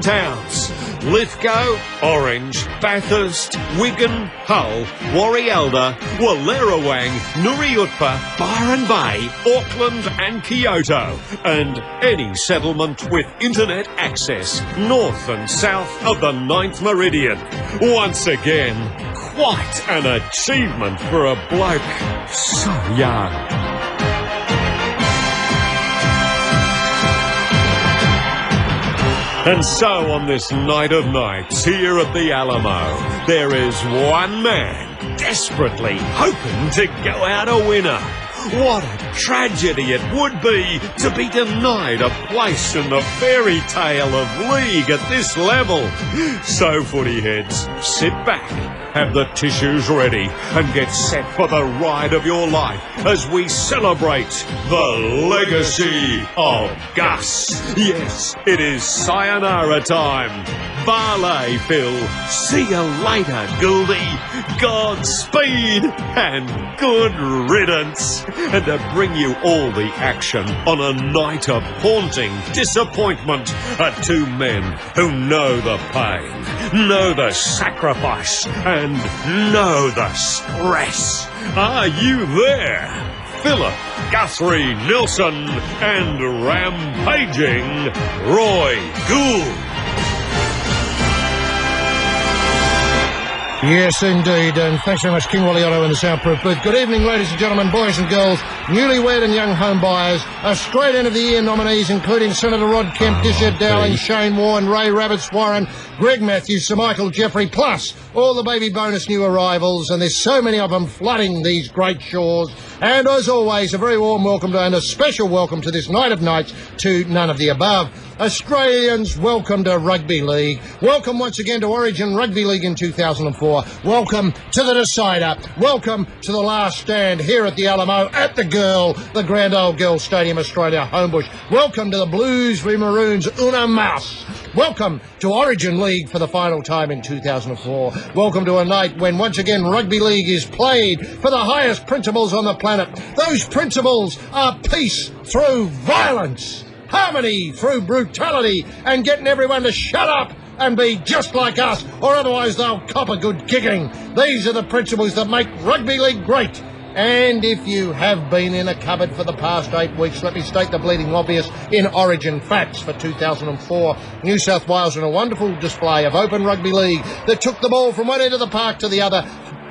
towns: Lithgow, Orange, Bathurst, Wigan, Hull, Warialda, Wallerawang, Nuriutpa, Byron Bay, Auckland and Kyoto, and any settlement with internet access north and south of the 9th meridian. Once again, quite an achievement for a bloke so young. And so on this night of nights here at the Alamo, there is one man desperately hoping to go out a winner. What a tragedy it would be to be denied a place in the fairy tale of league at this level. So, footy heads, sit back, have the tissues ready, and get set for the ride of your life as we celebrate the legacy of Gus. Yes, it is sayonara time. Varley, Phil. See you later, Gouldy. Godspeed and good riddance. And to bring you all the action on a night of haunting disappointment are two men who know the pain, know the sacrifice, and know the stress. Are you there? Philip Guthrie Nilsson and rampaging Roy Gould. Yes, indeed, and thanks very much, King Waliotto in the soundproof booth. Good evening, ladies and gentlemen, boys and girls, newlywed and young home buyers, Australian of the Year nominees, including Senator Rod Kemp, Dishart Dowling, Shane Warne, Ray Rabbits Warren, Greg Matthews, Sir Michael Jeffrey, plus all the baby bonus new arrivals, and there's so many of them flooding these great shores. And as always, a very warm welcome to, and a special welcome to this night of nights to none of the above. Australians, welcome to Rugby League. Welcome once again to Origin Rugby League in 2004. Welcome to the Decider. Welcome to the Last Stand here at the Alamo, at the Girl, the Grand Old Girl Stadium, Australia, Homebush. Welcome to the Blues v Maroons, Una Mouse. Welcome to Origin League for the final time in 2004. Welcome to a night when once again Rugby League is played for the highest principles on the planet. Those principles are peace through violence, harmony through brutality, and getting everyone to shut up and be just like us, or otherwise they'll cop a good kicking. These are the principles that make Rugby League great. And if you have been in a cupboard for the past 8 weeks, let me state the bleeding obvious in Origin facts for 2004. New South Wales in a wonderful display of Open Rugby League that took the ball from one end of the park to the other,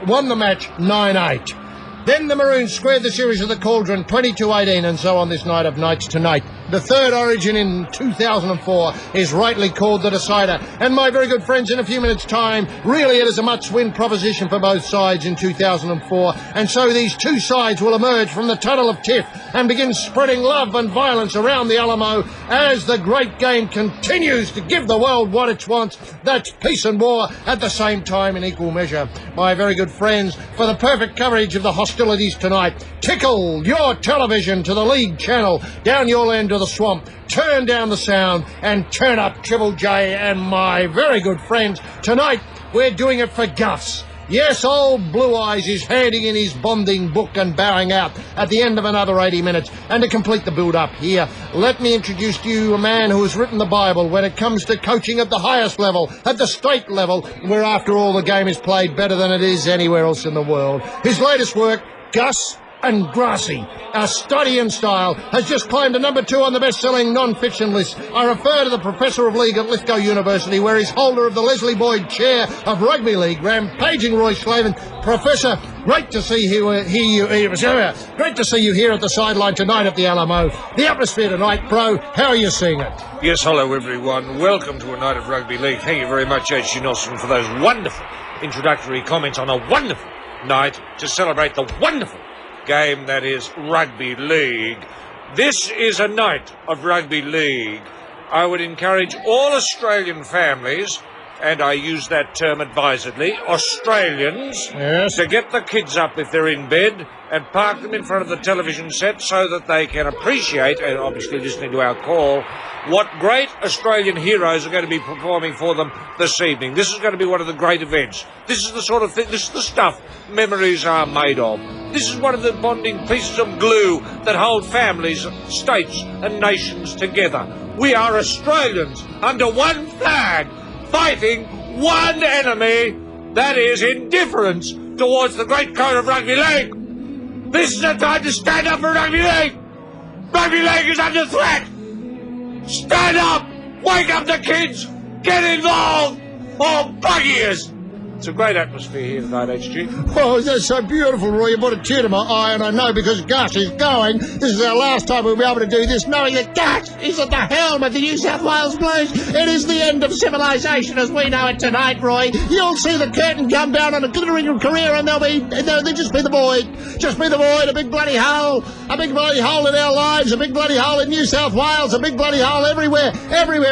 won the match 9-8. Then the Maroons squared the series of the Cauldron 22-18, and so on this night of nights tonight. The third Origin in 2004 is rightly called the Decider. And my very good friends, in a few minutes' time, really it is a must-win proposition for both sides in 2004. And so these two sides will emerge from the tunnel of tiff and begin spreading love and violence around the Alamo as the great game continues to give the world what it wants. That's peace and war at the same time in equal measure. My very good friends, for the perfect coverage of the hostilities tonight, tickle your television to the League channel, down your end to the swamp, turn down the sound and turn up Triple J. And my very good friends, tonight we're doing it for Gus. Yes, old Blue Eyes is handing in his bonding book and bowing out at the end of another 80 minutes. And to complete the build-up here, let me introduce to you a man who has written the Bible when it comes to coaching at the highest level, at the state level, where after all the game is played better than it is anywhere else in the world. His latest work, Gus and Grassy, our study in style, has just climbed to number 2 on the best-selling non-fiction list. I refer to the Professor of League at Lithgow University, where he's holder of the Leslie Boyd Chair of Rugby League, rampaging Roy Slaven. Professor, great to see you great to see you here at the sideline tonight at the Alamo. The atmosphere tonight, bro, how are you seeing it? Yes, hello everyone. Welcome to a night of Rugby League. Thank you very much, H.G. Nelson, for those wonderful introductory comments on a wonderful night to celebrate the wonderful game that is Rugby League. This is a night of Rugby League. I would encourage all Australian families, and I use that term advisedly, Australians, yes, to get the kids up if they're in bed and park them in front of the television set so that they can appreciate, and obviously listening to our call, what great Australian heroes are going to be performing for them this evening. This is going to be one of the great events. This is the sort of thing, this is the stuff memories are made of. This is one of the bonding pieces of glue that hold families, states and nations together. We are Australians under one flag, fighting one enemy, that is indifference towards the great code of rugby league. This is the time to stand up for rugby league. Rugby league is under threat. Stand up, wake up the kids, get involved, or bug ears. It's a great atmosphere here tonight, HG. Oh, that's so beautiful, Roy. You brought a tear to my eye, and I know because Gus is going. This is our last time we'll be able to do this, knowing that Gus is at the helm of the New South Wales Blues. It is the end of civilisation as we know it tonight, Roy. You'll see the curtain come down on a glittering career, and there'll just be the void. Just be the void, a big bloody hole. A big bloody hole in our lives, a big bloody hole in New South Wales, a big bloody hole everywhere,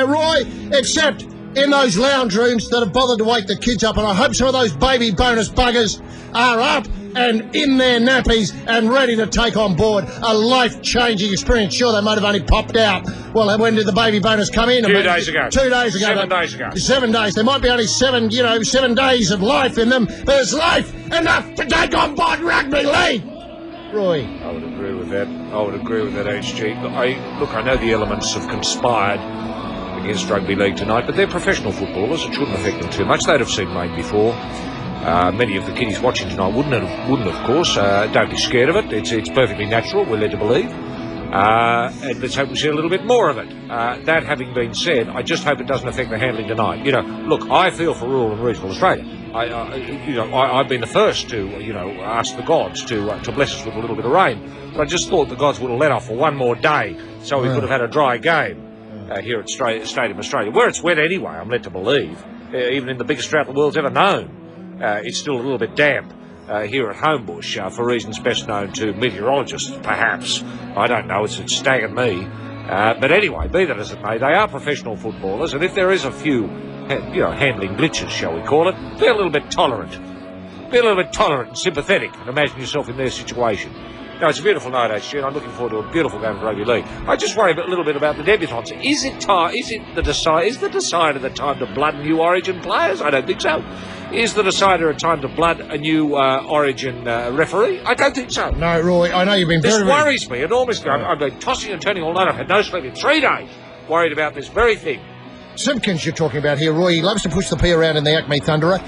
Roy, except in those lounge rooms that have bothered to wake the kids up, and I hope some of those baby bonus buggers are up and in their nappies and ready to take on board a life-changing experience. Sure, they might have only popped out. Well, when did the baby bonus come in? 2 days ago. 2 days ago. 7 days ago. 7 days. There might be only 7 days of life in them, but there's life enough to take on board rugby league. Roy. I would agree with that. HG. I know the elements have conspired against rugby league tonight, but they're professional footballers. It shouldn't affect them too much. They'd have seen rain before. Many of the kiddies watching tonight wouldn't, of course. Don't be scared of it. It's perfectly natural, we're led to believe. And let's hope we see a little bit more of it. That having been said, I just hope it doesn't affect the handling tonight. Look, I feel for rural and regional Australia. I've been the first to, ask the gods to bless us with a little bit of rain. But I just thought the gods would have let off for one more day, so we could have had a dry game. Here at Stadium Australia, where it's wet anyway, I'm led to believe. Even in the biggest drought the world's ever known, it's still a little bit damp here at Homebush, for reasons best known to meteorologists, perhaps. I don't know, it's staggered me. But anyway, be that as it may, they are professional footballers, and if there is a few, handling glitches, shall we call it, be a little bit tolerant. Be a little bit tolerant and sympathetic, and imagine yourself in their situation. No, it's a beautiful night, HG, and I'm looking forward to a beautiful game of rugby league. I just worry a little bit about the debutants. Is the decider the time to blood new Origin players? I don't think so. Is the decider a time to blood a new Origin referee? I don't think so. No, Roy, I know you've been This worries me enormously. I've been tossing and turning all night. I've had no sleep in 3 days, worried about this very thing. Simpkins you're talking about here, Roy. He loves to push the P around in the Acme Thunderer.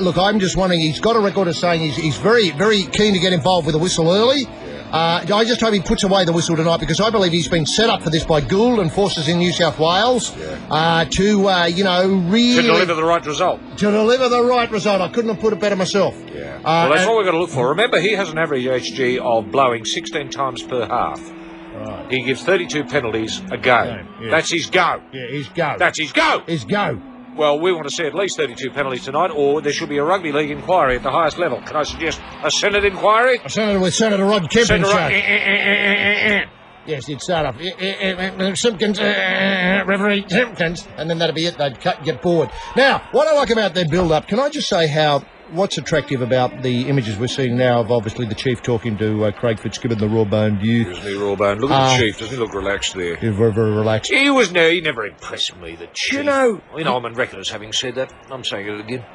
Look, I'm just wondering, he's got a record of saying he's very, very keen to get involved with the whistle early. I just hope he puts away the whistle tonight, because I believe he's been set up for this by Gould and forces in New South Wales to really... To deliver the right result. To deliver the right result. I couldn't have put it better myself. Yeah. Well, that's what we've got to look for. Remember, he has an average HG of blowing 16 times per half. Right. He gives 32 penalties a go. Yeah. That's his go. Yeah, his go. That's his go. His go. Well, we want to see at least 32 penalties tonight, or there should be a rugby league inquiry at the highest level. Can I suggest a Senate inquiry? A Senator with Senator Rod Kemp in charge. Yes, he'd start off. Simpkins, Referee Simpkins, and then that'd be it. They'd get bored. Now, what I like about their build-up, can I just say what's attractive about the images we're seeing now of obviously the Chief talking to Craig Fitzgibbon, the raw-boned youth. Isn't he raw-boned? Look at the Chief. Doesn't he look relaxed there? He's very, very relaxed. He never impressed me, the Chief. I'm on record as having said that. I'm saying it again.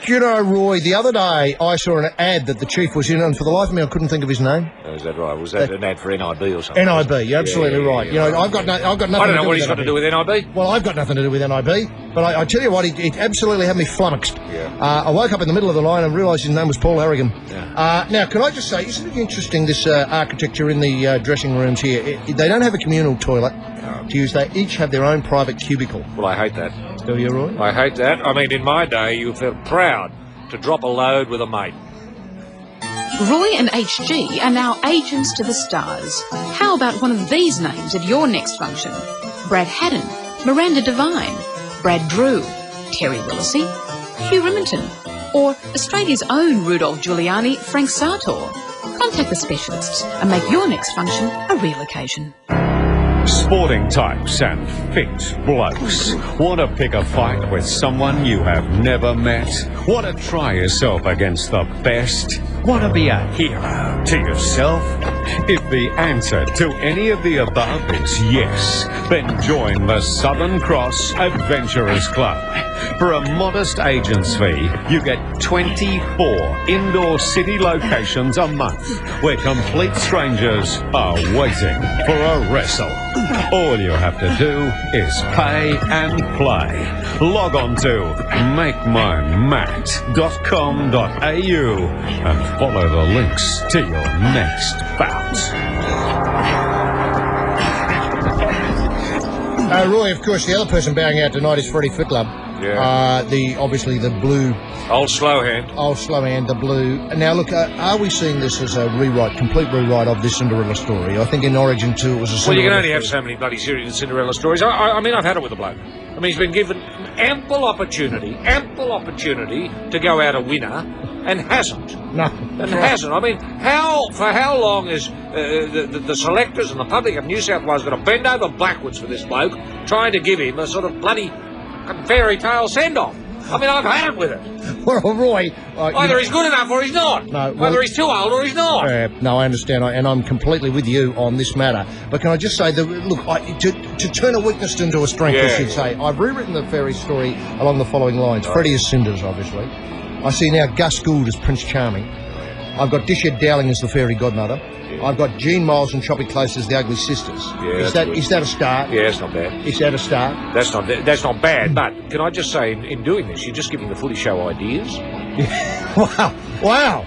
Do you know, Roy, the other day I saw an ad that the Chief was in, and for the life of me I couldn't think of his name. Oh, is that right? Was that an ad for NIB or something? NIB, you're absolutely right. I've got nothing I don't know what he's got to do with NIB. Well, I've got nothing to do with NIB, but I tell you what, it absolutely had me flummoxed. Yeah. I woke up in the middle of the line and realised his name was Paul Harrigan. Yeah. Now, can I just say, isn't it interesting, this architecture in the dressing rooms here? They don't have a communal toilet to use. They each have their own private cubicle. Well, I hate that. Do you, Roy? I hate that. I mean, in my day, you felt proud to drop a load with a mate. Roy and HG are now agents to the stars. How about one of these names at your next function? Brad Haddon, Miranda Devine, Brad Drew, Terry Willesee, Hugh Riminton, or Australia's own Rudolph Giuliani, Frank Sartor. Contact the specialists and make your next function a real occasion. Sporting types and fit blokes. Want to pick a fight with someone you have never met? Want to try yourself against the best? Want to be a hero to yourself If the answer to any of the above is yes, then join the Southern Cross Adventurers Club. For a modest agent's fee, you get 24 indoor city locations a month where complete strangers are waiting for a wrestle. All you have to do is pay and play. Log on to makemymat.com.au and follow the links to your next bout. Roy, of course, the other person bowing out tonight is Freddie Fittler. Yeah. Obviously the blue, Old slow hand. the blue. Now, look, are we seeing this as a rewrite, complete rewrite of this Cinderella story? I think in Origin 2 it was a Cinderella Well, you can only story. have so many bloody series of Cinderella stories. I mean, I've had it with the bloke. I mean, he's been given ample opportunity to go out a winner, and hasn't. No. And hasn't. I mean, for how long is the selectors and the public of New South Wales going to bend over backwards for this bloke, trying to give him a sort of bloody fairy tale send-off? I mean, I've had it with it. Well, Roy... Either he's good enough or he's not. No, well, Either he's too old or he's not. no, I understand, and I'm completely with you on this matter. But can I just say that, look, to turn a weakness into a strength, I should say, I've rewritten the fairy story along the following lines. Freddie is Cinders, obviously. I see now Gus Gould as Prince Charming. I've got Dishhead Dowling as the fairy godmother. I've got Jean Miles and Choppy Close as the ugly sisters. Yeah, is that a start? Yeah, it's not bad. Is that a start? That's not bad, but can I just say, in doing this, you're just giving the footy show ideas. Wow.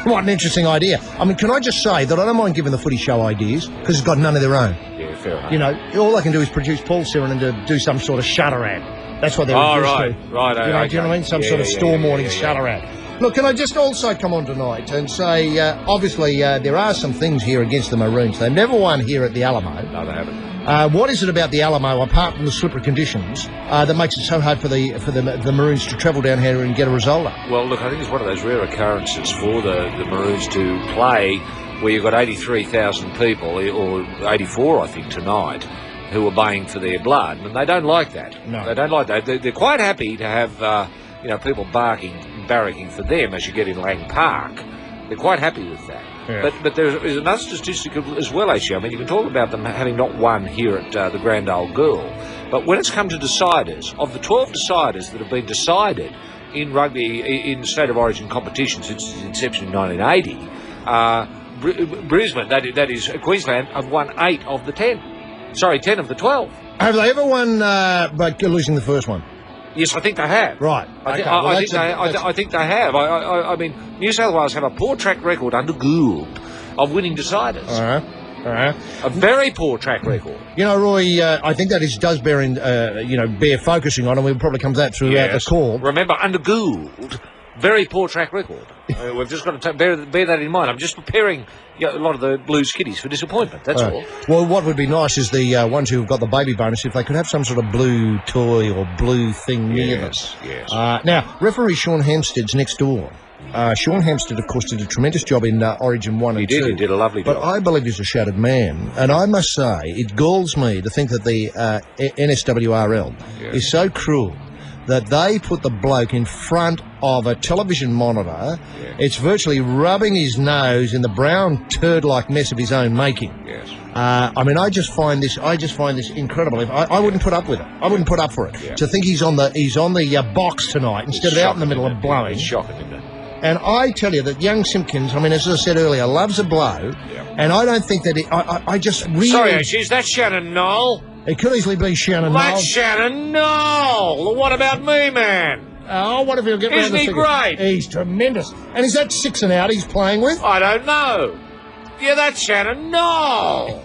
What an interesting idea. I mean, can I just say that I don't mind giving the footy show ideas, because it's got none of their own. Yeah, fair enough. You know, all they can do is produce Paul Siren and to do some sort of shutter ad. That's what they're reduced to. Right. Do you know what I mean? Some sort of store morning shutter ad. Look, can I just also come on tonight and say, obviously, there are some things here against the Maroons. They've never won here at the Alamo. No, they haven't. What is it about the Alamo, apart from the slippery conditions, that makes it so hard for the Maroons to travel down here and get a result up? Well, look, I think it's one of those rare occurrences for the Maroons to play where you've got 83,000 people, or 84, I think, tonight, who are baying for their blood, and they don't like that. No. They don't like that. They're quite happy to have, people barracking for them as you get in Lang Park. They're quite happy with that. Yeah. But there's another statistic as well, actually. I mean, you can talk about them having not won here at the Grand Old Girl, but when it's come to deciders, of the 12 deciders that have been decided in rugby, in State of Origin competition since its inception in 1980, Brisbane, that is Queensland, have won 8 of the 10. Sorry, 10 of the 12. Have they ever won by losing the first one? Yes, I think they have. Right. I think they have. I mean, New South Wales have a poor track record under Gould of winning deciders. All right. A very poor track record. You know, Roy, I think that does bear focusing on, and we'll probably come to that throughout the call. Remember, under Gould, very poor track record. We've just got to bear that in mind. I'm just preparing a lot of the Blues kiddies for disappointment, that's all. Well, what would be nice is the ones who've got the baby bonus, if they could have some sort of blue toy or blue thing near them. Yes. Now, referee Sean Hampstead's next door. Sean Hampstead, of course, did a tremendous job in Origin 1 and 2. He did a lovely job. But I believe he's a shattered man. And I must say, it galls me to think that the NSWRL is so cruel that they put the bloke in front of a television monitor. Yeah. It's virtually rubbing his nose in the brown turd-like mess of his own making. Yes. I mean, I just find this incredible. I wouldn't put up with it. I wouldn't put up for it. Yeah. To think he's on the box tonight instead of out in the middle of blowing. It's shocking, isn't it? And I tell you that young Simpkins, I mean, as I said earlier, loves a blow. Yeah. And I don't think that I just really... Sorry, is that Shannon Knoll? It could easily be Shannon Knoll. That's Shannon Knoll. What about me, man? Oh, what if he'll get round the Isn't he great? He's tremendous. And is that 6 and out he's playing with? I don't know. Yeah, that's Shannon Knoll.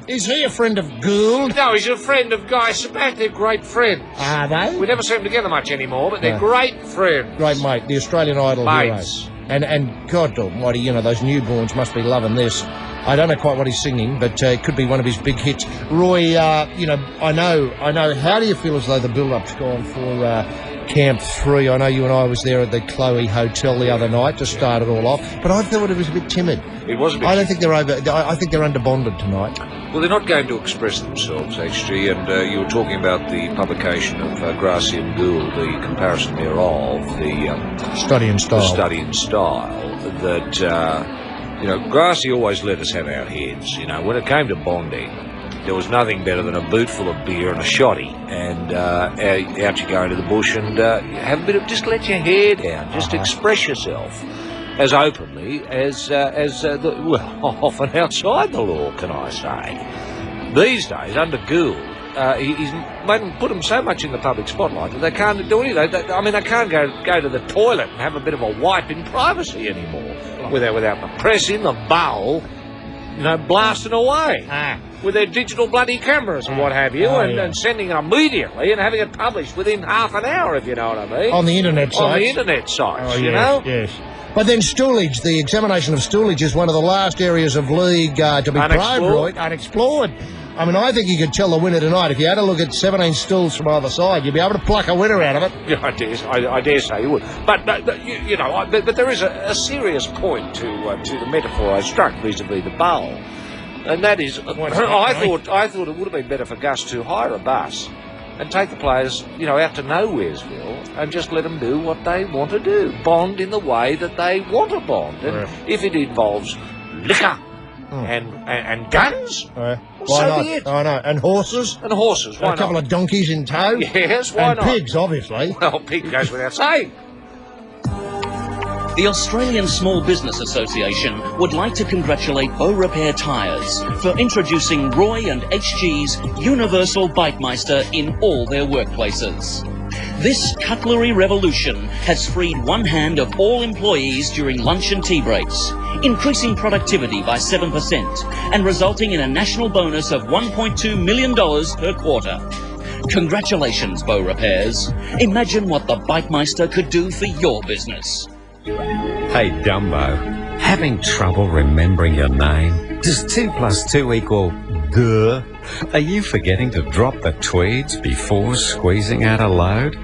Is he a friend of Gould? No, he's a friend of Guy Sabat. They're great friends. Are they? We never see them together much anymore, but they're great friends. Great mate, the Australian Idol Mates. heroes. And God almighty, those newborns must be loving this. I don't know quite what he's singing, but it could be one of his big hits. Roy, I know. How do you feel as though the build-up's gone for Camp 3? I know you and I was there at the Chloe Hotel the other night to start it all off, but I thought it was a bit timid. It was a bit. I don't think they're over. I think they're under-bonded tonight. Well, they're not going to express themselves, actually, and you were talking about the publication of Gracie and Gould, the comparison thereof, the Study and Style. The Study and Style, that You know, Grassy always let us have our heads. You know, when it came to bonding, there was nothing better than a boot full of beer and a shotty, and out you go into the bush and have a bit of, just let your hair down, just express yourself as openly as often outside the law, can I say. These days, under Gould, he's put them so much in the public spotlight that they can't do anything. They can't go to the toilet and have a bit of a wipe in privacy anymore without the press in the bowl, you know, blasting away with their digital bloody cameras and what have you, and sending it immediately and having it published within half an hour, if you know what I mean. On the internet sites. On the internet sites, you know? Yes. But then stoolage, the examination of stoolage is one of the last areas of league to be probed, Roy. Unexplored. I mean, I think you could tell the winner tonight. If you had a look at 17 stools from either side, you'd be able to pluck a winner out of it. Yeah, I dare say you would. But there is a serious point to the metaphor I struck vis-a-vis the bowl. And that is, I thought it would have been better for Gus to hire a bus and take the players, you know, out to Nowheresville and just let them do what they want to do. Bond in the way that they want to bond. And if it involves liquor and guns, why so not? be it. I know. And horses. And horses, why a couple not? of donkeys in tow. Yes, why and not? And pigs, obviously. Well, pig goes without saying. The Australian Small Business Association would like to congratulate Bow Repair Tyres for introducing Roy and HG's Universal Bikemeister in all their workplaces. This cutlery revolution has freed one hand of all employees during lunch and tea breaks, increasing productivity by 7% and resulting in a national bonus of $1.2 million per quarter. Congratulations, Bow Repairs. Imagine what the Bikemeister could do for your business. Hey, Dumbo, having trouble remembering your name? Does 2 + 2 equal duh? Are you forgetting to drop the tweeds before squeezing out a load?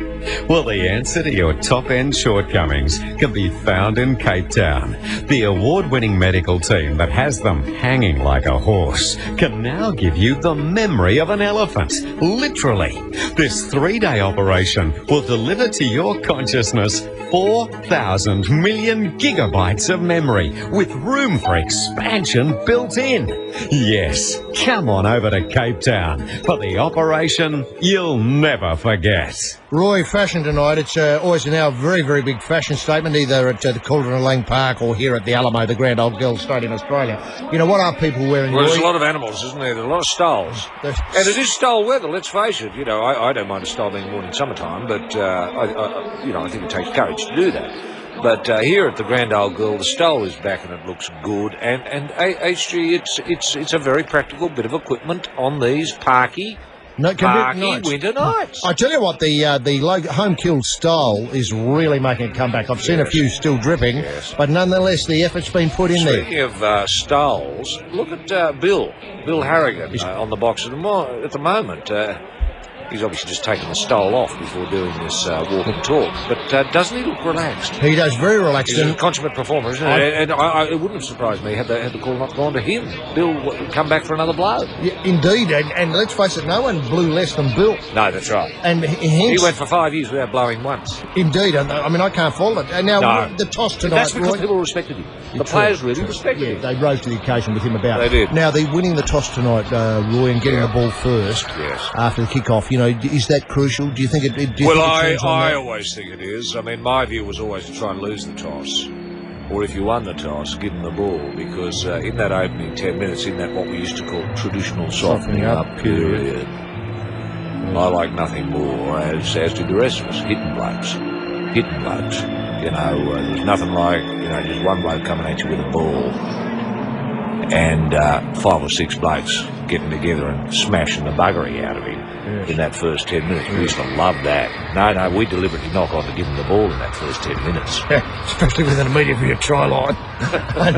Well, the answer to your top-end shortcomings can be found in Cape Town. The award-winning medical team that has them hanging like a horse can now give you the memory of an elephant, literally. This 3-day operation will deliver to your consciousness 4,000 million gigabytes of memory with room for expansion built in. Yes, come on over to Cape Town for the operation you'll never forget. Roy, fashion tonight, it's always now a very, very big fashion statement, either at the Caldron Lang Park or here at the Alamo, the Grand Old Girls Stadium in Australia. You know, what are people wearing, Well, Roy? there's a lot of animals, isn't there? There's a lot of stoles. And it is stole weather, let's face it. You know, I don't mind a stole being worn in summertime, but, I think it takes courage to do that. But here at the Grand Old Girl, the stole is back and it looks good. And HG, it's a very practical bit of equipment on these parky winter nights. I tell you what, the home-killed stole is really making a comeback. I've seen a few still dripping, but nonetheless, the effort's been put in there. Speaking of stoles, look at Bill Harrigan on the box at the moment. He's obviously just taken the stole off before doing this walk and talk. But doesn't he look relaxed? He does, very relaxed. He's a consummate performer, isn't he? And it wouldn't have surprised me had the call not gone to him. Bill would come back for another blow. Yeah, indeed, and let's face it, no one blew less than Bill. No, that's right. And he went for 5 years without blowing once. Indeed, I mean, I can't fault it. And now, the toss tonight, that's because Roy, people respected him. The players really respected him. They rose to the occasion with him about. They did. Now, winning the toss tonight, Roy, and getting the ball first after the kick-off, you know, is that crucial? Do you think it I always think it is. I mean, my view was always to try and lose the toss. Or if you won the toss, give them the ball. Because in that opening 10 minutes, in that what we used to call traditional softening up period, I like nothing more, as do the rest of us, hitting blokes. You know, there's nothing like, you know, just one bloke coming at you with a ball and 5 or 6 blokes getting together and smashing the buggery out of him in that first 10 minutes. We used to love that. No, we deliberately knock on to give him the ball in that first 10 minutes. Especially with an immediately try line.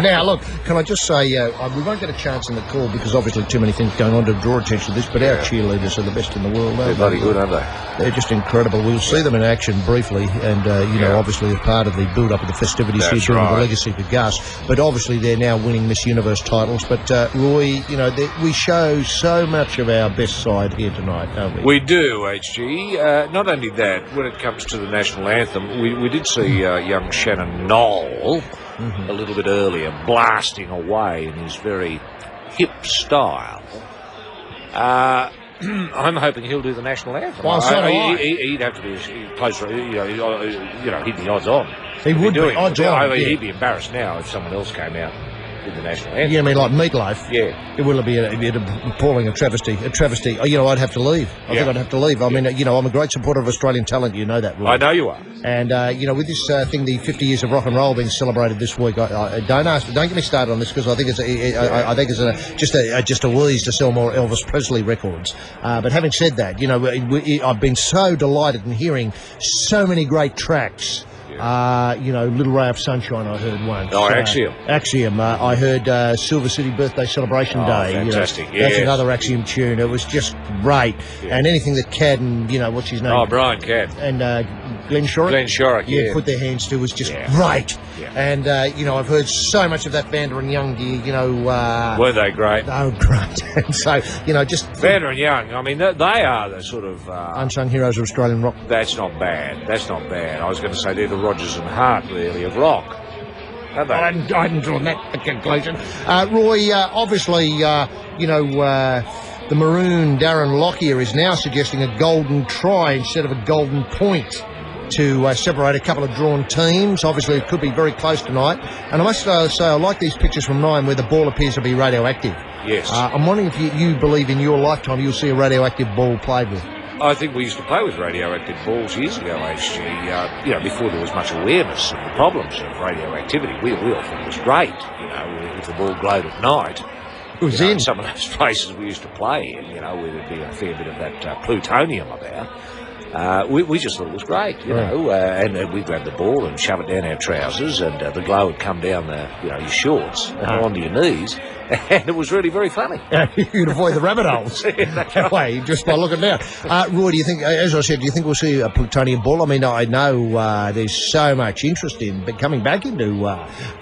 Now, look, can I just say, we won't get a chance in the call because obviously too many things going on to draw attention to this, but our cheerleaders are the best in the world. They're bloody good, aren't they? They're just incredible. We'll see them in action briefly and, obviously as part of the build-up of the festivities here during the legacy for Gus. But obviously they're now winning Miss Universe titles. But, Roy, you know, we show so much of our best side here tonight, don't we? We do, HG. Not only that, when it comes to the national anthem, we did see young Shannon Knoll a little bit earlier, blasting away in his very hip style. I'm hoping he'll do the national anthem. Well, so do I. He'd have to be closer, he'd be odds on. He would be odds on. He'd be embarrassed now if someone else came out with the national anthem. Yeah, I mean, like Meatloaf. Yeah. It will be appalling, a travesty. I'd have to leave. I think I'd have to leave. I mean, I'm a great supporter of Australian talent. You know that, Roy. I know you are. And, with this thing, the 50 years of rock and roll being celebrated this week, don't get me started on this because I think it's just a wheeze to sell more Elvis Presley records. But having said that, I've been so delighted in hearing so many great tracks. Little Ray of Sunshine I heard once. Oh, Axiom. Axiom. I heard Silver City Birthday Celebration Day. Fantastic. That's another Axiom tune. It was just great. Yeah. And anything that Cad and, what's his name? Oh, Brian Cad. And Glenn Shorrock. Glenn Shorrock, yeah. Put their hands to was just great. Yeah. And, I've heard so much of that Vander and Young gear, Were they great? Oh, great. And so, just... Vander and Young, I mean, they are the sort of... unsung heroes of Australian rock. That's not bad. I was going to say they're the Rogers and Hart, really, of rock. Aren't they? I hadn't drawn that conclusion. Roy, obviously, the maroon Darren Lockyer is now suggesting a golden try instead of a golden point to separate a couple of drawn teams. Obviously, it could be very close tonight. And I must say, I like these pictures from Nine where the ball appears to be radioactive. Yes. I'm wondering if you believe in your lifetime you'll see a radioactive ball played with. I think we used to play with radioactive balls years ago, HG, before there was much awareness of the problems of radioactivity. We all thought it was great, if the ball glowed at night. It was in some of those places we used to play in, where there'd be a fair bit of that plutonium about. We just thought it was great, and we'd grab the ball and shove it down our trousers, and the glow would come down your shorts and onto your knees, and it was really very funny. You'd avoid the rabbit holes that way, just by looking down. Roy, do you think, as I said, do you think we'll see a plutonium ball? I mean, I know there's so much interest in coming back into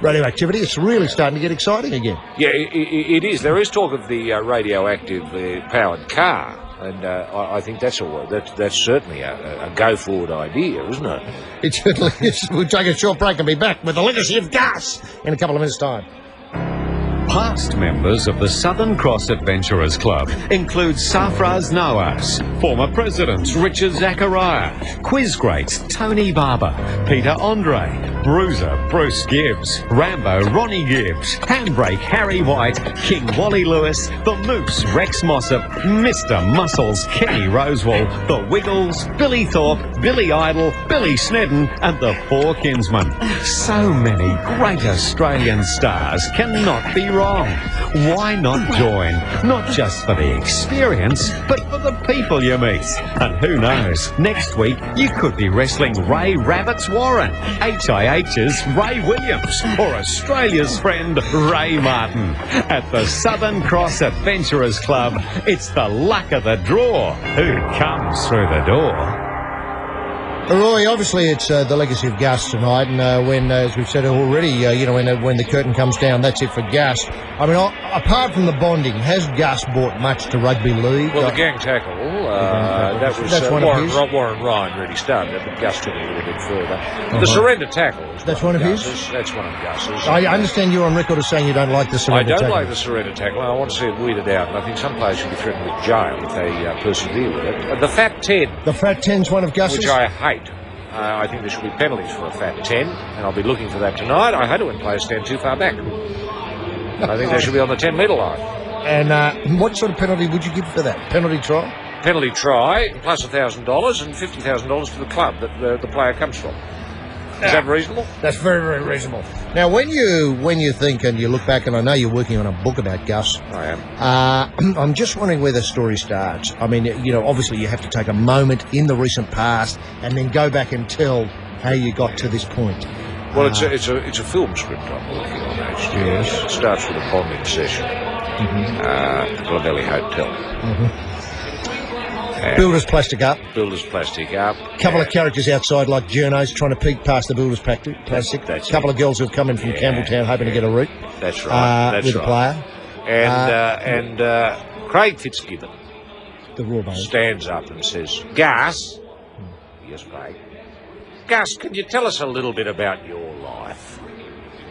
radioactivity. It's really starting to get exciting again. Yeah, it is. There is talk of the radioactive powered car. And I think that's certainly a go-forward idea, isn't it? It certainly is. We'll take a short break and be back with the legacy of gas in a couple of minutes' time. Past members of the Southern Cross Adventurers Club include Safraz Nawaz, former presidents Richard Zachariah, quiz greats Tony Barber, Peter Andre, Bruiser Bruce Gibbs, Rambo Ronnie Gibbs, Handbrake Harry White, King Wally Lewis, The Moose Rex Mossop, Mr. Muscles Kenny Rosewall, The Wiggles, Billy Thorpe, Billy Idol, Billy Snedden and the Four Kinsmen. So many great Australian stars cannot be wrong. Why not join? Not just for the experience, but for the people you meet. And who knows, next week you could be wrestling Ray Rabbits Warren, HIH's Ray Williams, or Australia's friend Ray Martin. At the Southern Cross Adventurers Club, it's the luck of the draw who comes through the door. Roy, obviously it's the legacy of Gus tonight, and when, as we've said already, when the curtain comes down, that's it for Gus. I mean, apart from the bonding, has Gus brought much to rugby league? Well, the gang tackle, that's Warren Ryan really started it, but Gus took it a little bit further. The surrender tackle is that's one of his? That's one of Gus's. I understand you're on record as saying you don't like the surrender tackle. I don't like the surrender tackle. I want to see it weeded out, and I think some players should be threatened with jail if they persevere with it. The Fat 10. The Fat 10's one of Gus's? Which I hate. I think there should be penalties for a Fat 10, and I'll be looking for that tonight. I hate it when players stand too far back. I think they should be on the 10-metre line. And what sort of penalty would you give for that? Penalty try? Penalty try, plus $1,000 and $50,000 to the club that the player comes from. Is that reasonable? That's very, very reasonable. Now, when you think and you look back, and I know you're working on a book about Gus. I am. I'm just wondering where the story starts. I mean, obviously you have to take a moment in the recent past and then go back and tell how you got to this point. Well, it's a film script I'm working on, actually. Yes. It starts with a bonding session at the Clavelli Hotel. Builder's plastic up. Builder's plastic up. Couple of characters outside like journos trying to peek past the builder's plastic. That's couple of girls who've come in from Campbelltown hoping to get a route. That's right. That's with a player. And Craig Fitzgibbon the raw stands up and says, Gus. Yes, Craig. Gus, can you tell us a little bit about your life?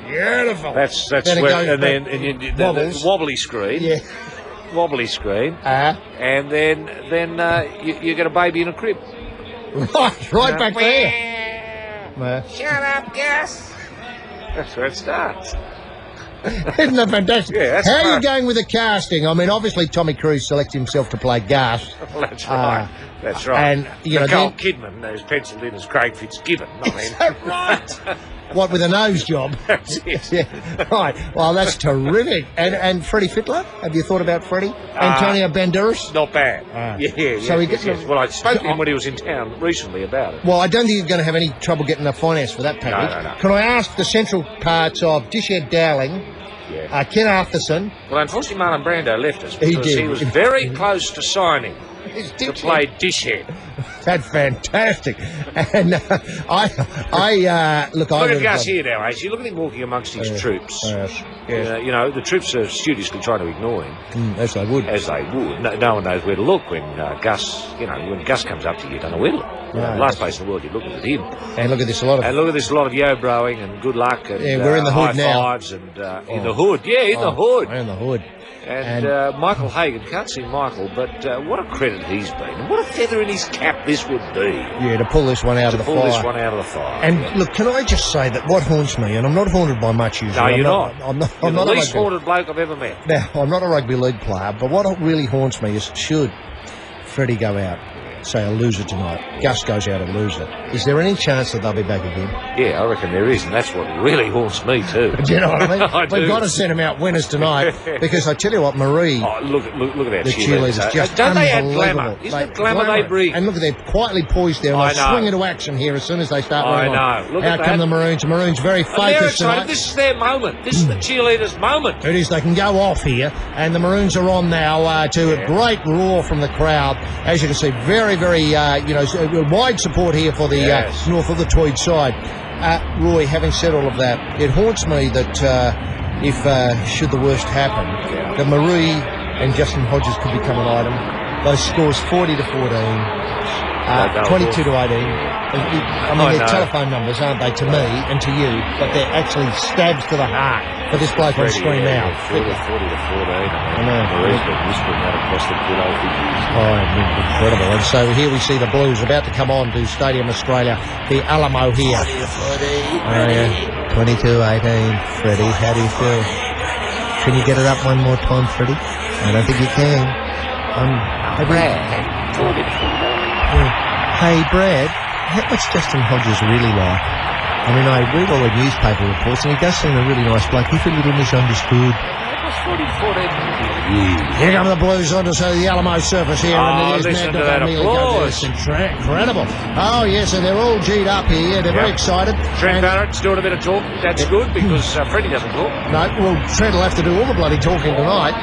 Beautiful. That's Then it where, goes and then back- the wobbles. wobbly screen. Yeah. Wobbly screen. And then you get a baby in a crib. Right back there. Shut up, Gus. That's where it starts. Isn't that fantastic? Yeah, that's How are you fun. going with the casting? I mean, obviously Tommy Cruise selects himself to play Gus. That's right. That's right. and, you know, Nicole then- Kidman is penciled in as Craig Fitzgibbon. I mean, Is that right? What, with a nose job? that's it. Yeah, right. Well, that's terrific. And Freddie Fittler? Have you thought about Freddie? Antonio Banderas? Not bad. Yeah. So he yes, gets- yes. Well, I spoke to him when he was in town recently about it. Well, I don't think you're going to have any trouble getting the finance for that package. No. Can I ask the central parts of Dishhead Dowling, Yeah. Ken Arthurson, Well, unfortunately, Marlon Brando left us He because did. he was very close to signing It's to Dishhead. play Dishhead. That's fantastic. And I look. Look at Gus here now, actually. Look at him walking amongst his troops. Yes. You know, the troops are studiously trying to ignore him, Yes, I would. as they would. No one knows where to look when Gus, when Gus comes up to you, you don't know where to look. No, The last place in the world you'd look is at him. And look at this, a lot of. And look at this, a lot of yo-broing and good luck and Yeah, we're in the hood high now. fives and in the hood. Yeah, in the hood. We're in the hood. And Michael Hagan, can't see Michael, but what a credit he's been. And what a feather in his cap this would be Yeah, to pull this one out to of the pull fire. this one out of the fire. And look, can I just say that what haunts me, and I'm not haunted by much usually. No, I'm you're not. I'm not. You're I'm the not a least rugby. haunted bloke I've ever met. Now, I'm not a rugby league player, but what really haunts me is should Freddie go out, say a loser tonight, Gus goes out a loser, is there any chance that they'll be back again? Yeah, I reckon there is, and that's what really haunts me too. Do you know what I mean? I We've do. got to send them out winners tonight because I tell you what, Marie, Oh, look at that the cheerleaders, just Don't they add unbelievable. glamour? Isn't it glamour they bring? And look at they're quietly poised there, and I they'll know. swing into action here as soon as they start I running on. know. Look Out at come that. the Maroons. The Maroons very And they're focused excited. tonight. This is their moment. This is the cheerleaders' moment. It is. They can go off here, and the Maroons are on now to a great roar from the crowd. As you can see, very, very, wide support here for the Yes. north of the Tweed side. Roy, having said all of that, it haunts me that if should the worst happen, that Marie and Justin Hodges could become an item. Those scores 40 to 14. 22 to 18. I mean, they're telephone numbers, aren't they, to me and to you, but they're actually stabs to the heart for this bloke on screen now. 40 to 14. I know. Marie's been whispering that across the pillow for years. Oh, incredible. And so here we see the Blues about to come on to Stadium Australia, the Alamo here. 22-18. Freddie, how do you feel? Can you get it up one more time, Freddie? I don't think you can. Hey, Brad, how much Justin Hodges really like? I mean, I read all the newspaper reports, and he does seem a really nice bloke. He feel a little misunderstood. It was 40 to 14. Here come the Blues onto the Alamo surface here, Oh, and it is listen Ned to that O'Neill. applause. It's incredible. Oh, yes, and they're all G'd up here. They're very Yep. excited. Trent And- Barrett's doing a bit of talk. That's good because Freddie doesn't talk. No, well, Trent will have to do all the bloody talking tonight.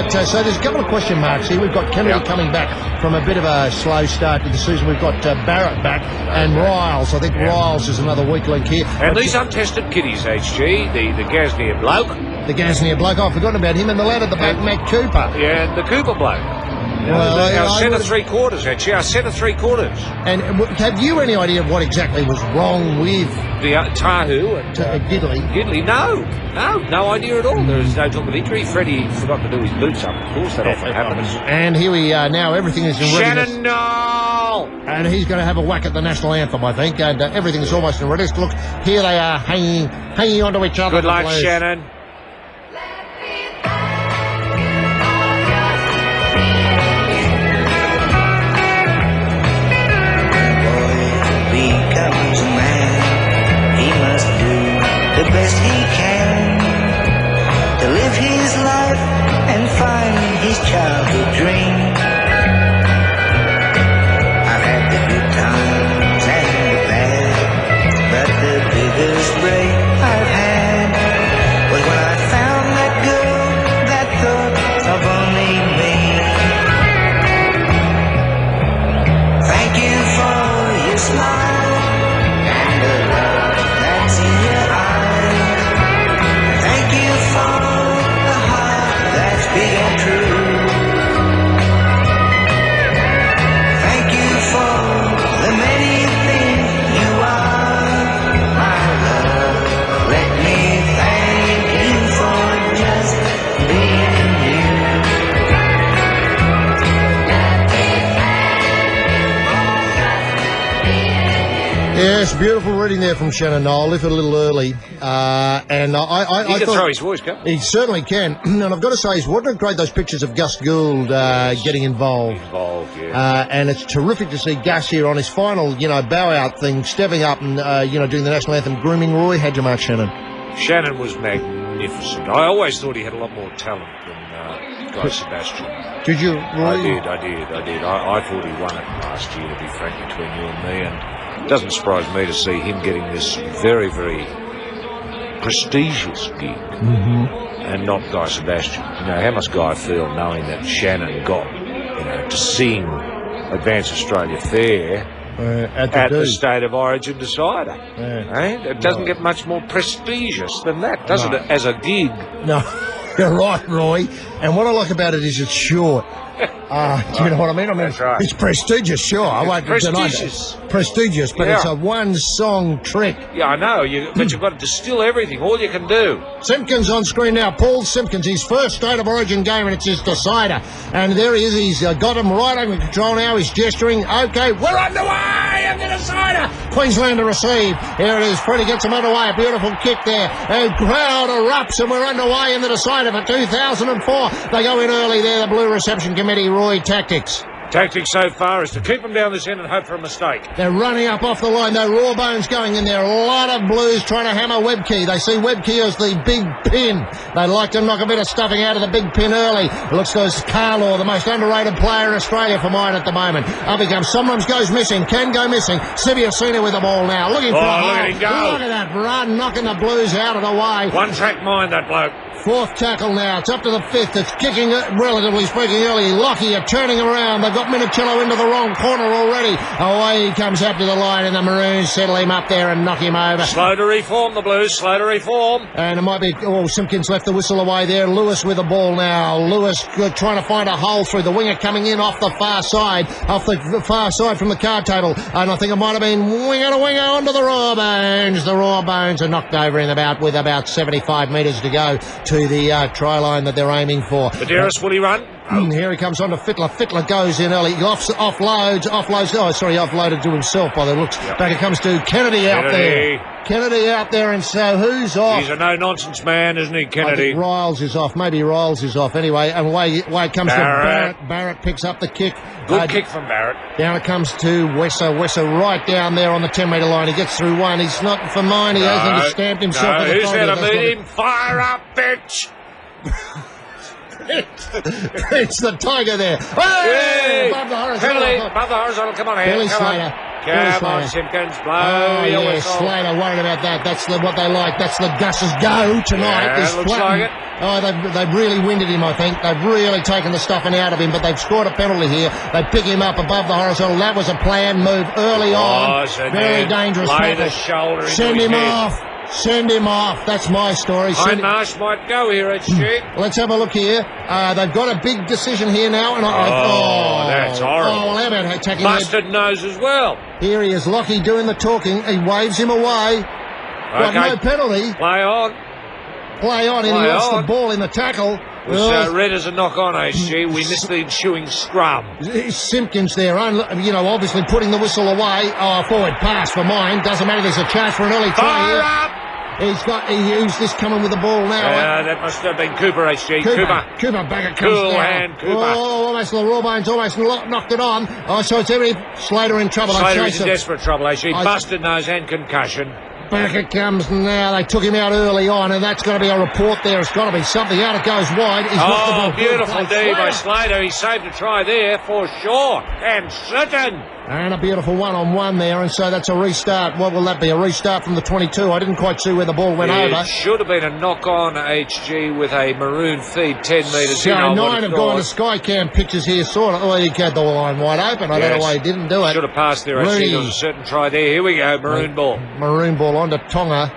So there's a couple of question marks here. We've got Kennedy Yep. coming back from a bit of a slow start to the season. We've got Barrett back and Riles. I think Riles is another weak link here. And But these untested kiddies, HG, the Gasnier bloke, the Gasnier bloke, I've forgotten about him, and the lad at the back, Matt Cooper. yeah, and the Cooper bloke. Well, Our I centre would- three-quarters, actually, our centre three-quarters. And have you any idea of what exactly was wrong with The Tahu and Gidley? Gidley, no idea at all. There is no talk of injury. Freddie forgot to do his boots up, of course, that often happens. And here we are now. Everything is in readiness. Shannon Knoll! And he's going to have a whack at the national anthem, I think. And everything is almost in readiness. Look, here they are hanging onto each other. Good luck, the Blues. Shannon. Becomes a man, he must do the best he can to live his life and find his childhood dream. I've had the good times and the bad, but the biggest break I've had was when I found that girl that thought of only me. Thank you for your smile and the love that's in your eyes. Thank you for the heart that's big and true. Thank you for the many things you are, my love. Let me thank Yes, beautiful reading there from Shannon Noel. Left it a little early. And I He can thought throw his voice, can't he? he certainly can. And I've got to say, wasn't it great, those pictures of Gus Gould getting involved? And it's terrific to see Gus here on his final, bow out thing, stepping up and, doing the national anthem, grooming Roy. How'd you mark Shannon? Shannon was magnificent. I always thought he had a lot more talent than Guy Sebastian. Did you, Roy? I did. I thought he won it last year, to be frank, between you and me, and it doesn't surprise me to see him getting this very, very prestigious gig and not Guy Sebastian. How must Guy feel knowing that Shannon got, to sing Advance Australia Fair at the State of Origin decider? It doesn't get much more prestigious than that, does it, as a gig? No, you're right, Roy. And what I like about it is it's short. Do you know what I mean? That's right. It's prestigious, sure. I won't deny that. Prestigious, but it's a one-song trick. Yeah, I know, but you've got to distill everything, all you can do. Simpkins on screen now. Paul Simpkins, his first State of Origin game, and it's his decider. And there he is. He's got him right under control now. He's gesturing. OK, we're underway in the decider. Queensland to receive. Here it is. Freddie gets him underway. A beautiful kick there. A crowd erupts, and we're underway in the decider for 2004. They go in early there, the Blue Reception Committee. Roy, tactics. Tactics so far is to keep them down this end and hope for a mistake. They're running up off the line. They're raw bones going in there. A lot of Blues trying to hammer Webkey. They see Webkey as the big pin. They like to knock a bit of stuffing out of the big pin early. It looks like Carlaw, the most underrated player in Australia for mine at the moment. Up he comes. Sometimes goes missing. Can go missing. Sibiocina with the ball now. Looking for a hole. Look at him go. Look at that run, knocking the Blues out of the way. One-track mind, that bloke. Fourth tackle now. It's up to the fifth. It's kicking, relatively speaking, early. Lockyer turning around. They've got Minicello into the wrong corner already. Away he comes up to the line, and the Maroons settle him up there and knock him over. Slow to reform, the Blues. Slow to reform. And it might be... Simpkins left the whistle away there. Lewis with the ball now. Lewis trying to find a hole through. The winger coming in off the far side. Off the far side from the card table. And I think it might have been winger to winger onto the Rawbones. The Rawbones are knocked over with about 75 metres to go to the try line that they're aiming for. Medeiros, will he run? Here he comes on to Fittler. Fittler goes in early. He offloaded to himself by the looks. Yep. Back it comes to Kennedy out there. Kennedy out there, and so who's off? He's a no-nonsense man, isn't he, Kennedy? I think Riles is off. Maybe Riles is off. Anyway, and away it comes to Barrett. Barrett picks up the kick. Good kick from Barrett. Down it comes to Wesser. Wesser right down there on the 10-metre line. He gets through one. He's not for mine. He hasn't stamped himself. No, who's there to meet him? Fire up, bitch! It's the Tiger there. Hey! Above the horizontal. Penalty. Above the horizontal. Come on, Billy come Slater. Come on, Simpkins. Blow your whistle. Slater worried about that. That's what they like. That's the Gus's go tonight. Yeah, looks like it. Oh, they've really winded him, I think. They've really taken the stuffing out of him, but they've scored a penalty here. They pick him up above the horizontal. That was a planned move early on. Very dangerous. Lay the shoulder Send him off. Send him off. That's my story. Hindmarsh might go here, HG. Let's have a look here. They've got a big decision here now. And that's horrible. Oh, well, how about attacking Busted nose as well. Here he is, Lockie doing the talking. He waves him away. Got no penalty. Play on. And he lost the ball in the tackle. It was red as a knock on, HG. We missed the ensuing scrum. Simpkins there, obviously putting the whistle away. Forward pass for mine. Doesn't matter, there's a chance for an early try here. Fire up! Who's this coming with the ball now? That must have been Cooper, HG. Cooper, back it comes cool now. Hand, Cooper. Almost the Rawbones almost knocked it on. So it's Slater in trouble. Slater is in desperate trouble, HG. Busted nose and concussion. Back it comes now. They took him out early on, and that's got to be a report there. It's got to be something. Out it goes wide. Beautiful D by Slater. He saved a try there for sure. And Sutton. And a beautiful one-on-one there, and so that's a restart. What will that be? A restart from the 22. I didn't quite see where the ball went over. It should have been a knock-on, HG, with a maroon feed 10 metres. So 9 have gone to Skycam pictures here, sort of. Well, he had the line wide open. I don't know why he didn't do it. Should have passed there, HG. There was a certain try there. Here we go, maroon ball. Maroon ball onto Tonga.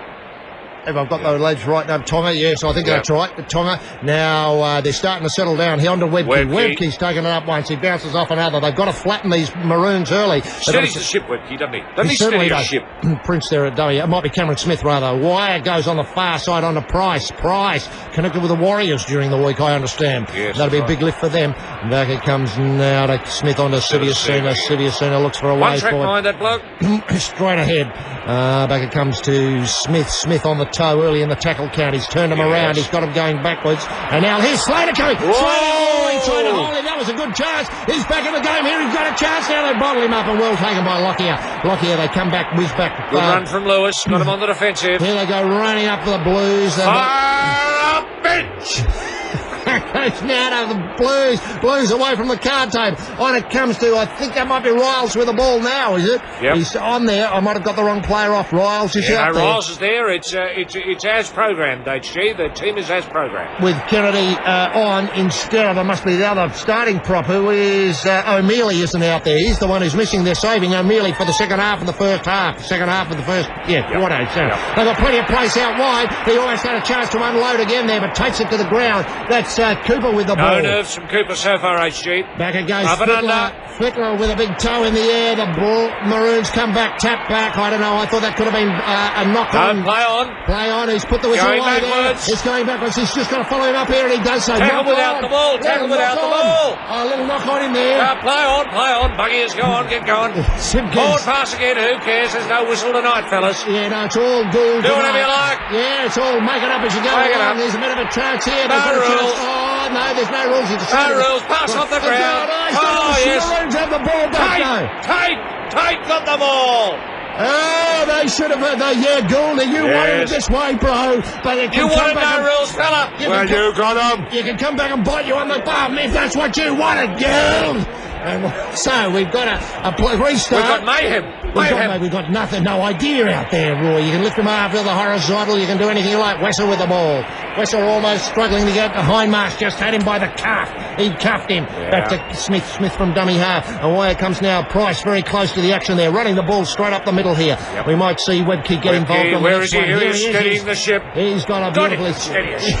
if I've got those lads right. No, Tonga, yes, I think that's right. Tonga. Now they're starting to settle down here onto Webke. Webke's taking it up once. He bounces off another. They've got to flatten these Maroons early. Steadies the ship, Webke, doesn't he? Doesn't he certainly steady the does. ship? Prince there at dummy. It might be Cameron Smith, rather. Wire goes on the far side onto Price. Price connected with the Warriors during the week, I understand. Yes, that'll be a big lift for them. Back it comes now to Smith onto Siviacina. Siviacina looks for a way One-track forward. mind, that bloke. Straight ahead. Back it comes to Smith. Smith on the toe early in the tackle count. He's turned him around. He's got him going backwards. And now here's Slater coming. Slater, he tried to hold him. That was a good chance. He's back in the game here. He's got a chance now. They bottle him up and well taken by Lockyer. Lockyer, they come back, whiz back. Good run from Lewis. Got him on the defensive. Here they go running up for the Blues. Fire up bench! It's now to the Blues. Blues away from the card tape. On it comes to, I think that might be Riles with the ball now, is it? Yep. He's on there. I might have got the wrong player off. Riles is out there. Riles is there. It's as programmed, HG. The team is as programmed. With Kennedy on instead of, it must be the other starting prop, who is O'Mealy isn't out there. He's the one who's missing. They're saving O'Mealy for the second half and the first half. Second half of the first, quarter. So they've got plenty of place out wide. He almost had a chance to unload again there, but takes it to the ground. That's Cooper with the ball. No nerves from Cooper so far, HG. Back it goes. Up and under. Fittler with a big toe in the air. The ball, Maroons come back, tap back. I don't know. I thought that could have been a knock on. Play on. Play on. He's put the whistle Going away backwards. there. He's going backwards. He's just got to follow him up here, and he does so. Tackle without the ball. Tackle without the ball. A little knock on him there. Play on. Play on. Buggies, go on. Get going. Forward pass again. Who cares? There's no whistle tonight, fellas. Yeah, no, it's all good. Do whatever you like. Yeah, it's all make it up as you go Make it along. up. There's a bit of a chance here. No rules. Oh, no, there's no rules. No rules. Pass off the ground. Oh, yes. Maroons have the ball back, Tate got the ball. Oh, they should have. Gouldy, you wanted it this way, bro. But You wanted no rules, fella. You got them. You can come back and bite you on the bum if that's what you wanted, Gould. And so we've got a restart. We've got mayhem. We've got nothing, no idea out there, Roy. You can lift him after the horizontal. You can do anything you like. Wesser with the ball. Wesser almost struggling to get the Hindmarsh. Just had him by the cuff. He cuffed him. Back to Smith. Smith from dummy half. Away it comes now. Price very close to the action there. Running the ball straight up the middle here. Yep. We might see Webke get involved on the Where next is he? one. Here Here he's he is. steadying the ship. He's got a Got beautifully... it. Steady as ship.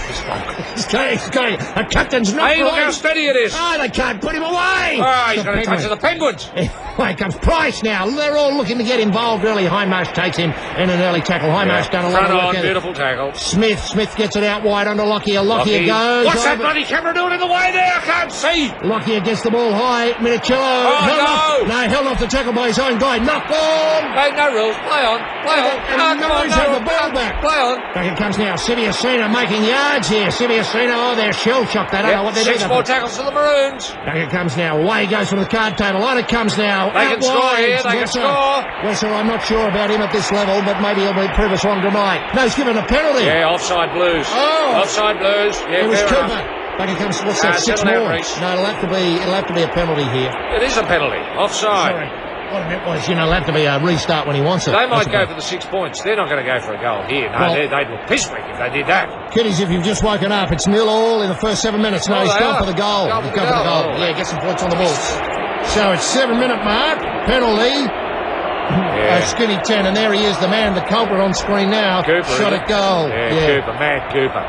He's got it. A captain's not Hey, look how steady it is. Oh, they can't put him away. Oh, he's going to touch the Penguins. Away comes Price now. They're all looking to get involved early. Hindmarsh takes him in an early tackle. Hindmarsh done a lot Front of on, work. beautiful tackle. Smith gets it out wide under Lockyer. Lockyer goes. What's that bloody camera doing in the way there? I can't see. Lockyer gets the ball high. Minichello. Held off the tackle by his own guy. Knocked on. Hey, no rules. Play on. Play on. And Come on, have the ball back. Play on. Back it comes now. Siviacina making yards here. Siviacina, they're shell-shocked. They don't know what they're doing. 6 more tackles for the Maroons. Back it comes now. Away goes from the card table. On it comes now. They can score here. They can score. Wesser, I'm not sure about him at this level, but maybe he'll prove us wrong tonight. No, he's given a penalty. Yeah, offside Blues. Oh. Offside Blues. Yeah, It was fair Cooper. enough. Back it comes. What's that? 6 settle down, more. Reece. No, it'll have to be a penalty here. It is a penalty. Offside. Sorry. What I meant was, it'll have to be a restart when he wants it. They might That's go okay. for the 6 points. They're not going to go for a goal here. No, Well- they'd look piss-weak if they did that. Kiddies, if you've just woken up, it's 0-0 in the first 7 minutes. No, Oh, he's they gone are. for the goal. Gone He's for gone the for the goal. goal. Oh, Yeah, get some points on the ball. So it's 7-minute mark. Penalty. Yeah. Skinny 10, and there he is, the man, the culprit on screen now. Cooper, Shot isn't at it? goal. Yeah, Cooper. Mad Cooper.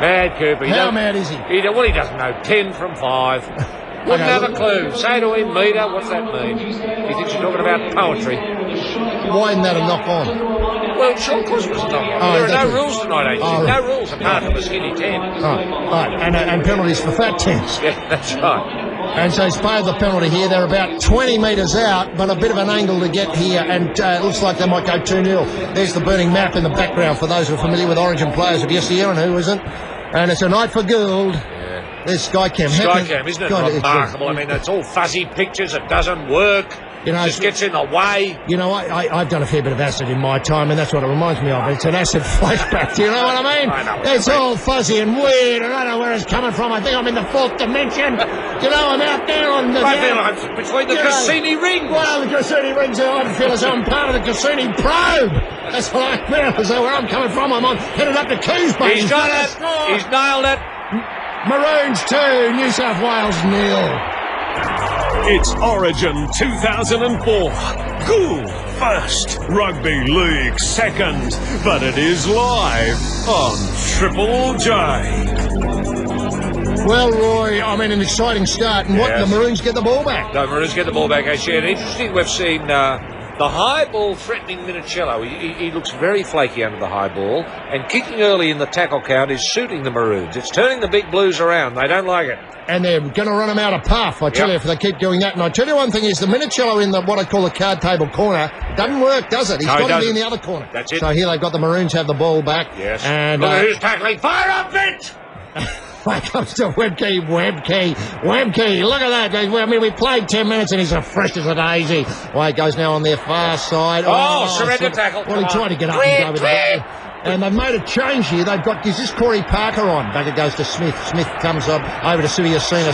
Mad Cooper. How mad is he? He doesn't know 10 from 5. Wouldn't have a clue. Say to him, meter, what's that mean? He thinks you're talking about poetry. Why isn't that a knock on? Well, sure, of course it was not. There are that's no it. rules tonight, HG. Oh, No rules apart from a skinny 10. Right. And penalties for fat 10s. Yeah, that's right. And so he's paid the penalty here. They're about 20 metres out, but a bit of an angle to get here, and it looks like they might go 2-0. There's the burning map in the background for those who are familiar with Origin players of yesteryear, and who isn't. And it's a night for Gould. Yeah. There's Skycam. Skycam, isn't it God, remarkable? I mean, it's all fuzzy pictures. It doesn't work. You know, It just gets in the way. You know, I've done a fair bit of acid in my time, and that's what it reminds me of. It's an acid flashback. Do you know what I mean? I know. It's all fuzzy and weird, and I don't know where it's coming from. I think I'm in the 4th dimension. You know, I'm out there on the... I feel like I'm between the Cassini rings. Well, the Cassini rings, I feel as though I'm part of the Cassini probe. That's what I feel as though where I'm coming from. I'm headed up to Coosbay. He's got it. He's nailed it. Maroons 2, New South Wales 0. It's Origin 2004. Gould first, Rugby League second, but it is live on Triple J. Well, Roy, I mean, an exciting start. And what, the Maroons get the ball back? The Maroons get the ball back, actually. And interesting, we've seen the high ball threatening Minicello. He looks very flaky under the high ball. And kicking early in the tackle count is suiting the Maroons. It's turning the big Blues around. They don't like it. And they're going to run them out of puff, I tell you, if they keep doing that. And I tell you one thing is the Minicello in the what I call the card table corner doesn't work, does it? He's got to be in the other corner. That's it. So here they've got the Maroons have the ball back. Yes. And look at who's tackling. Fire up, Vince! Here comes to Webkey. Look at that. I mean, we played 10 minutes and he's as fresh as a daisy. Well, it goes now on their far side. Surrender tackle. Well, he tried to get up and go with it. And they've made a change here. They've got, is this Corey Parker on? Back it goes to Smith. Smith comes up over to Siviacina.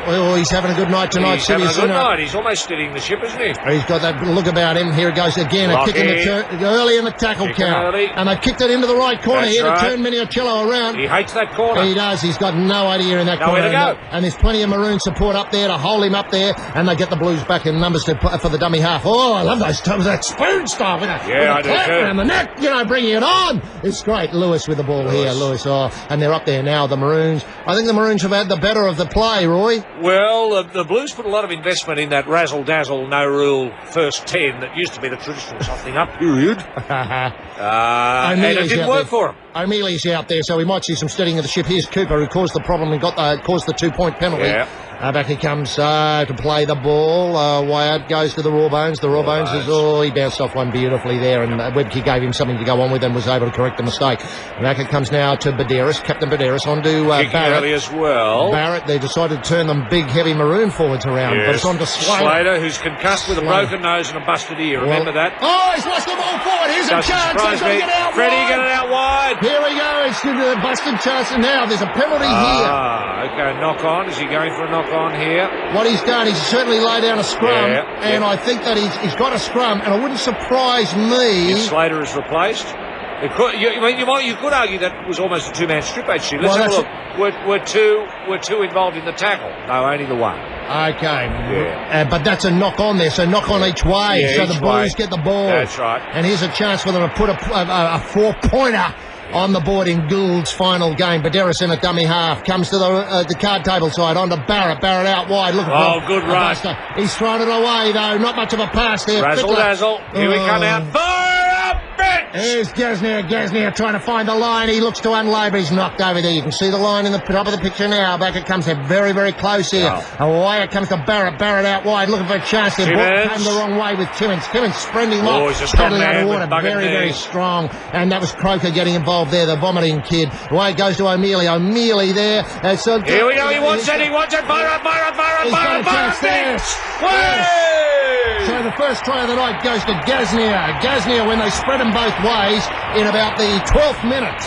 Well, he's having a good night tonight. He's having a good night. He's almost steadying the ship, isn't he? He's got that look about him. Here it goes again. A kick in the early in the tackle count. And they've kicked it into the right corner here to turn Minicello around. He hates that corner. He does. He's got no idea in that corner. Nowhere to go. And there's plenty of Maroon support up there to hold him up there. And they get the Blues back in numbers for the dummy half. Oh, I love those times. That spoon stuff with a clap around the neck, bringing it on. It's great. Lewis with the ball here. Lewis, and they're up there now, the Maroons. I think the Maroons have had the better of the play, Roy. Well, the Blues put a lot of investment in that razzle-dazzle, no-rule first 10 that used to be the traditional softening up period. And it didn't work for him. O'Mealy's out there, so we might see some steadying of the ship. Here's Cooper, who caused the problem and caused the 2-point penalty. Yeah. Back he comes to play the ball. Wyatt goes to the Rawbones. The Rawbones he bounced off one beautifully there, and Webke gave him something to go on with and was able to correct the mistake. Back it comes now to Badderis, Captain Badderis, on to Barrett. Early as well. Barrett, they decided to turn them big, heavy Maroon forwards around, but it's on to Slater, who's concussed with a broken nose and a busted ear. Remember that? Oh, he's lost the ball forward. Here's a chance. He's going to get out Freddie, wide. get it out wide. Here we go. It's into the busted chance, and now there's a penalty here. Okay, knock on. Is he going for a knock on here? What he's done, he's certainly laid down a scrum, and I think that he's got a scrum, and it wouldn't surprise me if Slater is replaced. You could argue that was almost a two-man strip, actually. Let's have a look. We're two involved in the tackle. No, only the one. Okay. Yeah. But that's a knock on there, so knock on each way, so the Blues get the ball. That's right. And here's a chance for them to put a four-pointer on the board in Gould's final game. Badderis in a dummy half. Comes to the card table side. On to Barrett. Barrett out wide. Looking for good run. He's thrown it away, though. Not much of a pass there. Razzle-dazzle. Here we come out. Fire up, bitch! There's Gasnier trying to find the line. He looks to unload, but he's knocked over there. You can see the line in the top of the picture now. Back it comes. They're very, very close here. Away it comes to Barrett. Barrett out wide. Looking for a chance there. Came the wrong way with Timmins. Timmins sprinting off. Oh, he's a strong man with very, very strong. And that was Croker getting involved there, the vomiting kid. Away it goes to O'Mealy. O'Mealy there. Here we go. He wants it. Fire up. So the first try of the night goes to Gasnier. Gasnier, when they spread them both ways, in about the 12th minute,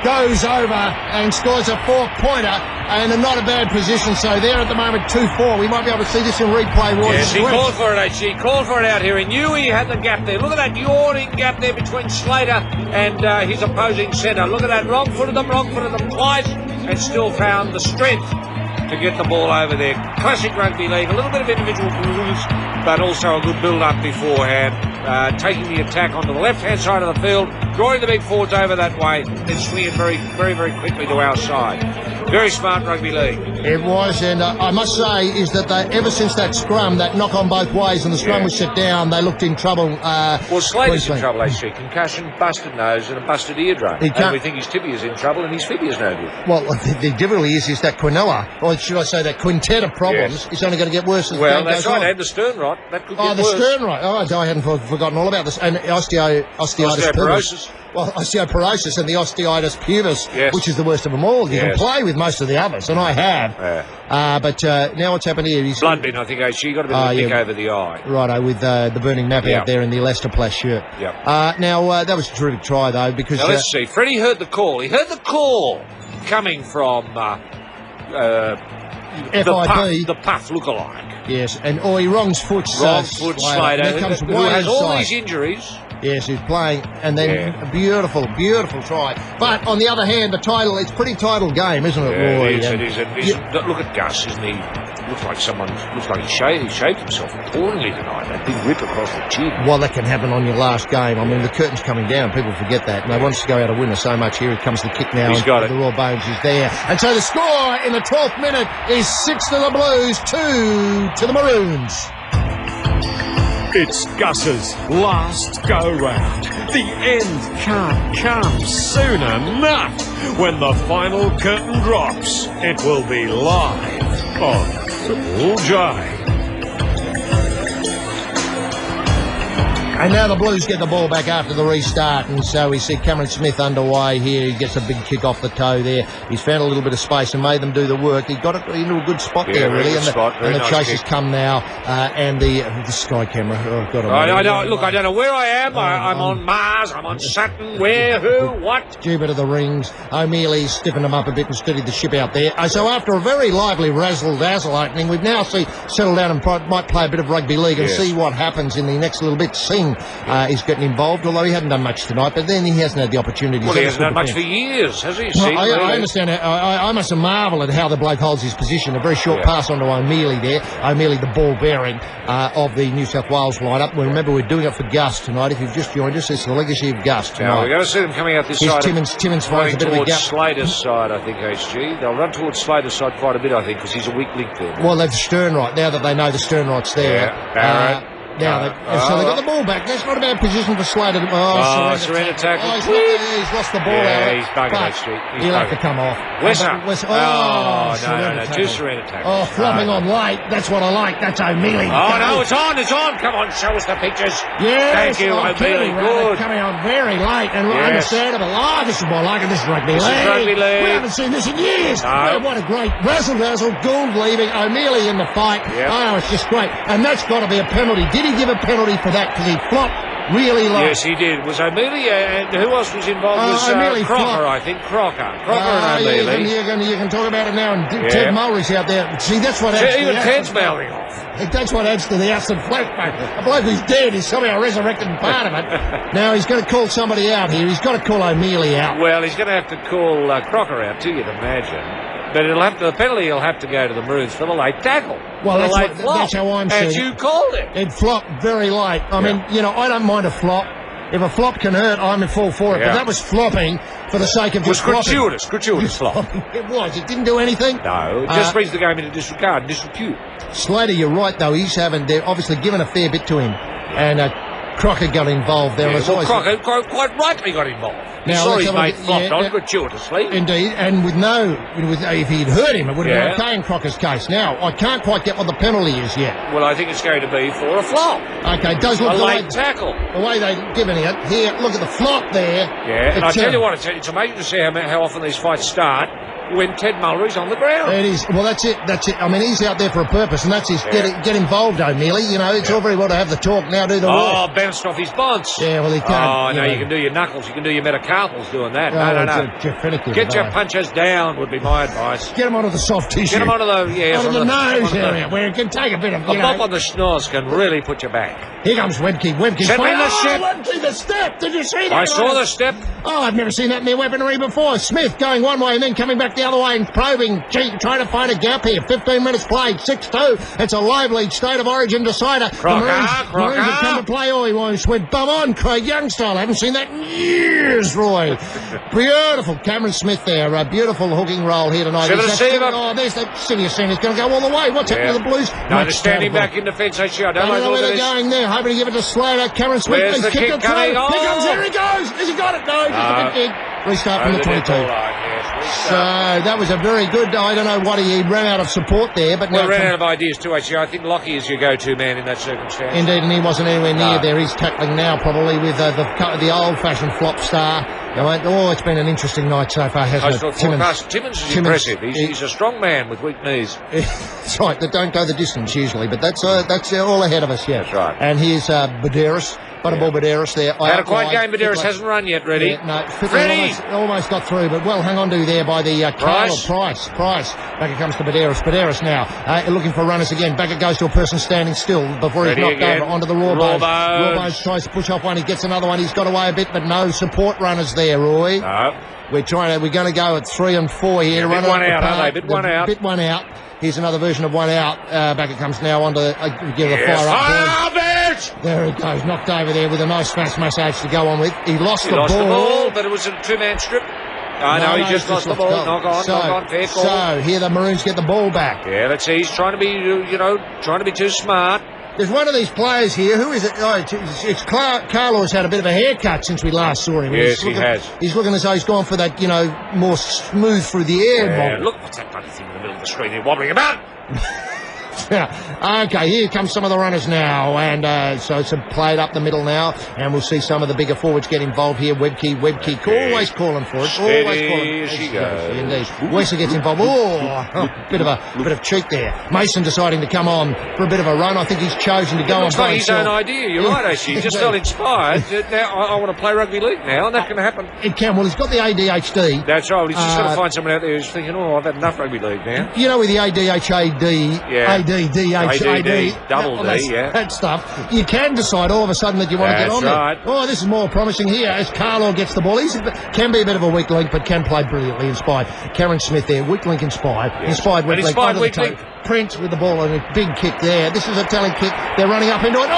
goes over and scores a four-pointer, and in not a bad position. So there at the moment, 2-4. We might be able to see this in replay. Yes, he called for it, actually. He called for it out here. He knew he had the gap there. Look at that yawning gap there between Slater and his opposing centre. Look at that. Wrong-footed them twice, and still found the strength to get the ball over there. Classic rugby league. A little bit of individual blues, but also a good build-up beforehand. Taking the attack onto the left-hand side of the field, drawing the big forwards over that way, then swinging very, very, very quickly to our side. Very smart rugby league. It was, and I must say is that ever since that scrum, that knock on both ways, and the scrum was set down, they looked in trouble. Well, Slater's in trouble, actually. Concussion, busted nose, and a busted eardrum. And we think his tibia's in trouble, and his fibia's no good. Well, the difficulty is that Quinoa, or should I say that quintet of problems, is only going to get worse as the game goes on. And the stern rot. That could get worse. The stern rot. Oh, I hadn't forgotten all about this. And osteoporosis. Well, osteoporosis and the osteitis pubis, which is the worst of them all. You can play with most of the others, and I have. But now what's happened here? Blood bin, I think, actually. Got a bit of a nick over the eye. Righto, with the burning map out there in the Elastoplast shirt. Now, that was a terrific try, though, because... Now, let's see. Freddie heard the call. He heard the call coming from... FIB. The Puff lookalike. Yes, and he wrongs foot. Slater, who has all these injuries. Yes, he's playing, and then a beautiful try. But on the other hand, it's a pretty title game, isn't it, Roy? It is. Look at Gus, isn't he? looks like he shaved himself appallingly tonight. That big rip across the chin. Well, that can happen on your last game. I mean, the curtain's coming down. People forget that. And they want us to go out a winner so much. Here comes the kick now. He's got it. The Raw Bones is there. And so the score in the 12th minute is 6 to the Blues, 2 to the Maroons. It's Gus's last go-round. The end can't come soon enough. When the final curtain drops, it will be live on Triple J. And now the Blues get the ball back after the restart, and so we see Cameron Smith underway here. He gets a big kick off the toe there. He's found a little bit of space and made them do the work. He got it into a good spot there, really. And the nice chasers kick. come now, and the Sky camera. Oh, God, I don't know where I am. I'm on Mars. I'm on Saturn. Where? Who? What? Jupiter the rings. O'Mealy stiffened them up a bit and steadied the ship out there. So after a very lively razzle-dazzle opening, we've now settled down and might play a bit of rugby league and see what happens in the next little bit. Singh is getting involved, although he hadn't done much tonight, but then he hasn't had the opportunity. Well, he hasn't done much for years, has he? Well, I understand. I must marvel at how the bloke holds his position. A very short pass onto O'Mealy there. O'Mealy, the ball bearing of the New South Wales lineup. Well, remember, we're doing it for Gus tonight. If you've just joined us, it's the legacy of Gus tonight. Now, we're going to see them coming out this side. Timmins finds a bit of a gap. Slater's side, I think, HG. They'll run towards Slater's side quite a bit, I think, because he's a weak link there. Well, they've Sternright. Now that they know the Sternright's there. Yeah, Barrett. So they got the ball back. That's not a bad position for Slater. Surrender tackle. He's lost the ball out. He's buggered that street. He'll have to come off. Wesser. No. Two surrender tackles. Oh, flopping on late. That's what I like. That's O'Mealy. Oh, no, it's on. Come on, show us the pictures. Yes. Thank you, O'Mealy. Good. Coming on very late and understandable. Oh, this is more like it. This is rugby league. We haven't seen this in years. No. What a great razzle-dazzle. Gould leaving. O'Mealy in the fight. Yep. Oh, it's just great. And that's got to be a penalty. Did he give a penalty for that? Because he flopped really low. Yes, he did. Was O'Mealy, and who else was involved? O'Mealy Crocker, flopped. I think. Crocker and O'Mealy. You can talk about it now. And Ted Mulry's out there. See, that's what adds Even to the Ted's acid. mouthing off. That's what adds to the acid flashback. A bloke who's dead is somehow resurrected and part of it. Now he's going to call somebody out here. He's got to call O'Mealy out. Well, he's going to have to call Crocker out too, you'd imagine. But the penalty will have to go to the Maroons for the late tackle. Well, the late flop. that's how I'm seeing it. And you called it. It flopped very late. I mean, I don't mind a flop. If a flop can hurt, I'm in full for it. But that was flopping for the sake of just flopping. Gratuitous flop. It was. It didn't do anything. No, it just brings the game into disregard, disrepute. Slater, you're right, though. They're obviously given a fair bit to him. And Crocker got involved there. Crocker quite rightly got involved. Now, his mate flopped on gratuitously. Indeed, and if he'd hurt him, it would have been okay in Crocker's case. Now, I can't quite get what the penalty is yet. Well, I think it's going to be for a flop. Okay, it does look a late tackle. The way they're giving it. Here, look at the flop there. Yeah, and I tell you what, it's amazing to see how often these fights start when Ted Mulry's on the ground. It is. Well, that's it. I mean, he's out there for a purpose, and that's his get involved, O'Mealy. It's all very well to have the talk, now do the work. Oh, bounced off his bonds. Yeah, well, he can't. Oh, no, you can do your knuckles, you can do your metacarpals doing that. No. Get your punches down would be my advice. Get them onto the soft tissue. Get them onto the, onto the nose area, where it can take a bit of, a bump on the schnoz can really put you back. Here comes Webke. Send me the ship. Webke, the step. Did you see that? I saw the step. Oh, I've never seen that in their weaponry before. Smith going one way and then coming back the other way and probing, trying to find a gap here. 15 minutes played, 6-2. It's a lively state of origin decider. Crocker. Maroons have come to play. Oh, he went bum on, Craig Young style. I haven't seen that in years, Roy. Beautiful. Cameron Smith there. A beautiful hooking roll here tonight. There's the Sirius Centre. It's going to go all the way. What's happening to the Blues? No, they're standing back in defence. I don't know where they're going there. Hoping to give it to Slater. Cameron Smith. Where's the kick coming? Here comes. There he goes. Has he got it? No, just a bit big. Restart from the 22. So that was a very good. I don't know what he ran out of support there, but ran out of ideas too. Actually, I think Lockie is your go-to man in that circumstance. Indeed, and he wasn't anywhere near there. He's tackling now, probably with the old-fashioned flop star. It's been an interesting night so far, hasn't it? Timmins is impressive. He's a strong man with weak knees. That's right. That don't go the distance usually, but that's all ahead of us. Yeah, that's right. And here's Buderus. Butterball Badeiros there. Had a quiet game, Fittler. Badeiros hasn't run yet, ready. Yeah, no, Fittler Freddie! almost got through, but well hung on to there by the Price. Back it comes to Badeiros. Badeiros now looking for runners again. Back it goes to a person standing still before he's Freddie knocked again. over onto the Rawbones. Rawbones. Rawbones tries to push off one. He gets another one. He's got away a bit, but no support runners there, Roy. No. We're going to go at 3 and 4 here. Yeah, bit one out, aren't they? Bit one out. Bit one out. Here's another version of one out. Back it comes now onto the give the fire up. Fire up it! There it goes, knocked over there with a nice fast massage to go on with. He lost the Lost the ball. ball, but it was a two-man strip. No, he just lost the ball. Knock on, fair call. So here the Maroons get the ball back. Yeah, let's see. He's trying to be, trying to be too smart. There's one of these players here. Who is it? Oh, it's Carlo's had a bit of a haircut since we last saw him. Yes, he has. He's looking as though he's gone for that, more smooth through the air. Yeah, look, what's that bloody thing in the middle of the screen there wobbling about? Yeah. Okay, here come some of the runners now, and so it's played up the middle now, and we'll see some of the bigger forwards get involved here. Webkey, always calling for it. Steady Always calling. as she goes. Indeed. Wesser gets involved. Bit of cheek there. Mason deciding to come on for a bit of a run. I think he's chosen to go on Looks by like his himself. own idea. You're right, actually. He just felt inspired. Now I want to play rugby league now, and that can happen. It can. Well, he's got the ADHD. That's right. He's just got to find someone out there who's thinking, I've had enough rugby league now. You know, with the ADHD, Yeah. ADDHD, double D, yeah. that stuff, you can decide all of a sudden that you want to get That's on right. there. Oh, this is more promising here as Carlo gets the ball. He can be a bit of a weak link, but can play brilliantly. Inspired. Cameron Smith there, weak link inspired. Yes. Inspired weak link. Inspired Under the weak toe. link. Prince with the ball and a big kick there. This is a telling kick. They're running up into it.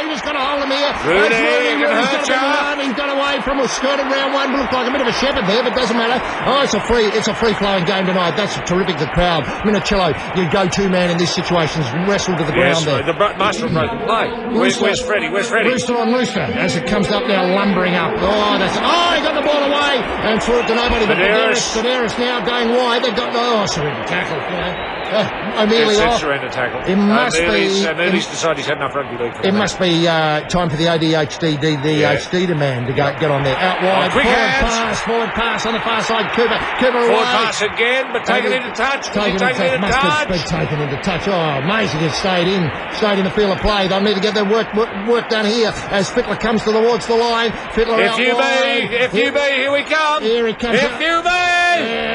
He just got a hold of him here. Rudy, That's you can hurt He's ya. He's got away from a skirted round one. Looked like a bit of a shepherd there, but doesn't matter. Oh, it's a free flowing game tonight. That's terrific. The crowd. Minicello, your go-to man in these situations, wrestled to the ground there. The master of broken play. Where's Freddie? Rooster on Rooster as it comes up now, lumbering up. He got the ball away and threw it to nobody but Badeiros now going wide. They've got surrender tackle. O'Mealy off. Surrender tackle. It must be. O'Mealy's decided he's had enough rugby league. It must be time for the ADHD demand to get on there. Out wide. Quick hands. Forward pass on the far side. Cooper Forward away. pass again, but taken into touch. Must have been taken into touch. Oh, amazing. It stayed in the field of play. They'll need to get their work done here as Fittler comes towards the line. Fittler out wide. FUB, here we come. Here he comes. FUB.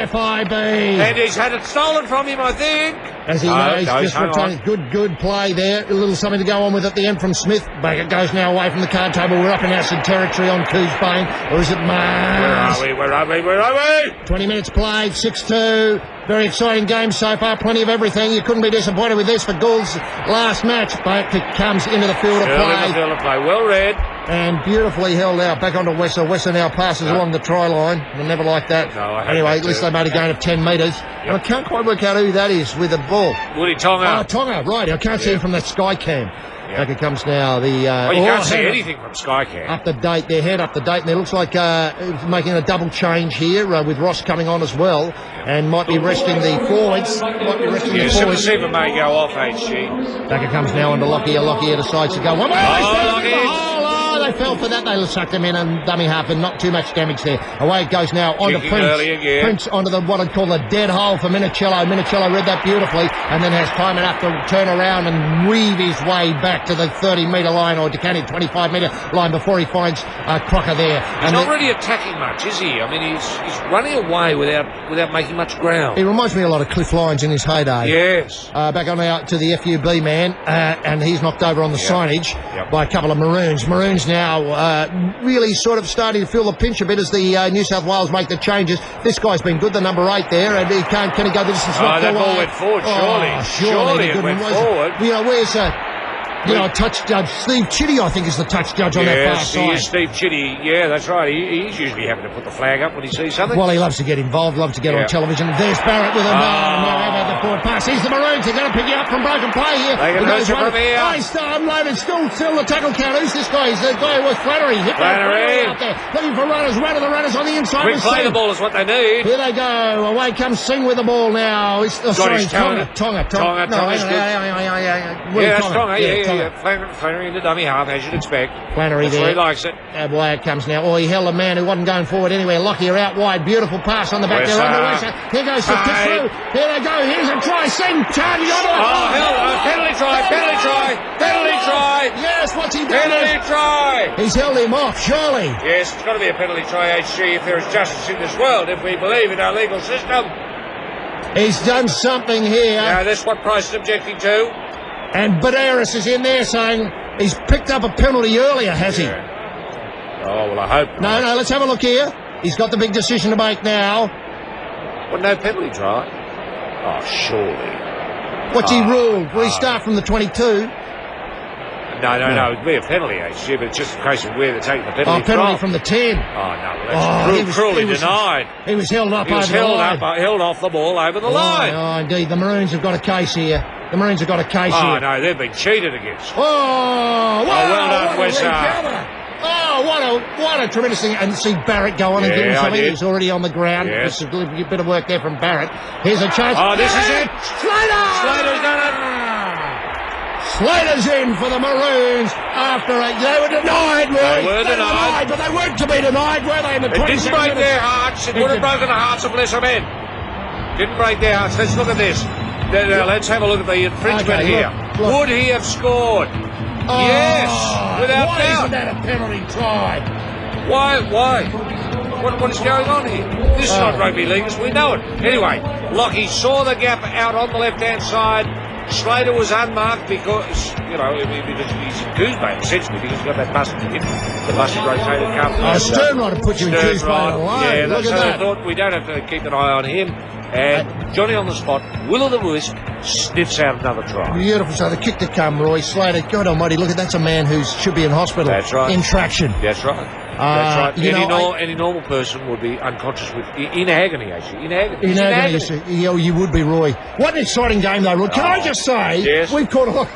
FIB. And he's had it stolen from him, I think. As he knows, just returned. Good play there. A little something to go on with at the end from Smith. Back it goes now away from the card table. We're up in acid territory on Coosbane. Or is it Mars? Where are we? 20 minutes played, 6-2. Very exciting game so far. Plenty of everything. You couldn't be disappointed with this for Gould's last match. Back it comes into the field of play. Well read. And beautifully held out. Back onto Wesser. Wesser now passes along the try line. I never like that. No, I hate anyway, that at least too. they made a gain of 10 metres. And I can't quite work out who that is with the ball. Woody Tonga. Oh, Tonga, right. I can't see him from that sky cam. Yeah. Back it comes now. You can't see anything from Skycam. Up the date, their head up the date, and it looks like making a double change here with Ross coming on as well, and might be resting the forwards. Super Super may go off, HG. Back it comes now onto Lockyer. Lockyer decides to go. They fell for that. They sucked him in and dummy half, and not too much damage there. Away it goes now onto Kicking Prince. early again. Prince onto what I'd call the dead hole for Minicello. Minicello read that beautifully, and then has time enough to turn around and weave his way back to the 30-metre line, or Decani 25-metre line before he finds Crocker there. He's not really attacking much, is he? I mean, he's running away without making much ground. He reminds me a lot of Cliff Lyons in his heyday. Yes. Back on out to the FUB man, and he's knocked over on the signage by a couple of Maroons. Maroons now really sort of starting to feel the pinch a bit as the New South Wales make the changes. This guy's been good, the number 8 there, and can he go the distance? That ball went forward, surely it went forward. Where's touch judge Steve Chitty, I think, is the touch judge on that far side. Yes, Steve Chitty. Yeah, that's right. He's usually having to put the flag up when he sees something. Well, he loves to get involved, loves to get on television. There's Barrett with a how about the forward pass? Here's the Maroons. They're going to pick you up from broken play here. They can hurt you from here. Oh, he's unloaded. Still the tackle count. Who's this guy? He's the guy who was Flannery. Flannery out there. Looking for runners. Run of the runners on the inside. Quick play the ball is what they need. Here they go. Away comes Singh with the ball now. Tonga. Tonga. Yeah, that's Tonga. Flannery in the dummy half, as you'd expect. Flannery That's where there. he likes it. Away it comes now. Oh, he held a man who wasn't going forward anywhere. Lockyer out wide. Beautiful pass on the back there. Wesser. Under Wesser. Here goes the kick through. Here they go. Here's a try. Send charging on the Penalty try! Yes, what's he done? Penalty try! He's held him off, surely. Yes, it's got to be a penalty try, HG, if there is justice in this world, if we believe in our legal system. He's done something here. Now, that's what Price is objecting to. And Baderis is in there saying he's picked up a penalty earlier, has he? Oh, well, I hope not. No, let's have a look here. He's got the big decision to make now. Well, no penalty try. Oh, surely. What's he ruled? Will he start from the 22? No, it'd be a penalty, HG, but it's just a case of where they're taking the penalty Penalty from the 10. Oh, no, that's cruelly denied. He was held up He was over the line. held off the ball over the line. Oh, indeed. The Maroons have got a case here. Oh, no, they've been cheated against. Oh, well done, what a Wesser. recover. Oh, what a tremendous thing. And see Barrett go on and give him Yeah, I something. did. He's already on the ground. Yes. It's a bit of work there from Barrett. Here's a chance. Oh, this is it. Slater's done it. Slater's in for the Maroons after they were denied, Roy. They were denied. But they weren't to be denied, were they, in the It didn't 22nd break minute? their hearts. It would have broken the hearts of lesser men. Didn't break their hearts. Let's look at this. Now, let's have a look at the infringement Okay, here. look. Would he have scored? Oh, Yes, without why doubt. isn't that a penalty try? Why? What is going on here? This is not rugby league as we know it. Anyway, Lockie saw the gap out on the left-hand side. Slater was unmarked because, because he's in Goosebane, essentially, because he's got that busted hip, the busted rotated cuff. Sternrod have put you in Goosebane alone. Yeah, Look so at I that. thought we don't have to keep an eye on him. And Johnny on the spot, will o' the wisp, sniffs out another try. Beautiful. So the kick to come, Roy Slater. God almighty, look at that's a man who should be in hospital. That's right. In traction. That's right. That's right. you know, Any normal person would be unconscious in agony, actually. In agony. In He's agony, you would be, Roy. What an exciting game, though, Roy. Can I just say, yes. we've caught a lot.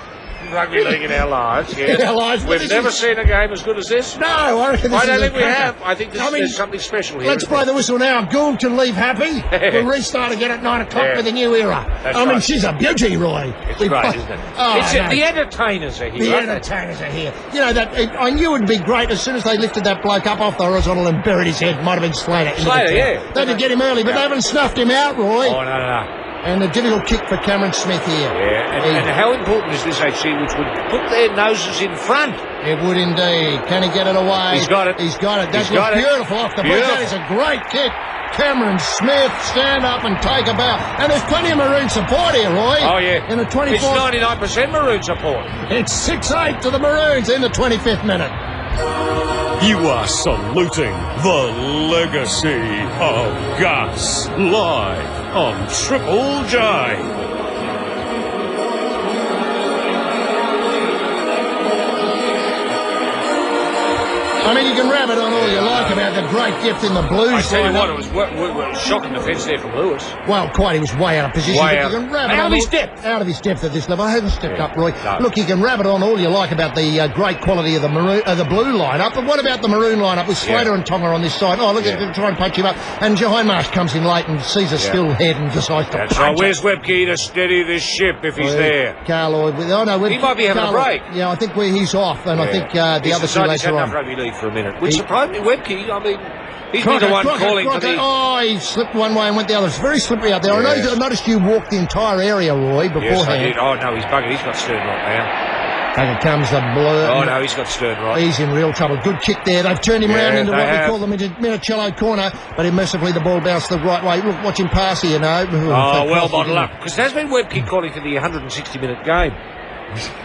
Rugby league in our lives, yes. In our lives, but We've this never is- seen a game as good as this. No, I reckon this I don't is think a we cracker. have. I think there's something special here. Let's isn't blow there? the whistle now. Gould can leave happy. We'll restart again at 9 o'clock Yeah. with a new era. That's I mean, right. she's a beauty, Roy. It's great, isn't it? Oh, It's no. the entertainers are here. The aren't they? entertainers are here. You know, I knew it would be great as soon as they lifted that bloke up off the horizontal and buried his head. Might have been Slater. into the Slater, tank. yeah. They did get him early, but they haven't snuffed him out, Roy. Oh, no. And a difficult kick for Cameron Smith here. Yeah, and how important is this, HC, which would put their noses in front? It would indeed. Can he get it away? He's got it. He's got it. That He's was got it. beautiful off the boot. That is a great kick. Cameron Smith, stand up and take a bow. And there's plenty of Maroon support here, Roy. Oh, yeah. In the 24th. It's 99% Maroon support. It's 6-8 to the Maroons in the 25th minute. You are saluting the legacy of Gus live on Triple J. I mean, you can rabbit on all you like about the great depth in the Blues. I tell you lineup. what, it was shocking defence there from Lewis. Well, quite. He was way out of position. Way but out. You can rabbit Out on of his all- depth. Out of his depth at this level. I haven't stepped up, Roy. No. Look, you can rabbit on all you like about the great quality of the Blue lineup, but what about the Maroon lineup with Slater Yeah. and Tonga on this side? Oh, look at him try and punch him up. And Hindmarsh comes in late and sees a still head and decides to That's punch right. it. Where's Webke to steady this ship if he's there? Carloyd. He might be having a break. Yeah, I think he's off, and I think the He's other two decided he's lads had are enough on. rugby league for a minute. Which He- surprised me. Webke, I mean, he's been the one calling for the... Oh, he slipped one way and went the other. It's very slippery out there. Yes. I noticed you walked the entire area, Roy, Yes, I beforehand. did. Oh, no, he's buggered. He's got stern right now. And it comes the blur. Oh, no, he's got stern right. He's in real trouble. Good kick there. They've turned him Yeah, round into they what we have. call the Minicello corner, but mercifully the ball bounced the right way. Look, watch him pass here, no? Oh, well bottled up. Because there's been Webke calling for the 160-minute game.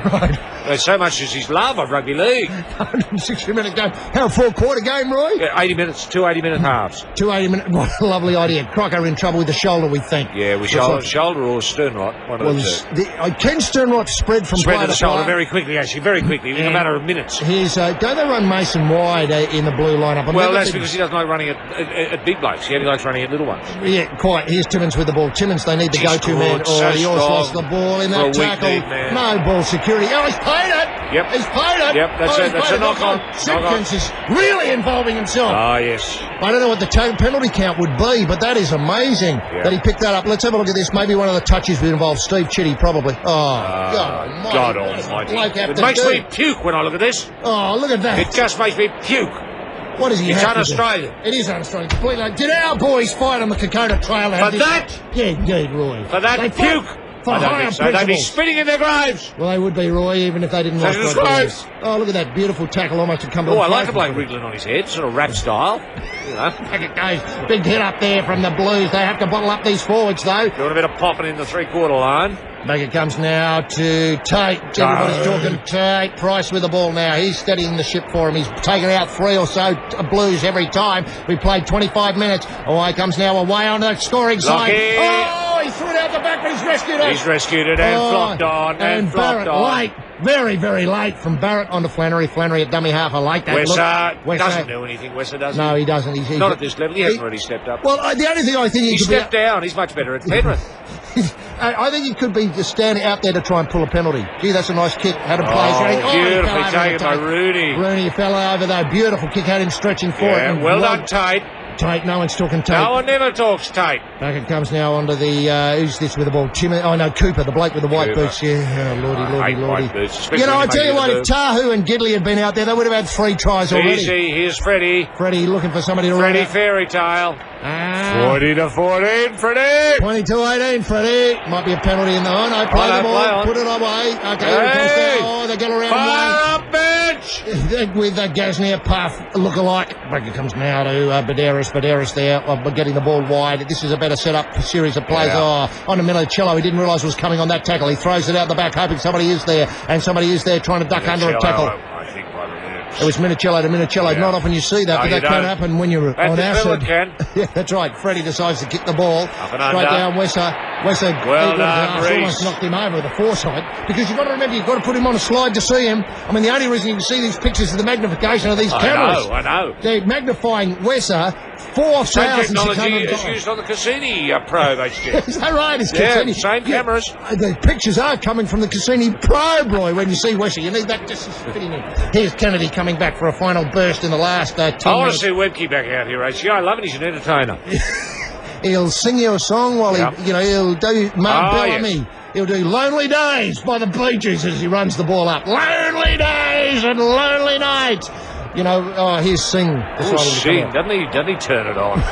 Right. So much as his love of rugby league. 160-minute game. How, a four-quarter game, Roy? Yeah, 80 minutes, 2 80-minute halves. 280-minute. What a lovely idea. Crocker in trouble with the shoulder, we think. Yeah, with shoulder or stern right, one Well, of the two. Ken Sternright spread from Spread player to the to shoulder player. very quickly, actually, very quickly, in a matter of minutes. Here's, don't they run Mason wide in the blue lineup? Well, that's because he doesn't like running at big blokes. He only likes running at little ones. Yeah, quite. Here's Timmins with the ball. Timmins, they need the He's go-to man. good, Oh, so he almost strong lost the ball in for that a weak tackle. knee man. No ball security. Oh, he's paid paid it. Yep. He's paid it. Yep, that's Oh, it. he's That's paid a knock-on. Simpkins is really involving himself. Ah, yes. I don't know what the penalty count would be, but that is amazing that he picked that up. Let's have a look at this. Maybe one of the touches would involve Steve Chitty, probably. Oh, God almighty. It makes me puke when I look at this. Oh, look at that. It just makes me puke. What is he? It's have to do? un-Australian. It is un-Australian. Completely. Did our boys fight on the Kokoda Trail? For that? Yeah, indeed, Roy. For that They puke? fought for I don't higher think so. They'd be principles. spitting in their graves. Well, they would be, Roy, even if they didn't like That's what right. they did. Oh, look at that beautiful tackle almost to come Oh, I like the bloke wriggling on his head, sort of rap style. You know. Back it goes. Big hit up there from the Blues. They have to bottle up these forwards, though. Doing a bit of popping in the three-quarter line. Back it comes now to Tate. Everybody's talking Tate. Price with the ball now. He's steadying the ship for him. He's taken out 3 or so Blues every time. We played 25 minutes. Away comes now away on the scoring side. Lucky. Oh, he threw it out the back, but he's rescued it. He's rescued it and flopped on and flopped Barrett on. late. Very, very late from Barrett onto Flannery. Flannery at dummy half. I like that Wesser look. doesn't do anything. Wesser doesn't. No, he doesn't. He's Not at this level. He hasn't really stepped up. Well, the only thing I think He could stepped down. He's much better at Penrith. I think he could be just standing out there to try and pull a penalty. Gee, that's a nice kick. Had him play. Oh, beautifully taken by Rooney. Rooney fell over though. Beautiful kick. Had him stretching for it. Yeah, And well Rod- done, Tate. Tate. No one's talking Tate. No one never talks Tate. Back it comes now onto the, who's this with the ball? Oh no, Cooper, the bloke with the white Cooper. boots. Yeah, oh, lordy, I lordy, hate lordy. white boots, especially You know, when I you tell you make what, it a if Tahu and Gidley had been out there, they would have had 3 tries already. Easy, here's Freddie. Freddie looking for somebody to Freddie run out. Fairy Tale. 40 to 14, Freddie. 22-18, Freddie. Might be a penalty in the line. I play the play ball, on. put it away. Okay, here it comes Hey! down. Oh, they get around Fire up, bench. with the Gasnier puff look-alike. Back it comes now to Baderis. Baderis there, getting the ball wide. This is a better setup series of plays. Yeah. Oh, on to Minicello. He didn't realise was coming on that tackle. He throws it out the back, hoping somebody is there, and somebody is there trying to duck under a tackle. I think by the minute. It was Minicello to Minicello. Yeah. Not often you see that, No, but you that can don't. happen when you're At on the our Villa side. can. Yeah, that's right. Freddie decides to kick the ball Up and straight under. down Wesser. Wesser Well he would have done, Reece. almost knocked him over with the foresight, because you've got to remember, you've got to put him on a slide to see him. I mean, the only reason you can see these pictures is the magnification of these cameras. I know. They're magnifying Wesser Same 4,600 technology is times. used on the Cassini Probe, HG. Is that right? It's Yeah, Cassini. same cameras. The pictures are coming from the Cassini Probe, Roy, when you see Wesser. You need that just fitting in. Here's Kennedy coming back for a final burst in the last 10 I want minutes. to see Webke back out here, HG. I love it. He's an entertainer. He'll sing you a song while Yeah. he'll do Mark Oh, Bellamy. yes. He'll do Lonely Days by the Bee Gees as he runs the ball up. Lonely Days and Lonely Nights. You know, here's Sing. Oh, Sing. Doesn't he turn it on?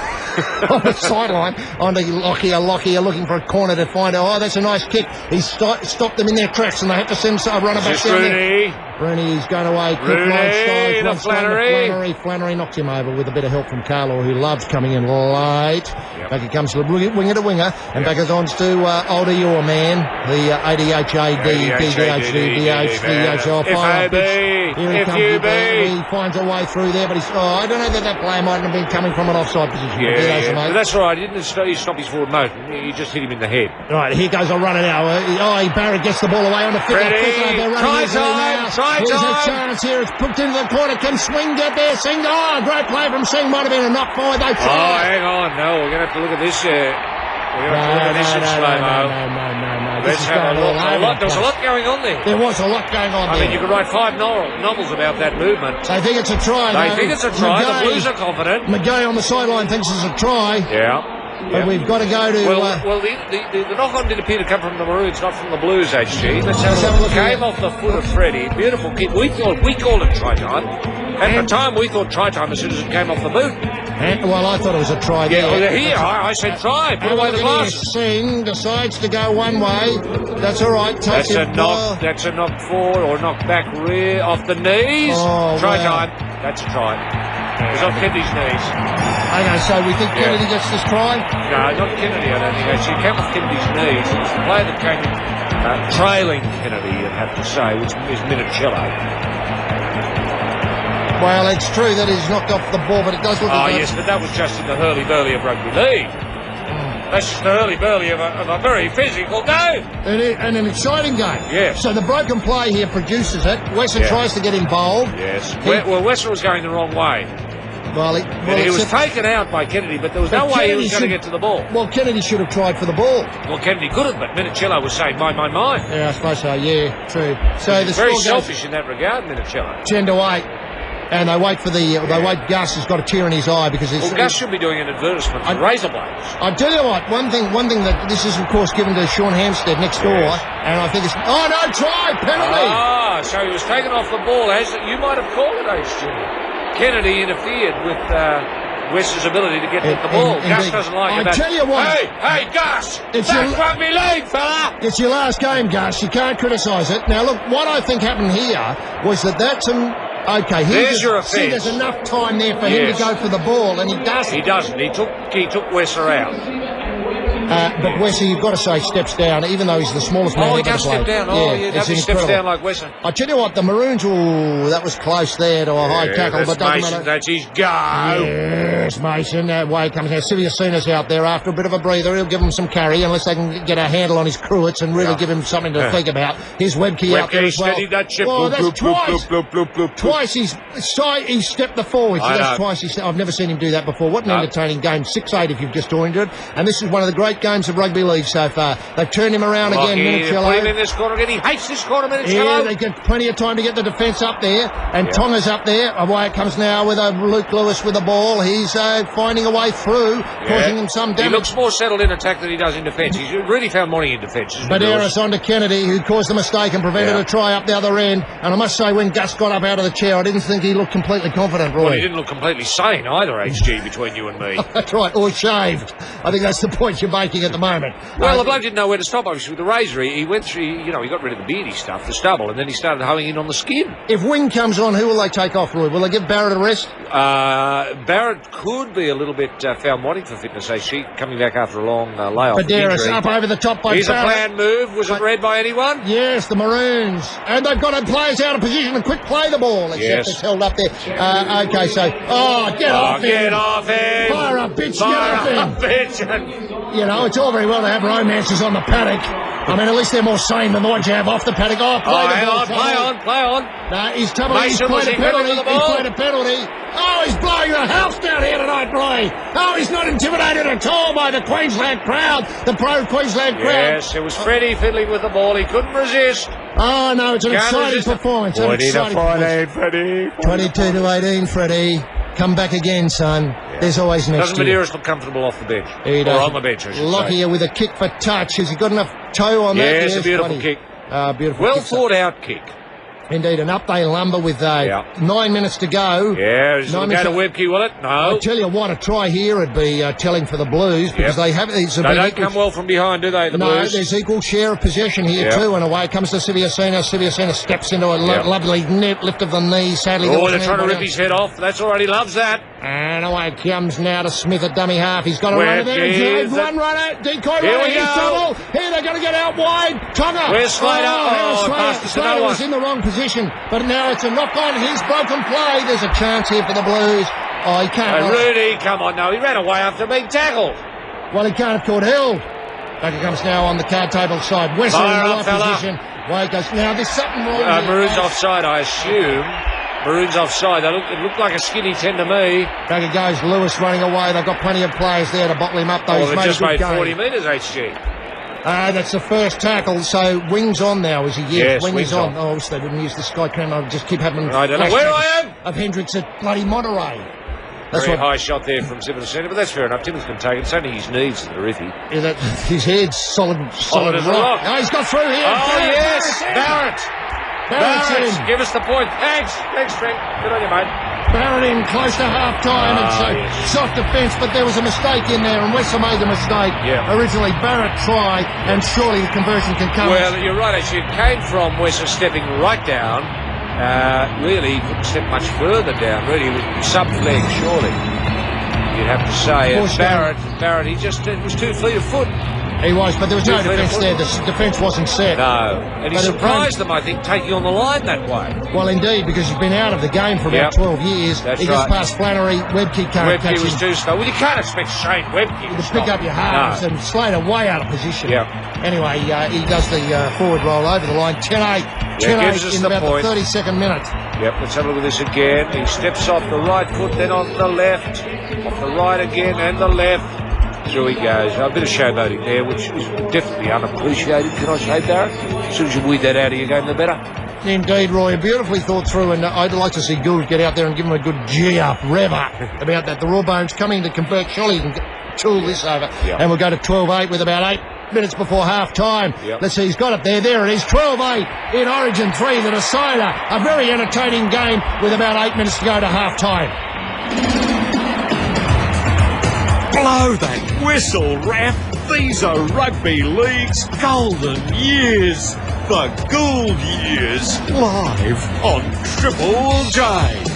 On the sideline, onto Lockyer looking for a corner to find out. Oh, that's a nice kick. He's stopped them in their tracks, and they have to send a runner back Just down there. Rooney. Rooney's going away. Quick Rooney line to style, Flannery. Flannery knocks him over with a bit of help from Carlo, who loves coming in late. Yep. Back it comes to winger to winger, and back it on to older your man, the ADHAD. If you be. He finds a way through there, but I don't know that player mightn't have been coming from an offside position. Yeah, mate. but that's all right. He didn't stop his forward motion. He just hit him in the head. Right, here goes a runner now. Barrett gets the ball away on the field. Freddie, try time. Here's a chance here. It's put into the corner. Can Swing get there? Sing. Oh, great play from Sing. Might have been a knock forward. They Oh, hang on. No, we're going to have to look at this. We're going to have to look at this in slow-mo. No. Let's have a look. There was a lot going on there. There was a lot going on I there. mean, you could write 5 novels about that movement. They think it's a try. They though. think it's a try. McGay- The Blues are confident. McGay on the sideline thinks it's a try. Yeah. But we've got to go to... Well, the knock-on did appear to come from the Maroons, not from the Blues, HG. Let's have a look. Came off the foot of Freddie. Beautiful kick. We called it try time. At the time, we thought try time as soon as it came off the boot. I thought it was a try Yeah, there. well, here, I said try. Put away the glasses. Sing decides to go one way. That's all right. That's a knock. That's a knock forward or knock back rear off the knees. Oh, Try wow. time. That's a try. It was on Kennedy's knees. Okay, so we think Kennedy gets this try? No, not Kennedy, I don't think. Actually, it came off Kennedy's knees. It was the player that came in trailing Kennedy, I'd have to say, which is Minicello. Well, it's true that he's knocked off the ball, but it does look Oh, as though... yes, but that was just in the hurly-burly of rugby league. That's just the hurly-burly of a very physical game. And an exciting game. Yes. So the broken play here produces it. Wesson Yeah. tries to get involved. Yes. Well, Wesson was going the wrong way. And he was taken out by Kennedy, but there was no way he was going to get to the ball. Well, Kennedy should have tried for the ball. Well, Kennedy could have, but Minicello was saying, mine. Yeah, I suppose so. Yeah, true. So the Very score goes selfish in that regard, Minicello. 10-8. And they wait for they wait. Gus has got a tear in his eye because Well, Gus should be doing an advertisement for razor blades. I tell you what, one thing that this is of course given to Sean Hampstead next door, and I think it's try penalty. Ah, so he was taken off the ball. You might have called it, HG. Kennedy interfered with West's ability to get to the ball. Gus doesn't like it. I tell you what. Hey, Gus! It's That's rugby league, fella! It's your last game, Gus. You can't criticise it. Now, look, what I think happened here was that's okay. There's your offence. See, there's enough time there for him to go for the ball, and he doesn't. He doesn't. He took Wesser out. But Wesser, you've got to say, steps down, even though he's the smallest man. Oh, he does step down. He steps down like Wesser. I tell you what, the Maroons, that was close there to a high tackle, but doesn't matter. That's his go. Yes, Mason. That way comes now. Siviacena's out there after a bit of a breather. He'll give him some carry unless they can get a handle on his cruets and really give him something to think about. Here's Webke out there as well. That ship. Oh, that's twice he's stepped the forwards. That's twice I've never seen him do that before. What an entertaining game. 6-8 if you've just joined it. And this is one of the great games of rugby league so far. They've turned him around again, Minicello. Put him in this corner again. He hates this corner, Minicello. Yeah, they get plenty of time to get the defence up there. And Tonga's up there. Away it comes now with Luke Lewis with the ball. He's finding a way through, causing him some damage. He looks more settled in attack than he does in defence. He's really found money in defence. Badaris on to Kennedy, who caused the mistake and prevented a try up the other end. And I must say, when Gus got up out of the chair, I didn't think he looked completely confident, Roy. Well, he didn't look completely sane either, HG, between you and me. That's right, or shaved. I think that's the point you're making at the moment. Well, the bloke didn't know where to stop, obviously, with the razor. He went through, he got rid of the beardy stuff, the stubble, and then he started hoeing in on the skin. If Wing comes on, who will they take off, Roy? Will they give Barrett a rest? Barrett could be a little bit found wanting for fitness, HG, coming back after a long layoff. Badaris up over the top by Here's Barrett. a planned move. Was it read by anyone? Yes, the Maroons. And they've got players out of position and quick play the ball, except it's held up there. Okay, so... get off him. Get off him. Fire up, bitch. Get off him. You know, it's all very well to have romances on the paddock. I mean, at least they're more sane than the ones you have off the paddock. Play on. No, he's played a penalty. He's played a penalty. Oh, he's blowing the house down here tonight, Roy. Oh, he's not intimidated at all by the Queensland crowd, the pro-Queensland crowd. Yes, it was Freddie fiddling with the ball. He couldn't resist. Oh, no, it's an exciting performance. 22-18, Freddie. Come back again, son. Yeah. There's always next year. Doesn't Medeiros look comfortable off the bench? He does. Or on the bench, I should say. Lockyer with a kick for touch. Has he got enough toe on that? Yes, a beautiful kick. Beautiful well thought out kick. Indeed, an up they lumber with 9 minutes to go. Yeah, is it going to Webke, will it? No. I tell you what, a try here would be telling for the Blues because they have. They don't come well from behind, do they? The Blues? No, there's equal share of possession here too, and away comes to Siviacena. Siviacena steps into a lovely lift of the knee. Sadly, they're trying to rip his head off. That's all right. He loves that. And away it comes now to Smith at dummy half. He's got a runner there. He's one runner. Decoy runner. Here's trouble. Here they're going to get out wide. Tonga. Where's Slater? Slater was in the wrong position, but now it's a knock on. He's broken play. There's a chance here for the Blues. Oh, he can't. Rudy, come on now. He ran away after being tackled. Well, he can't have caught held. Back it comes now on the card table side. Wesley in the right position. Way goes. Now there's something wrong. Maroon's offside, I assume. Maroon's offside. It looked like a skinny 10 to me. Back it goes. Lewis running away. They've got plenty of players there to bottle him up, though. Well, they just made 40 metres, HG. That's the first tackle. So Wing's on now, is he? Yes, Wing's on. Oh, obviously they didn't use the sky cam. I'll just keep having. I don't know where I am. Of Hendricks at bloody Monterey. Very high shot there from Siviacena, but that's fair enough. Timmins can take it. It's only his knees that are iffy. Yeah, his head's solid as a rock. Oh, he's got through here. Oh, yes, Barrett. Barrett, give us the point. Thanks, Trent. Good on you, mate. Barrett in close to half-time, and so soft defence, but there was a mistake in there, and Wesser made the mistake. Yeah. Originally, Barrett tried, and surely the conversion can come. Well, you're right, actually. It came from Wesser stepping right down. Really, he couldn't step much further down. Really, sub-flag, surely. You'd have to say. Barrett, it was 2 feet of foot. He was, but there was no 2 feet of defence there. football. The defence wasn't set. No. And he But it surprised them, I think, taking on the line that way. Well, indeed, because he's been out of the game for Yep. about 12 years. That's he gets right. past Flannery. Webke can't catch Webke was him. too slow. Well, you can't expect Shane Webke To pick up your halves, No. and Slater way out of position. Yep. Anyway, he does the forward roll over the line. 10-8. Yeah, gives us 10-8 in the about point. the 32nd minute. Yep, let's have a look at this again. He steps off the right foot, then on the left. Off the right again, and the left. Through he goes. A bit of showboating there, which is definitely unappreciated, can I say, Darren? As soon as you weed that out of your game, the better. Indeed, Roy, beautifully thought through, and I'd like to see Gould get out there and give him a good G-up, rev up about that. The Rawbones coming to convert. Surely he can tool this over. Yeah. And we'll go to 12-8 with about 8 minutes before half-time. Yep. Let's see, he's got it there. There it is, 12-8 in Origin 3, the decider. A very entertaining game with about 8 minutes to go to half-time. Blow that whistle, ref. These are rugby league's golden years. The Gould years. Live on Triple J.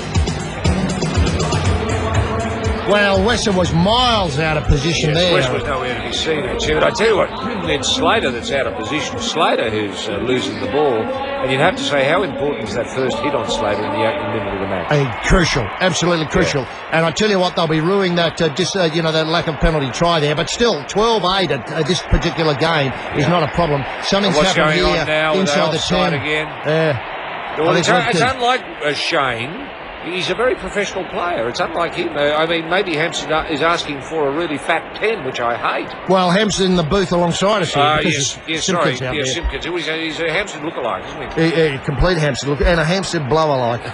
Well, Wesson was miles out of position there. West was nowhere to be seen, actually. But I tell you what, it's Slater that's out of position. Slater who's losing the ball. And you'd have to say, how important is that first hit on Slater in the opening minute of the match? Crucial, absolutely crucial. And I tell you what, they'll be ruining that, that lack of penalty try there. But still, 12-8 at this particular game is not a problem. Something's And what's happened going here on now with inside the offside 10 again? I Well, think it's Rutger- unlike Shane. He's a very professional player. It's unlike him. I mean, maybe Hampson is asking for a really fat 10, which I hate. Well, Hampson in the booth alongside us here. because Yes, Simpkins sorry. out Yes, there. Simpkins. He's a Hampson lookalike, isn't he? A complete Hampstead look, and a Hampstead blower-like.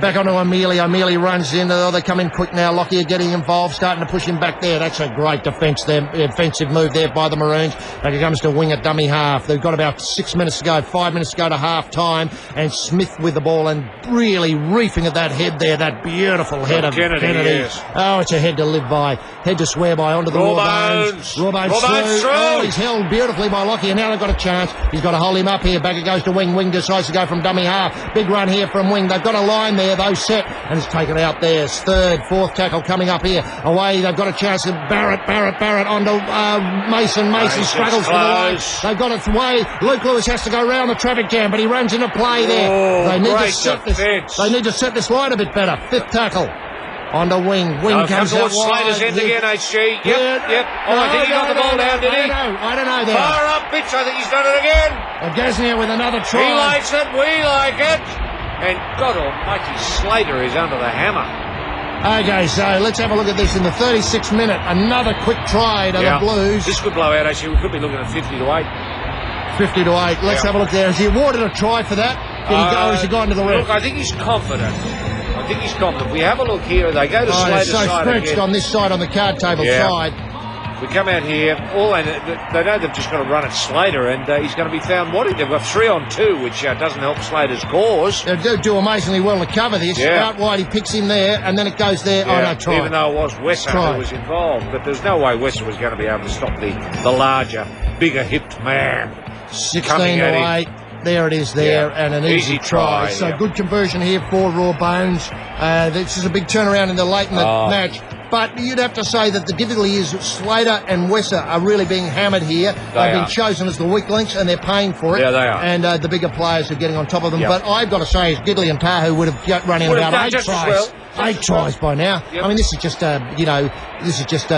Back onto Amelia. Amelia runs in. They come in quick now. Lockyer getting involved, starting to push him back there. That's a great defensive move there by the Maroons. It comes to wing at dummy half. They've got about 6 minutes to go, 5 minutes to go to half-time, and Smith with the ball and really reefing at that head there, that beautiful head of Kennedy, yes. Oh, it's a head to live by, head to swear by, onto the Rawbones. Rawbones Rawbones through. Oh, he's held beautifully by Lockyer. Now they've got a chance. He's got to hold him up here. Back it goes to wing. Wing decides to go from dummy half. Big run here from wing. They've got a line there, though, set, and it's taken out there. Third, fourth tackle coming up here. Away, they've got a chance. Barrett onto Mason. Mason struggles for the line. close. They've got it away. Luke Lewis has to go round the traffic jam, but he runs into play there. Oh, They need to great set this. defence. They need to set this line a bit better. Fifth tackle. Onto wing. Wing comes out towards wide. Slater's end again, HG. Yep. Oh, No, I think he got the ball down, did he? I don't know there. Far up pitch, I think he's done it again. And Gasnier with another He try. likes it, we like it. And God almighty, Slater is under the hammer. Okay, so let's have a look at this in the 36th minute. Another quick try to the Blues. This could blow out, actually. We could be looking at 50 to 8. 50 to 8. Let's have a look there. Has he awarded a try for that? Did he go? Has he gone to the Look, ref? I think he's confident. We have a look here. They go to Oh, they're Slater's so side stretched again. on this side, on the card table Yeah. side. We come out here. They know they've just got to run at Slater, and he's going to be found wanting. They've got 3 on 2, which doesn't help Slater's cause. They do amazingly well to cover this. Yeah. Out wide, he picks him there, and then it goes there. Oh, no, try. Even though it was Wesser Try. who was involved, but there's no way Wesser was going to be able to stop the larger, bigger-hipped man. 16 coming to at him. 8. There it is there, Yeah. and an Easy easy try. try, So yeah. good conversion here for Rawbones. This is a big turnaround in the late in the match. But you'd have to say that the difficulty is Slater and Wesser are really being hammered here. They've been are. chosen as the weak links, and they're paying for it. Yeah, they are. And the bigger players are getting on top of them. Yep. But I've got to say, is Gidley and Tahu would have run in Would have about done 8 just as tries. well. 8 tries by now. Yep. I mean, this is just,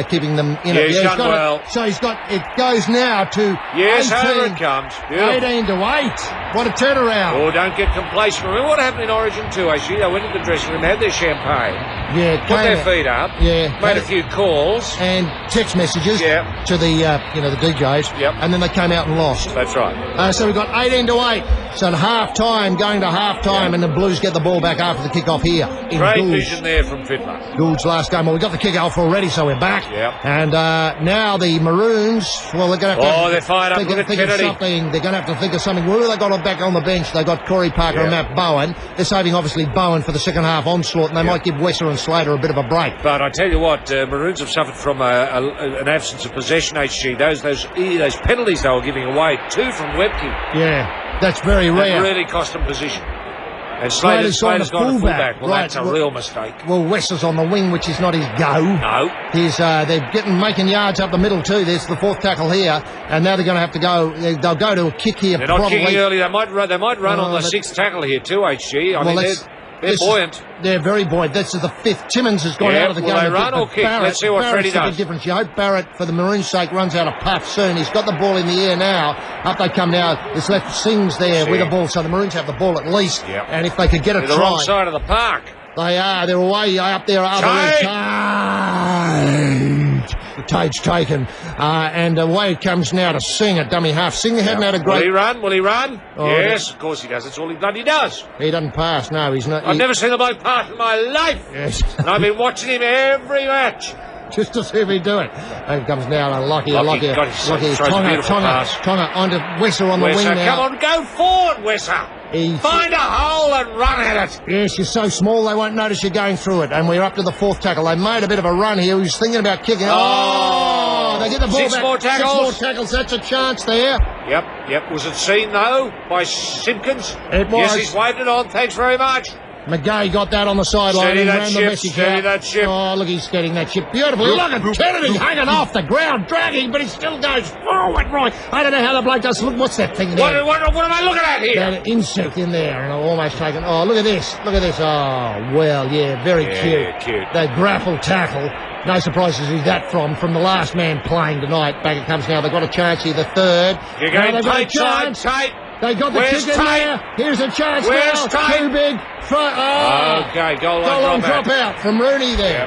keeping them in Yeah, it. he's done got well. it. So it goes now to Yes, 18. over it comes. Beautiful. 18 to 8. What a turnaround. Oh, don't get complacent. Remember what happened in Origin 2, actually? They went to the dressing room, had their champagne, Yeah, put their came- feet up, Yeah. made a few calls. and text messages Yeah. to the the DJs. Yep. And then they came out and lost. That's right. So we've got 18 to 8. So at half time, going to half time, and the Blues get the ball back after the kick off here in Great Gould's. vision there from Fittler. Gould's last game. Well, we got the kick off already, so we're back. Yep. And now the Maroons, well, they're going to have to They're fired up. think, Look at think of Kennedy. something. They're going to have to think of something. Who have they got back on the bench? They got Corey Parker and Yeah. Matt Bowen. They're saving, obviously, Bowen for the second half onslaught, and they might give Wesser and Slater a bit of a break. But I tell you what, Maroons have suffered from an absence of possession, HG. Those penalties they were giving away, 2 from Webke, Yeah, that's very that rare. really cost them position. And Slater's gone to fullback. Well, Right, that's a well- real mistake. Well, Wesser's on the wing, which is not his go. No. They're making yards up the middle too. There's the fourth tackle here, and now they're going to have to go. They'll go to a kick here. They're not probably. kicking early. They might run on the but- sixth tackle here too, HG. I mean, they're this is- buoyant. They're very buoyant. This is the fifth. Timmins has gone Yeah, out of the will game. they a bit, run or but kick? Let's see what Barrett's Freddie the big does. difference. You hope Barrett, for the Maroons' sake, runs out of puff soon. He's got the ball in the air now. Up they come now. It's left Sings there with the ball, so the Maroons have the ball at least. Yep. And if they could get a They're the wrong try, side of the park. they are. They're way up there. Tate's taken. And away it comes now to Sing, a dummy half. Sing hadn't had a Will great... he run? Will he run? Oh, Yes, of course he does. That's all he bloody does. He doesn't pass. No, he's not. I've never seen a bloke pass in my life. Yes. And I've been watching him every match. Just to see if he'd do it. And comes now to Lockie. God, he throws a beautiful pass. Tonga onto Wesser on the wing Wesser, now. come on, go forward, Wesser. Find a hole and run at it. Yes, you're so small they won't notice you're going through it. And we're up to the fourth tackle. They made a bit of a run here. He was thinking about kicking. Oh, they get the ball Six back. more tackles. 6 more tackles. That's a chance there. Yep. Was it seen, though, by Simpkins? It was. Yes, he's waved it on. Thanks very much. McGay got that on the sideline Steady and that ran ship, the message steady out. that ship. Oh, look, he's steadying that ship beautifully. Look at Kennedy hanging off the ground, dragging, but he still goes forward, right. I don't know how the bloke does. Look, what's that thing there? What am I looking at here? That insect in there, and I've almost taken... Oh, look at this. Look at this. Oh, well, yeah, very cute. Cute. That grapple tackle. No surprises who's that from the last man playing tonight. Back it comes now. They've got a chance here, the third. You're Now going they've got a tight side, chance. tight. They got the Where's kick in Tate? there. Here's a chance Where's now. Tate? Too big. Okay, goal line drop out from Rooney there.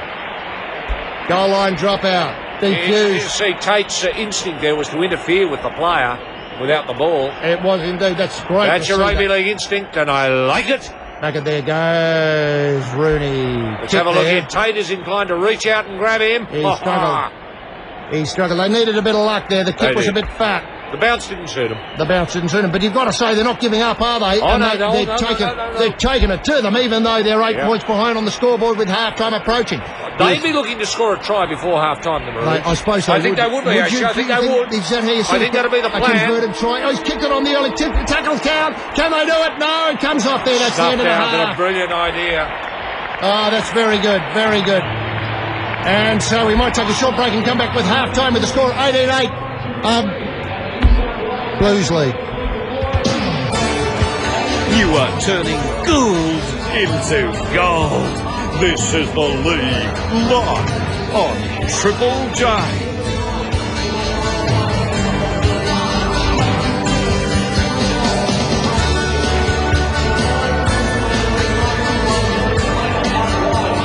Goal line drop out. You DQs. see, Tate's instinct there was to interfere with the player without the ball. It was indeed. That's great. That's to your see rugby that. league instinct, and I like it. Back at there goes Rooney. Let's Kick have a look there. here. Tate is inclined to reach out and grab him. He struggled. He struggled. They needed a bit of luck there. The kick They was a did. bit fat. The bounce didn't suit him. The bounce didn't suit them, but you've got to say they're not giving up, are they? Oh, And no, they're no. taking it to them, even though they're 8 Yeah. points behind on the scoreboard with half-time approaching. They'd be looking to score a try before half-time, the Maroons. I suppose they I think they would be, actually. I think they would. Is that how you see I think that'll be the a plan. converted try? Oh, he's kicked it on the early tip. Tackles count. Can they do it? No, it comes off there. That's the Stuffed end of the out, but a half. brilliant idea. Oh, that's very good. Very good. And so we might take a short break and come back with half-time with the score 18-8. Blues lead. You are turning gold into gold. This is the League live on Triple J.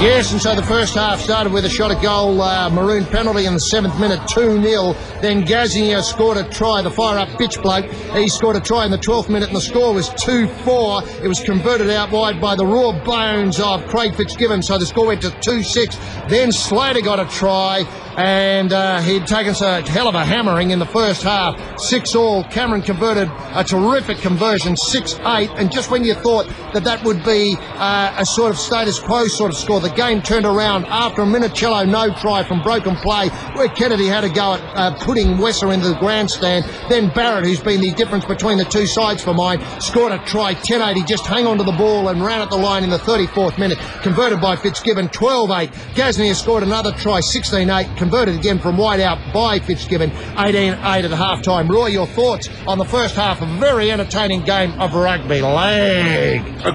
Yes, and so the first half started with a shot at goal, Maroon penalty in the 7th minute, 2-0. Then Gaznia scored a try, the fire-up bitch bloke. He scored a try in the 12th minute, and the score was 2-4. It was converted out wide by the raw bones of Craig Fitzgibbon, so the score went to 2-6. Then Slater got a try, and he'd taken a hell of a hammering in the first half. 6-all. Cameron converted a terrific conversion, 6-8. And just when you thought that would be a sort of status quo sort of score, the game turned around after a Minicello no try from broken play, where Kennedy had to go at putting Wesser into the grandstand. Then Barrett, who's been the difference between the two sides for mine, scored a try, 10-8. He just hung on to the ball and ran at the line in the 34th minute. Converted by Fitzgibbon, 12-8. Gaznia scored another try, 16-8. Converted again from wide out by Fitzgibbon, 18-8 at half-time. Roy, your thoughts on the first half of a very entertaining game of rugby league? A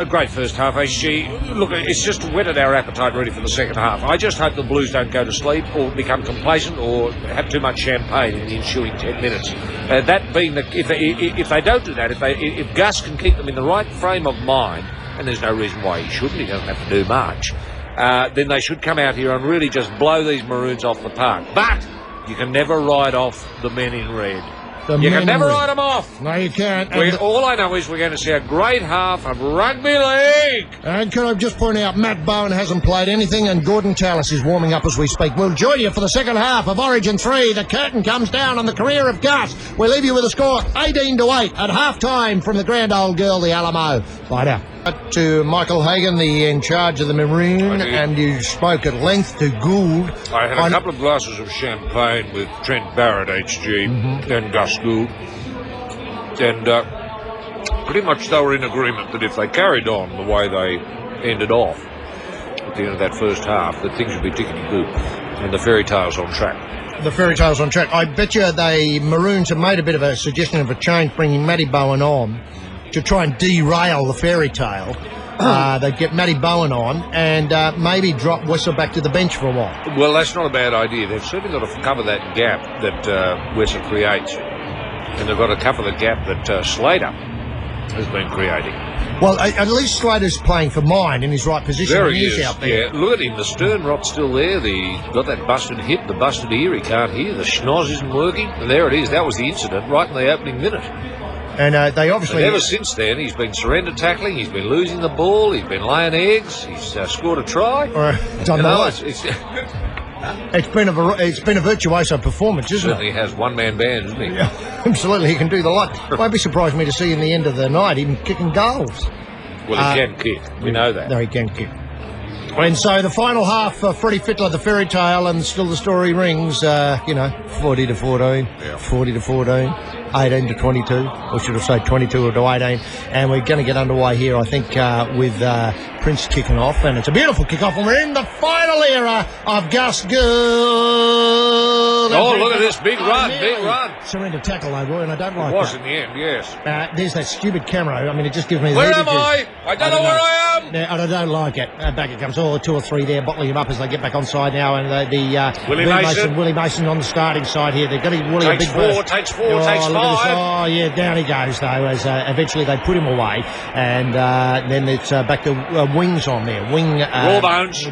great first half, HG. Look, it's just whetted our appetite really for the second half. I just hope the Blues don't go to sleep or become complacent or have too much champagne in the ensuing 10 minutes. That being if they don't do that, if Gus can keep them in the right frame of mind, and there's no reason why he shouldn't, he doesn't have to do much, then they should come out here and really just blow these Maroons off the park. But you can never ride off the men in red. You can never write them off. No, you can't. All I know is we're going to see a great half of rugby league. And can I just point out, Matt Bowen hasn't played anything, and Gordon Tallis is warming up as we speak. We'll join you for the second half of Origin 3. The curtain comes down on the career of Gus. We'll leave you with a score 18-8 at half-time from the grand old girl, the Alamo. Bye now. To Michael Hagan, the in charge of the Maroon, and you spoke at length to Gould. I had a couple of glasses of champagne with Trent Barrett, HG, and Gus Gould. And Pretty much they were in agreement that if they carried on the way they ended off at the end of that first half, that things would be tickety-boo and the fairy tale's on track. The fairy tale's on track. I bet you the Maroons have made a bit of a suggestion of a change, bringing Matty Bowen on to try and derail the fairy tale. They'd get Matty Bowen on and maybe drop Wessel back to the bench for a while. Well, that's not a bad idea. They've certainly got to cover that gap that Wessel creates. And they've got to cover the gap that Slater has been creating. Well, at least Slater's playing for mine in his right position. There when he he's is. out there. Yeah, look at him. The stern rot's still there. Got that busted hip, the busted ear. He can't hear. The schnoz isn't working. And there it is. That was the incident right in the opening minute. And they obviously... And ever since then, he's been surrender tackling. He's been losing the ball. He's been laying eggs. He's scored a try. Done well. It's been a virtuoso performance, isn't it? Certainly has one-man band, isn't he? Yeah, absolutely, he can do the lot. Won't be surprised me to see in the end of the night him kicking goals. Well, he can kick. We know that. No, he can kick. And so the final half for Freddie Fittler, the fairy tale, and still the story rings, 40 to 14, 40 to 14, 18 to 22, or should I say 22 to 18. And we're going to get underway here, I think, with Prince kicking off. And it's a beautiful kick-off, and we're in the final era of Gus Gould. Oh, look at this big run, big run. Surrender tackle, though, boy, and I don't like It was that. in the end, yes. There's that stupid camera. I mean, it just gives me... Where am I? I don't know where I am. No, I don't like it. Back it comes. Oh, 2 or 3 there, bottling him up as they get back onside now. And Willie Mason on the starting side here. They're going to Willie a big burst. Takes four, takes look at this. 5. Oh, yeah, down he goes, though, as eventually they put him away. And then it's back to Wings on there. Rawbones.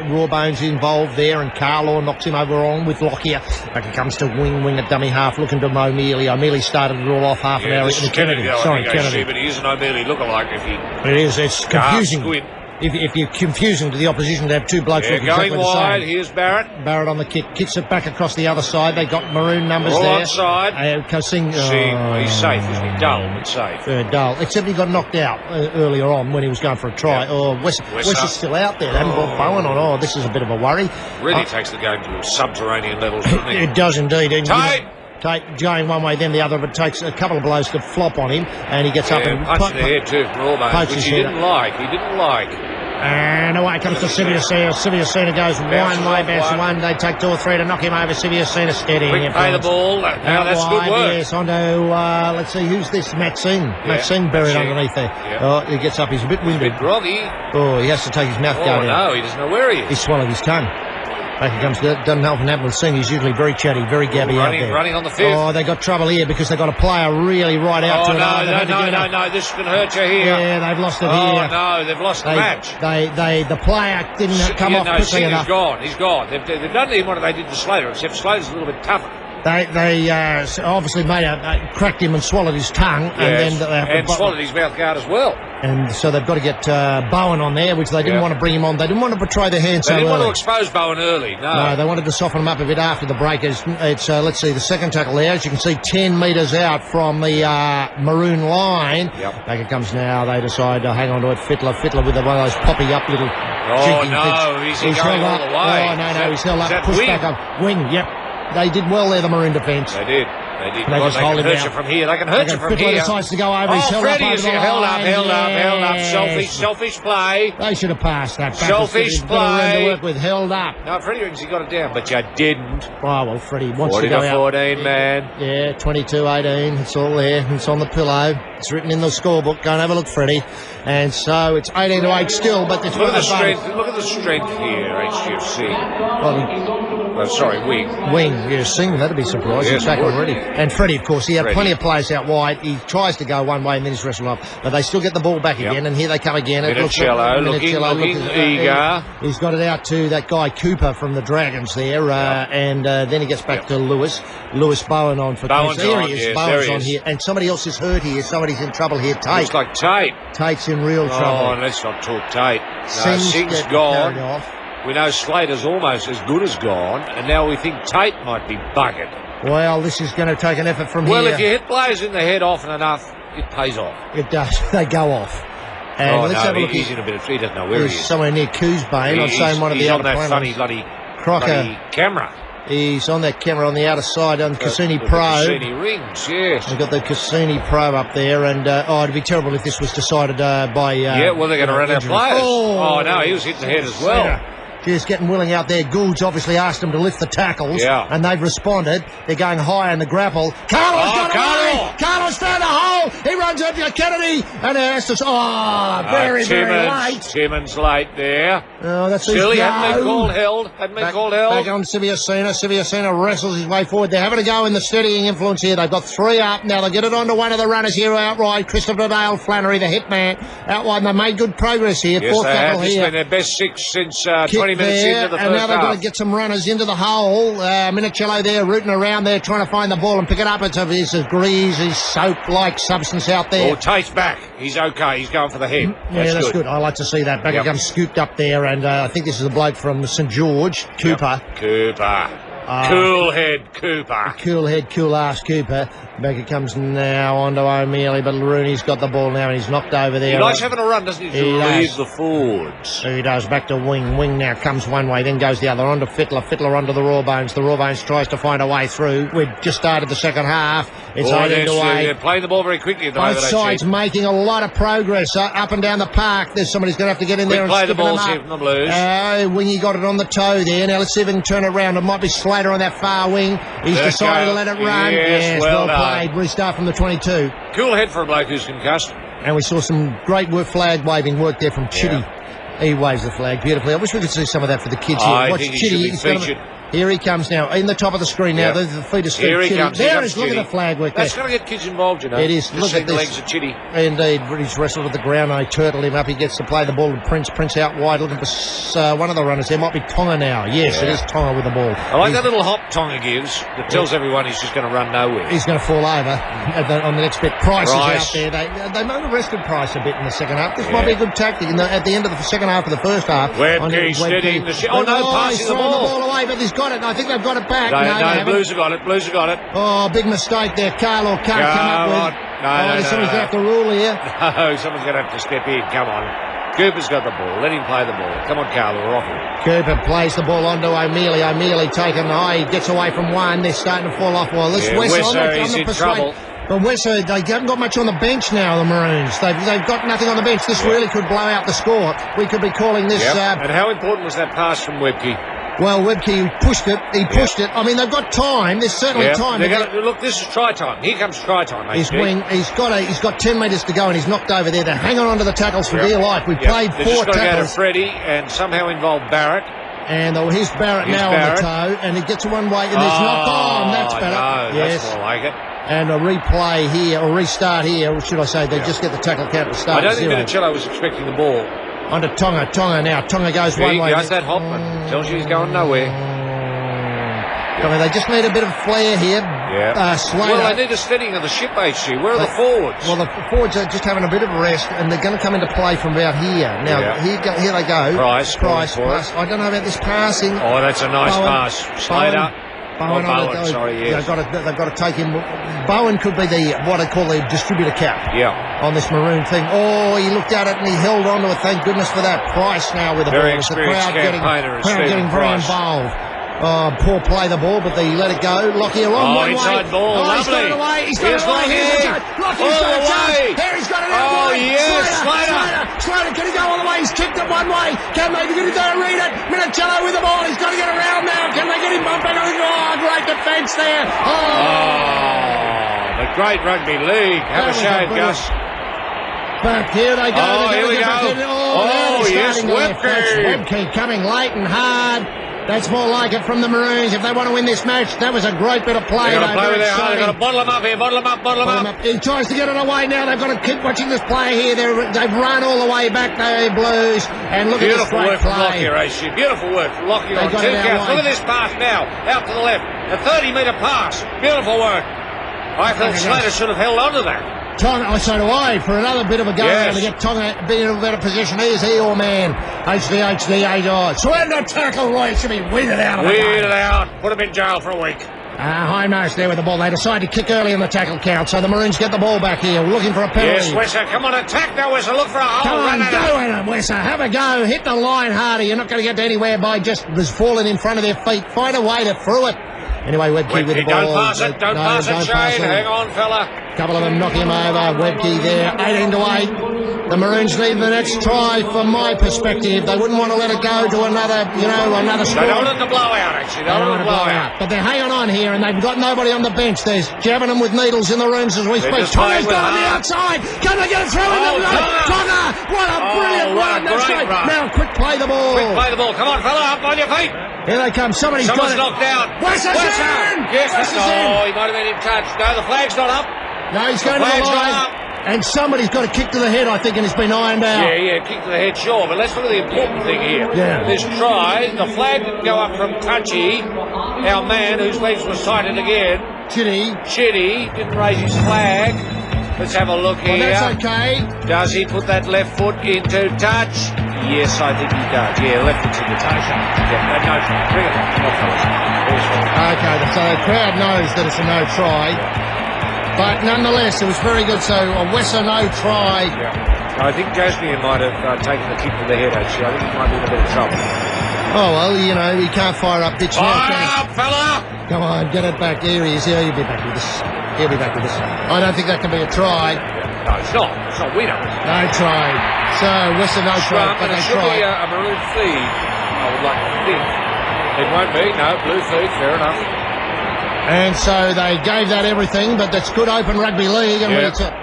Rawbones involved there, and Carlaw knocks him over on with Lockyer. Back it comes to Wing at dummy half, looking to O'Mealy. O'Mealy started it all off half an hour. This is Kennedy. Sorry, Kennedy. But he is an O'Mealy lookalike if he... It is. It's confusing. Squid. If you're confusing to the opposition to have two blokes looking going exactly the wide. same. Here's Barrett. Barrett on the kick. Kicks it back across the other side. They got Maroon numbers All there. onside. Singh. He's safe, isn't he? Dull, but safe. Dull. Except he got knocked out earlier on when he was going for a try. Oh, West is still out there. They haven't brought Bowen on. Oh, this is a bit of a worry. Really takes the game to subterranean levels, doesn't he? It does indeed. And Tate! Tate going one way, then the other, but takes a couple of blows to flop on him, and he gets up and punch in the head too from Rawbones, which he didn't like. And away comes to Siviacina. Siviacina goes one way, bounces one. They take 2 or 3 to knock him over. Siviacina steadying. Quick pay the ball. Now that's good work. Yes, onto, let's see, who's this? Matt Singh. Matt Singh buried underneath there. Yeah. Oh, he gets up. He's a bit winded. A bit groggy. Oh, he has to take his mouth guard out. No, he doesn't know where he is. He swallowed his tongue. Back he comes. Doesn't help happen with Singh. He's usually very chatty, very gabby out there. Running on the fifth. Oh, they got trouble here because they got a player really right out to it. No, this can hurt you here. Yeah, they've lost it here. Oh, no, they've lost the match. The player didn't come off quickly enough. He's gone. They've done even what they did to Slater, except Slater's a little bit tougher. They obviously cracked him and swallowed his tongue, and swallowed his mouth guard as well. And so they've got to get Bowen on there, which they didn't want to bring him on. They didn't want to betray their hands so early. They didn't want to expose Bowen early, no, they wanted to soften him up a bit after the break. It's let's see, the second tackle there, as you can see, 10 metres out from the Maroon line. Yep. Back it comes now. They decide to hang on to it. Fittler with one of those poppy up little... Oh, no, he's going all the way. Oh, no, he's held up. Pushed back up. Wing, yep. They did well there, the Maroon defence. They did. They just hold him down. From here. They can hurt you from Fittler here. decides to go over. He's held Freddie up is held up. Selfish play. They should have passed that. Selfish play. To work with, held up. No, Freddie thinks he got it down, but you didn't. Oh, well, Freddie wants to go 40 to 14, man. Yeah, 22-18. It's all there. It's on the pillow. It's written in the scorebook. Go and have a look, Freddie. And so it's 18-8 still, but it's look at the strength. Look at the strength here, HGFC. Wing. Yeah, Singh, that'd be surprised. Yes, he's back already. And Freddie, of course, he had plenty of players out wide. He tries to go one way and then he's wrestled off. But they still get the ball back again, and here they come again. Minicello looking eager. He's got it out to that guy Cooper from the Dragons there, and then he gets back to Lewis. Lewis Bowen on for Bowen's there on, he is. yes, Bowen's on here. And somebody else is hurt here. Somebody's in trouble here. Tate. Looks like Tate. Tate's in real trouble. Oh, let's not talk Tate. Singh's gone. We know Slater's almost as good as gone, and now we think Tate might be buggered. Well, this is going to take an effort from here. Well, if you hit players in the head often enough, it pays off. It does. They go off. And let's have a look. He's in a bit of... He doesn't know where he is. Somewhere near Coosbane. I'm saying one of the other on that planets. funny bloody Crocker camera. He's on that camera on the outer side on Cassini The Pro. Cassini rings, yes. We've got the Cassini Pro up there, and it'd be terrible if this was decided by. Yeah, well, they're going to run out of injury. players. Oh, Oh, no, he was hit in the head as well. Just getting willing out there. Gould's obviously asked them to lift the tackles, Yeah. and they've responded. They're going high in the grapple. Carlos got away! Carlos found a hole! He runs up to Kennedy, and Estes. Oh, very late. Timmins late there. Oh, that's his Still, he go. hadn't been called held. Back on Siviacina. Siviacina wrestles his way forward. They're having a go in the steadying influence here. They've got 3 up. Now they'll get it onto one of the runners here outright. Christopher Dale Flannery, the hitman, out wide. They made good progress here. Yes, Fourth they have. tackle This has here. been their best 6 since 20 Kick minutes there, into the and now first they've got half. to get some runners into the hole. Minicello there rooting around there trying to find the ball and pick it up. It's a greasy soap-like substance out there. Oh, Tate's back. He's okay. He's going for the head. Yeah, that's good. I like to see that. Back Yep. comes scooped up there, and I think this is a bloke from St George, Cooper. Yep. Cooper. Cool head Cooper. Cool head, cool ass Cooper. Back it comes now onto O'Mealy, but Rooney's got the ball now and he's knocked over there. He likes having a run, doesn't he? He To lead does. the forwards. He does, back to Wing. Wing now comes one way, then goes the other. Onto Fittler. Fittler onto the Rawbones. The Rawbones tries to find a way through. We've just started the second half. It's 8 away. They're playing the ball very quickly at the Both moment. sides making a lot of progress up and down the park. There's somebody's going to have to get in there and play the skip them balls up. here from the Blues. Wingy got it on the toe there. Now let's see if we can turn it around. It might be Slater on that far wing. He's Let it decided go. to let it run. Yes, well done. played. Restart from the 22. Cool head for a bloke who's concussed. And we saw some great flag waving work there from Chitty. He waves the flag beautifully. I wish we could see some of that for the kids here. I Watch think he Chitty. should be He's gonna- featured. Here he comes now, in the top of the screen now. Yeah. There's the feet of Steve Here he Chitty. comes. Here There comes is, look at Chitty. the flag work there. That's going to get kids involved, you know. It is. Just Look seeing at the this. legs of Chitty. Indeed, he's wrestled at the ground. They turtle him up. He gets to play the ball with Prince. Prince out wide looking for one of the runners. There might be Tonga now. Yes, it is Tonga with the ball. I like that little hop Tonga gives that tells everyone he's just going to run nowhere. He's going to fall over on the next bit. Price is Price. out there. They might have rested Price a bit in the second half. This might be a good tactic. At the end of the second half of the first half. Webkey steadying the shit. Oh, no, passing he's the throwing ball. the ball away, but he's got it. I think they've got it back. No, they haven't. Blues have got it. Blues have got it. Oh, big mistake there. Carlo can't come up with. No, somebody's going to have to rule here. No, someone's going to have to step in. Come on. Cooper's got the ball. Let him play the ball. Come on, Carlo. We're off him. Cooper plays the ball onto O'Mealy. O'Mealy taken high. He gets away from one. They're starting to fall off. Well, this Wesser is in trouble. But Wesser, they haven't got much on the bench now, the Maroons. They've got nothing on the bench. This really could blow out the score. We could be calling this... And how important was that pass from Webkey? Well, Webkey pushed it. He pushed it. I mean, they've got time. There's certainly time. Look, this is try time. Here comes try time, His wing. He's got 10 metres to go, and he's knocked over there. They're hanging on to the tackles for dear life. We played They're 4 just got to go to tackles. Freddie and somehow involve Barrett. And here's Barrett now on the toe, and he gets one way, and there's knocked on. That's better. No, yes. that's more like it. And a replay here, or restart here, or should I say, they just get the tackle count to start. I don't think 0. Minicello was expecting the ball. Onto Tonga. Tonga now. Tonga goes one way. He does that Hopman. Tells you he's going nowhere. I mean, they just need a bit of flair here. Yeah. Slater. Well, they need a steadying of the ship, HG. Where are the forwards? Well, the forwards are just having a bit of a rest, and they're going to come into play from about here. Now, here they go. Price. Pass. I don't know about this passing. Oh, that's a nice Bowen. pass. Slater. Bowen, sorry, yes. They've got to take him. Bowen could be what I call the distributor cap. Yeah. On this maroon thing. Oh, he looked at it and he held on to it. Thank goodness for that. Price now with the Very ball. It's the experienced crowd campaigner is getting Stephen very Price. involved. Poor play the ball, but they let it go. Lockie on one inside way. ball. He's got it away. He's got it away. Lockie's got a chance. Here he's got it out. Oh, yes, Slater, can he go all the way? He's kicked it one way. Can they get it there? Read it. Minicello with the ball. He's got to get around now. Can they get him bumping? Oh, great defence there. The great rugby league. Have a shave, Gus. Back here they go. Oh, here we go. Oh, yes, Webkey. Webkey coming late and hard. That's more like it from the Maroons. If they want to win this match, that was a great bit of play. They've got to play with their heart. They've got to bottle them up here. Bottle them up. He tries to get it away now. They've got to keep watching this play here. They've run all the way back, the Blues. And look at this Beautiful great work from play. Lockie, Race. Beautiful work from Lockie on got 2 it out counts. Look wide. at this pass now. Out to the left. A 30-metre pass. Beautiful work. I thought Slater should have held on to that. Tonga, so do I, for another bit of a go Yes. to get Tonga being in a better position. Here's Eeyore Man. HD. Surrender tackle, Roy. It should be weeded out of the Weed game. it out. Put him in jail for a week. Hindmarch there with the ball. They decide to kick early in the tackle count, so the Maroons get the ball back here, looking for a penalty. Yes, Wesser, come on, attack now, Wesser. Look for a hole. Come on, Run it go up. in it, Wesser. Have a go. Hit the line harder. You're not going to get to anywhere by just falling in front of their feet. Find a way to through it. Anyway, Webke with the ball. Don't pass it. Don't pass it, Shane. Hang on, fella. A couple of them knocking him over. Webke there, 18-8. The Maroons need the next try from my perspective. They wouldn't want to let it go to another score. They don't want it to blow out, actually. They don't want it to blow out. But they're hanging on here, and they've got nobody on the bench. There's jabbing them with needles in the rooms as we They're speak. just playing Tonga's with got on the heart. outside. Can they get it through? Oh, Tonga! What a brilliant what a run. That's great right. run. Now, quick play the ball. Quick, play the ball. Come on, fella. Up on your feet. Here they come. Someone's Someone's got it. knocked out. Wesser's Wesser. in! Yes, Wesser's oh, in. he might have been in touch. No, the flag's not up. No, he's going to flag's the not line. up. And somebody's got a kick to the head, I think, and it's been ironed out. Yeah, kick to the head, sure. But let's look at the important thing here. Yeah. This try, the flag didn't go up from Touchy, our man whose legs were sighted again. Chitty didn't raise his flag. Let's have a look Well, here. that's okay. Does he put that left foot into touch? Yes, I think he does. Yeah, left foot's into touch. Yeah, no try. Bring it on. Okay, so the crowd knows that it's a no try. But nonetheless, it was very good. So a Wesser no try. Yeah. I think Jasmine might have taken the kick to the head, actually. I think he might be in a bit of trouble. Oh, well, you know, he can't fire up pitch now. Fire can he? up, fella! Come on, get it back. Here he is. He'll be back with us. He'll be back with us. I don't think that can be a try. No, it's not. It's not. We know it. No try. So Wesser no try, but But they it should be tried. a maroon feed, I would like to think. It won't be. No, blue feed. Fair enough. And so they gave that everything, but that's good open rugby league. And Yeah. it's a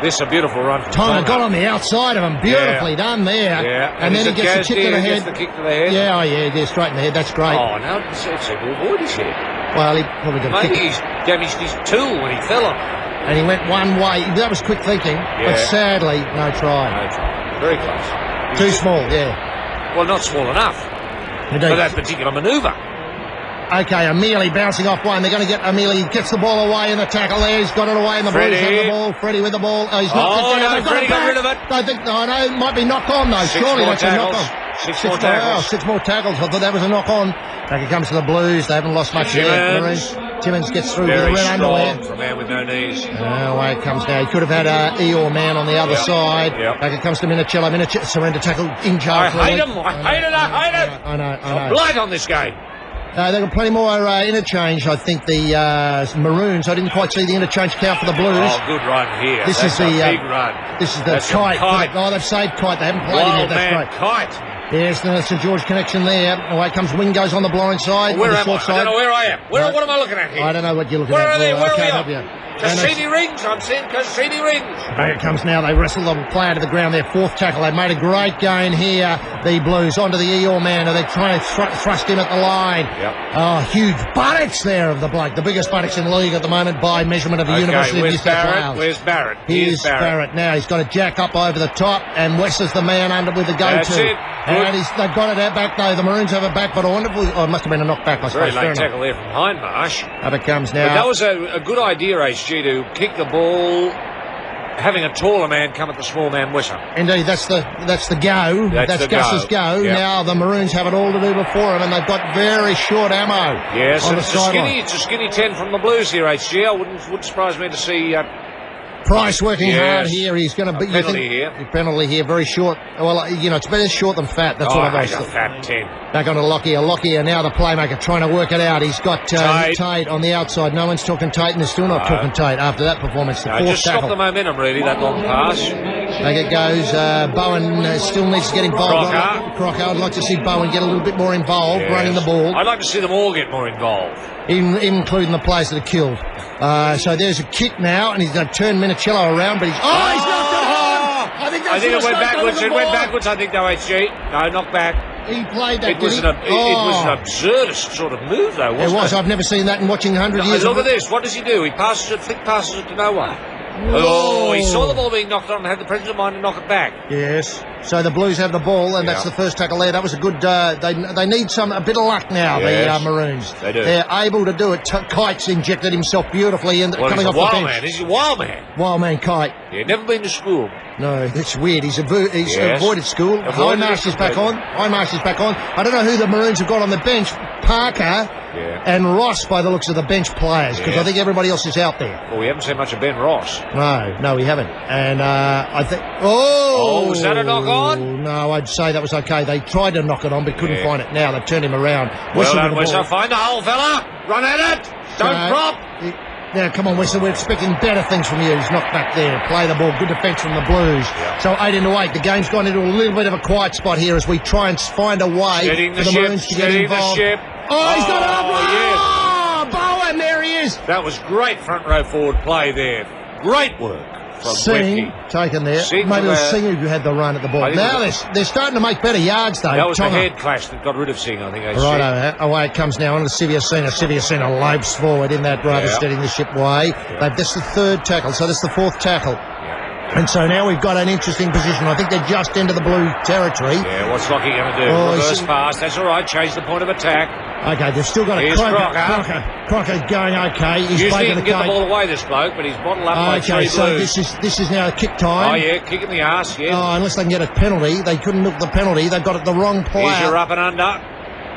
This is a beautiful run from Tonga got on the outside of him. Beautifully done there. Yeah. And then he gets the kick to the head. Gets the kick to the head. Yeah, oh yeah, yeah, straight in the head. That's great. Oh, no, it's a good avoid his head. Well, he probably got a Maybe kick. he's damaged his tool when he fell on it. And he went one way. That was quick thinking. But Yeah. sadly, no try. No try. Very close. Too small, yeah. Well, not small enough Indeed. for that particular manoeuvre. Okay, Amelie bouncing off one. They're going to get Amelie. Gets the ball away in the tackle there. He's got it away in the Blues Freddie. have the ball. Freddie with the ball. Oh, he's knocked Oh, it down. no, They've Freddie got back. rid of it. I think, oh no, it might be knock on though. Six Surely more that's a knock tackles. on. Six more tackles. 6 more tackles. I thought that was a knock on. Back it comes to the Blues. They haven't lost much yet. Timmins. Timmins gets through with Very the red underwear. strong for a man with no knees. Away it comes now. He could have had Eeyore Man on the other Yep. side. Yep. Back it comes to Minicello. Minicello surrender tackle in jail. I for a hate week. him. I hate it. I hate it. I know. A blight on this game. They've got plenty more interchange. I think the Maroons. I didn't quite see the interchange count for the Blues. Oh, good run here. This That's is the, a big run. This is the That's a Kite. Kite. Oh, they've saved Kite. They haven't played him Wild yet. That's man great. Kite. Yes, the St George connection there. Away comes Wing goes on the blind side. Where the am I? short I side. don't know where I am. What am I looking at here? I don't know what you're looking Where at. are they? Well, Where I are we can't on? help you. Cassini rings. I'm seeing Cassini rings. Back it comes now. They wrestle the player to the ground. Their fourth tackle. They made a great gain here. The Blues onto the Eeyore Man. They're trying to thrust him at the line. Yep. Oh, huge buttocks there of the bloke. The biggest buttocks in the league at the moment by measurement of the University of New where's South Barrett? Wales. Where's Barrett? Here's Barrett now. He's got a jack up over the top, and West is the man under with the go-to. That's it. And they've got it out back though. The Maroons have it back, but I wonder if it must have been a knockback, I Very suppose. late Fair enough. tackle there from Hindmarsh. Up it comes But that now. was a good idea, HG, to kick the ball, having a taller man come at the small man Wisher. Indeed, that's the go. That's the Gus's go. go. Yep. Now the Maroons have it all to do before them, and they've got very short ammo. Yes, on the sideline. it's a skinny 10 from the Blues here, HG. I wouldn't surprise me to see Price working Yes. hard here. He's going to be penalty here. Penalty here, very short. Well, it's better short than fat. That's what I've he's always a thought. fat 10. Back on to Lockyer. Lockyer now the playmaker trying to work it out. He's got Tate on the outside. No one's talking Tate, and they're still not talking Tate after that performance. The fourth Just stop tackle. the momentum, really, that long pass. Back it goes. Bowen still needs to get involved. Crocker. I'd like to see Bowen get a little bit more involved, Yes. running the ball, I'd like to see them all get more involved. including the players that are killed. So there's a kick now, and he's going to turn Minicello around, but he's knocked it on! I think I think it went backwards. It went backwards, I think, though, HG. No, knock back. He played that. It was an absurdist sort of move, though, It wasn't it? was. I've never seen that in watching 100 years. Look at this. What does he do? He flick passes it to no one. Oh, he saw the ball being knocked on and had the presence of mind to knock it back. Yes. So the Blues have the ball, and that's Yeah. the first tackle there. That was a good. They need a bit of luck now. Yes, The Maroons. they do. They're able to do it. Kite's injected himself beautifully in Well, coming he's a off the wild bench. man. He's a wild man. Wild man Kite. Yeah, never been to school. No, that's weird. He's Yes. avoided school. Avoided Highmarsh it is back completely. on. Highmarsh is back on. I don't know who the Maroons have got on the bench. Parker Yeah. and Ross, by the looks of the bench players, because Yeah. I think everybody else is out there. Well, we haven't seen much of Ben Ross. No, we haven't. And I think... Oh! Was that a knock on? No, I'd say that was okay. They tried to knock it on, but couldn't Yeah. find it. Now they've turned him around. Well Whistle done, with the Whistle. ball. Find the hole, fella. Run at it. Don't So, drop. Now, come on, Whistle. We're expecting better things from you. He's knocked back there. Play the ball. Good defence from the Blues. Yeah. So 8-8. The game's gone into a little bit of a quiet spot here as we try and find a way Steadying for the the ship. Maroons to get Steadying the involved. ship. Oh, he's got it up. Oh, yes. Oh, Bowen, there he is. That was great front row forward play there. Great work from Singh Whitney. taken there. Singh Maybe it was from Singh who had the run at the ball. I think Now it they're starting to make better yards, though. That was Tonga. the head clash that got rid of Singh, I think. Right, away it comes now on to Siviasina. Siviasina lopes forward in that rather Yeah. steadying the ship way. That's the third tackle, so that's the fourth tackle. Yeah. And so now we've got an interesting position. I think they're just into the blue territory. Yeah, what's Lockie going to do? Oh, Reverse he's- pass. That's all right. Change the point of attack. Okay, they've still got a Here's Crocker. Crocker going okay. He's Usually he breaking can the get the cake. ball away, this bloke, but he's bottled up by Okay, three so Blues. this is now kick time. Oh, yeah, kick in the arse, yeah. Oh, unless they can get a penalty. They couldn't milk the penalty. They've got it the wrong Here's your player. up and under.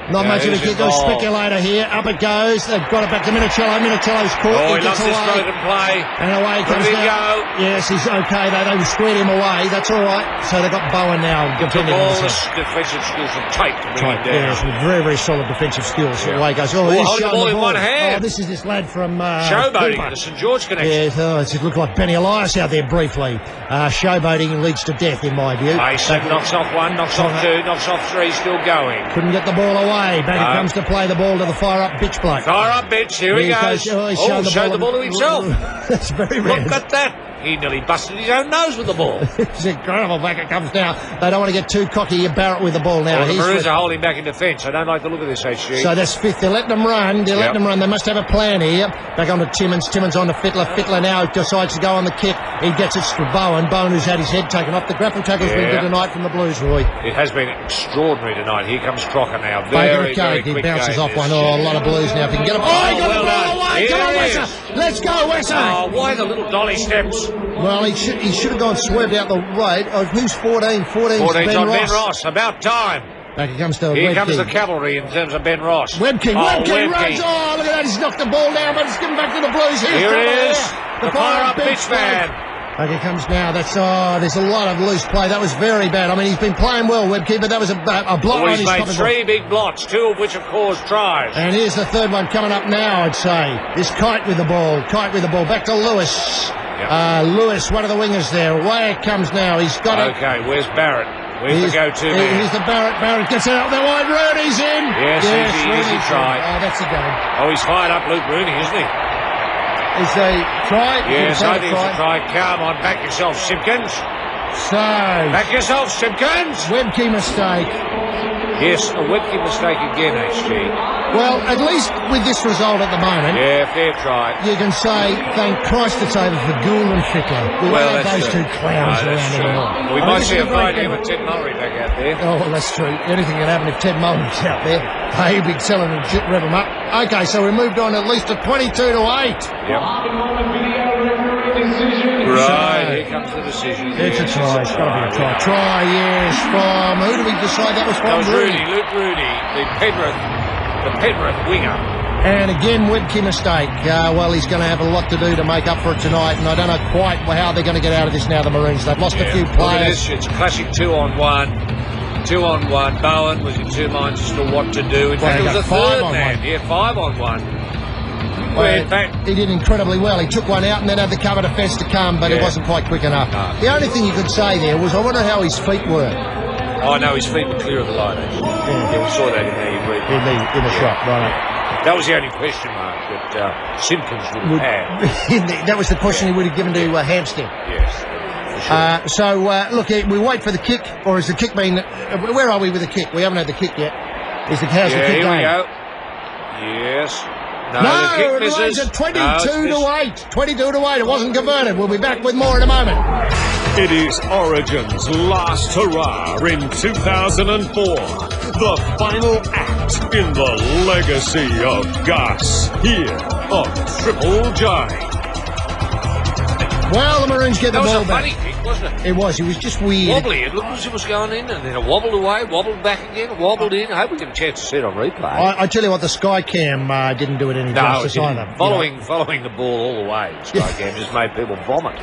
Not Yeah, much of a here's kick. his Goes ball. speculator here. Up it goes. They've got it back to Minicello. Minicello's caught. Oh, he gets loves this away. broken play. And away Let comes him now. go. Yes, he's okay. They squared him away. That's all right. So they've got Bowen now. Took defending all himself. the defensive skills from Tate to bring Right, him down. yes, with very, very solid defensive skills. Yeah. Away goes. Oh, he's holding the showing ball in one hand. Oh, this is this lad from Showboating Cooper. at the St George connection. Yes, it looked like Benny Elias out there briefly. Showboating leads to death, in my view. Mason knocks off one, knocks off two, knocks off three, still going. Couldn't get the ball away. Back No. he comes to play the ball to the fire-up bitch bloke. Fire up, bitch. Here he goes. He's Oh, showed the ball to himself. That's very rare. Look at that. He nearly busted his own nose with the ball. It's incredible. Back it comes now. They don't want to get too cocky. Barrett with the ball now. Well, the He's Maroons with- are holding back in defence. I don't like the look of this, HG. So that's fifth. They're letting them run. They're letting Yep. them run. They must have a plan here. Back on to Timmins. Timmins on to Fittler. Fittler now decides to go on the kick. He gets it to Bowen. Bowen, who's had his head taken off. The grapple tackle's been Yeah. good tonight from the Blues, Roy. It has been extraordinary tonight. Here comes Crocker now. Baker Very, a very cake. He quick bounces game off this. one. Oh, a lot of Blues now. If he can get him. Oh, he got well the ball done. away. Come on, Yes. Wesser. Let's go, Wesser. Oh, why the little dolly steps? Well, he should have gone swerved out the road. Oh, who's 14? 14's 14's Ben on Ross. Ben Ross. About time. Back he comes to Here Webke. comes the cavalry in terms of Ben Ross. Webke, Oh, Webke runs. Oh, look at that. He's knocked the ball down, but it's given back to the Blues. Here's Here it trouble is. there. The fire-up bitch man. Back he comes now. There's a lot of loose play. That was very bad. I mean, he's been playing well, Webke, but that was a blot Oh, on he's his made top. three big blots, two of which have caused tries. And here's the third one coming up now, I'd say. This Kite with the ball. Kite with the ball. Back to Lewis. Yep. Lewis, one of the wingers there. Away it comes now. He's got it. Okay, where's Barrett? Where's the go-to man? Here's the Barrett. Barrett gets it out there wide. Rooney's in. Yes, easy Rooney's try. in. Oh, that's a game. Oh, he's fired up Luke Rooney, isn't he? Is a try? Yes, Is it I think it's a try. Come on, back yourself, Simpkins. So, Back yourself, Simpkins. Webke mistake. Yes, a Whitney mistake again, HG. Well, at least with this result at the moment, Yeah, fair try. you can say, thank Christ it's over for Gould and Fittler. We Well, won't have that's those true. two clowns No, that's around true. anymore. We I might think see it's a a great Friday game. with Ted Mullery back out there. Oh, well, that's true. Anything can happen if Ted Mullins out there. Hey, big selling and rev him up. Okay, so we moved on at least to 22-8. Yep. Right, here comes the decision. It's a Yes, try. It's got to be a try. Try, yes, from... Who do we decide that was from? That was Rooney, Luke Rooney, the Penrith winger. And again, Webke mistake. Well, he's going to have a lot to do to make up for it tonight, and I don't know quite how they're going to get out of this now, the Maroons. They've lost a few Look at players. this, it's a classic 2-on-1. 2-on-1. Bowen was in two minds as to what to do. In fact, he it was got a third 5-on-1. man. Yeah, 5-on-1. Well, in fact, He did incredibly well. He took one out and then had the cover defence to come, but it Yeah. wasn't quite quick enough. No. The only thing you could say there was, I wonder how his feet were oh no, his feet were clear of the line, actually. Yeah, we saw that in the in the shot. Right. That was the only question mark that Simpkins would have had. That was the question he would have given to Hampstead. Yes, for sure. Look, we wait for the kick, or is the kick been... where are we with the kick? We haven't had the kick yet. How's the Yeah, kick here going? we go. Yes. No, No, the kick it misses. remains at 22 No, it's to 8. 22 to 8. It wasn't converted. We'll be back with more in a moment. It is Origin's last hurrah in 2004. The final act in the legacy of Gus here on Triple J. Well, the Maroons get the That was ball a back. funny kick, wasn't it? It was. It was just weird. Wobbly. It looked as if it was going in, and then it wobbled away, wobbled back again, wobbled in. I hope we get a chance to see it on replay. I tell you what, the Skycam didn't do it any No, it justice didn't. either. Following the ball all the way, the Sky Game just made people vomit.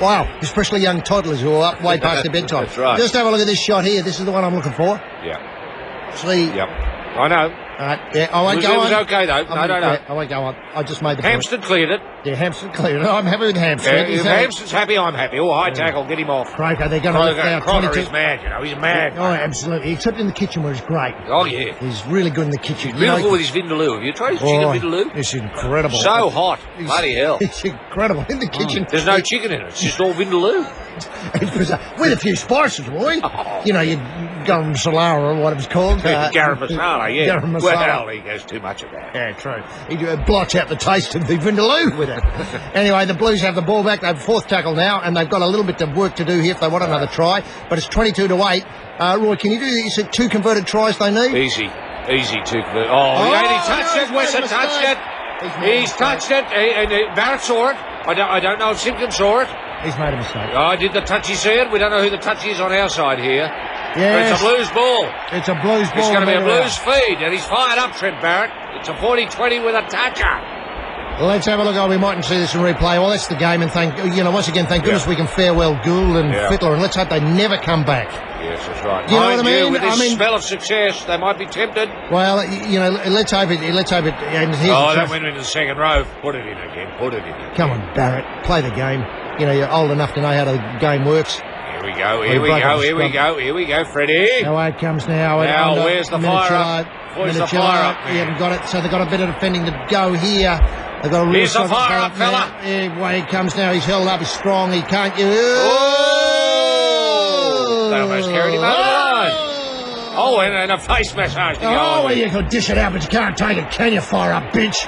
Wow, especially young toddlers who are up way past their bedtime. That's right. Just have a look at this shot here. This is the one I'm looking for. Yeah. See. Yep. I know. Yeah, I won't It go was on. okay, though. No. Yeah, I won't go on. I just made the point. Hampstead cleared it. Yeah, Hampstead cleared it. I'm happy with Hampstead. Yeah, He's if had- Hampstead's happy, I'm happy. Oh, high tackle, get him off. Croker, they're going to lift out Crocker 22. is mad, you know. He's mad. Oh, absolutely. Except in the kitchen where he's great. Oh, yeah. He's really good in the kitchen. You Beautiful know, with his vindaloo. Have you tried his chicken vindaloo? It's incredible. So hot. Bloody hell. It's incredible. In the kitchen. There's no chicken in it. It's just all vindaloo. It's bizarre. With a few spices, boy. Oh. You know, your garam masala or what it's called. Garam masala, yeah. Garam masala. Well, he goes too much of that. Yeah, true. He blots out the taste of the vindaloo with it. Anyway, the Blues have the ball back. They've fourth tackle now, and they've got a little bit of work to do here if they want another try. But it's 22 to 8. Roy, can you do? You said 2 converted tries they need. Easy to convert. Oh, he only touched it. Wesson touched it. He's touched it. And Barrett saw it. I don't know if Simpkins saw it. He's made a mistake. Oh, did the touchy see it? We don't know who the touchy is on our side here. But Yes, it's a Blues ball. it's a Blues ball. It's going to be a no doubt. Blues feed, and he's fired up, Trent Barrett. It's a 40-20 with a toucher. Let's have a look. Oh, we mightn't see this in replay. Well, that's the game, and once again, thank goodness we can farewell Gould and Yeah. Fittler, and let's hope they never come back. Yes, that's right. You know Mind what I mean? with this I mean- spell of success, they might be tempted. Well, let's hope it. And here's Oh, the that truth. went into the second row. Put it in again. Put it in again. Come on, Barrett, play the game. You know, you're old enough to know how the game works. Here we go. Here we go. Here we go. Here we go, Freddie. Away it comes now. Now, Under where's the fire up? Where's the fire up You there? haven't got it, so they've got a bit of defending to go here. They've got a real Here's the shot fire to go up, fella. now. Yeah, away it comes now. He's held up. He's strong. He can't. Oh! They almost carried him over the line. Oh, and a face massage to go Oh, on well, with. you could dish it out, but you can't take it, can you, fire up, bitch?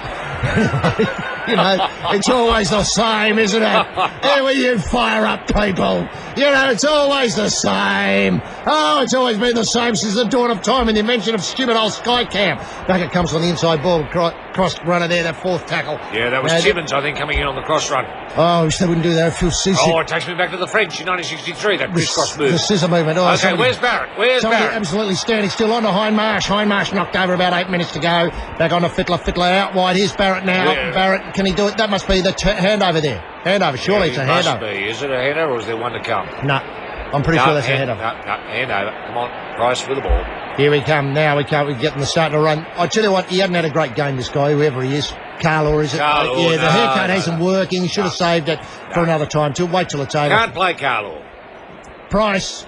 You know, it's always the same, isn't it? Here we you fire up people. You know, it's always the same. Oh, it's always been the same since the dawn of time and the invention of stupid old Skycam. Back it comes on the inside ball, cross runner there, that fourth tackle. Yeah, that was Timmins, I think, coming in on the cross run. Oh, I wish they wouldn't do that. Phil Sissy. Oh, it takes me back to the French in 1963, that crisscross move. The scissor movement. Oh, Okay, somebody- where's Barrett? Where's Somebody Barrett? absolutely standing still on to Hindmarsh. Hindmarsh knocked over about 8 minutes to go. Back on to Fittler. Fittler out wide. Here's Barrett now. Yeah. Barrett, can he do it? That must be the handover there. Handover. Surely it's a Must handover. be. Is it a header or is there one to come? No, I'm pretty sure that's a hand, handover. No, handover. Come on, Price with the ball. Here we come now. We're getting the starting to run. I tell you what, he hasn't had a great game, this guy, whoever he is. Carl, or is it? Carlo, Yeah, the no, haircut no, isn't working. He should have saved it for another time too. Wait till it's over. Can't play Carlo. Price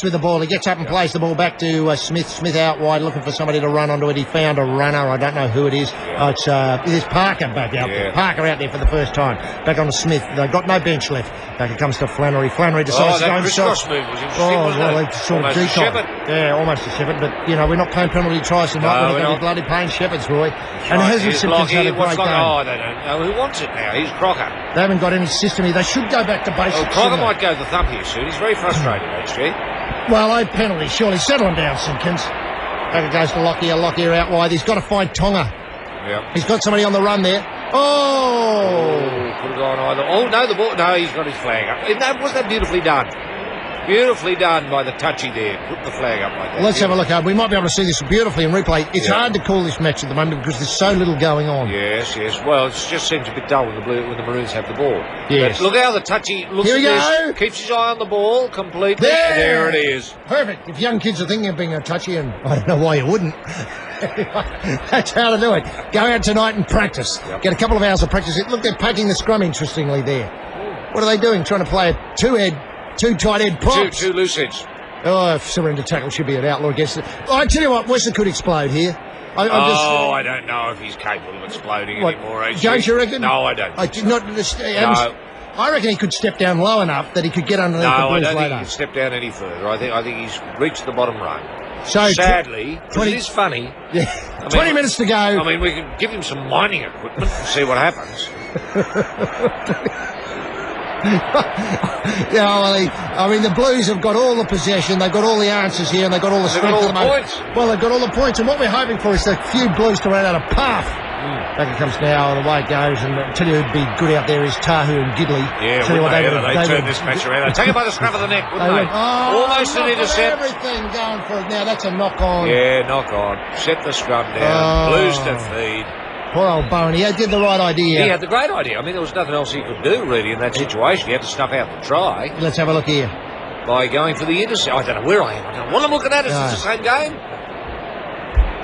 with the ball. He gets up and plays the ball back to Smith. Smith out wide, looking for somebody to run onto it. He found a runner. I don't know who it is. Oh, it's Parker back out there. Yeah. Parker out there for the first time. Back on to Smith. They've got no bench left. Back it comes to Flannery. Flannery decides to go that himself. crisscross move was interesting, Oh, wasn't well, it? it's sort of Almost a decoy. shepherd. Yeah, almost a shepherd. But, you know, we're not playing penalty tries tonight. No, we're we're going to be not. bloody playing shepherds, Roy. And Right, hasn't here's Simpkins Lockie. had a What's great Lockie? game? Oh, they don't know who wants it now. He's Crocker. They haven't got any system here. They should go back to basics. Oh, Crocker shouldn't they? might go the thump here soon. He's very frustrated, HG. Well, a penalty, surely. Settle him down, Simpkins. Back it goes to Lockyer. Lockyer out wide. He's got to find Tonga. Yeah. He's got somebody on the run there. Oh! Could have gone either. Oh, no, the ball. No, he's got his flag up. Wasn't that beautifully done? Beautifully done by the touchy there. Put the flag up like that. Let's have a look. We might be able to see this beautifully in replay. It's Yeah. hard to call this match at the moment because there's so little going on. Yes. Well, it just seems a bit dull when the Maroons have the ball. Yes. But look how the touchy looks Here we at go. this. Keeps his eye on the ball completely. There. It is. Perfect. If young kids are thinking of being a touchy, and I don't know why you wouldn't. That's how to do it. Go out tonight and practice. Yep. Get a couple of hours of practice. Look, they're packing the scrum interestingly there. What are they doing? Trying to play a two tight head props. Two loose heads. Oh, surrender tackle should be an outlaw against it. I tell you what, Weston could explode here. I don't know if he's capable of exploding What, anymore. HG. don't you reckon? No, I don't. I did not. I reckon he could step down low enough that he could get underneath the No, I balls don't think later. he can step down any further. I think he's reached the bottom rung. So sadly, 'cause 20 it is funny. Yeah, I mean, 20 minutes to go. I mean, we could give him some mining equipment and see what happens. Yeah, well, I mean, the Blues have got all the possession, they've got all the answers here, and they've got all the They've strength got all at the moment. points. Well, they've got all the points, and what we're hoping for is a few Blues to run out of path. Back it comes now, and away it goes, and I tell you who'd be good out there is Tahu and Gidley. Yeah, tell you what, they would- turned this match around. They take it by the scruff of the neck, They wouldn't they? would, Almost an knock on intercept. everything going for it now. That's a knock on. Yeah, knock on. Set the scrum down. Blues to feed. Poor old Bowen, he did the right idea. He had the great idea. I mean, there was nothing else he could do, really, in that situation. He had to snuff out the try Let's have a look here. by going for the intercept. I don't know where I am. I don't know what I'm looking at. It's No. the same game.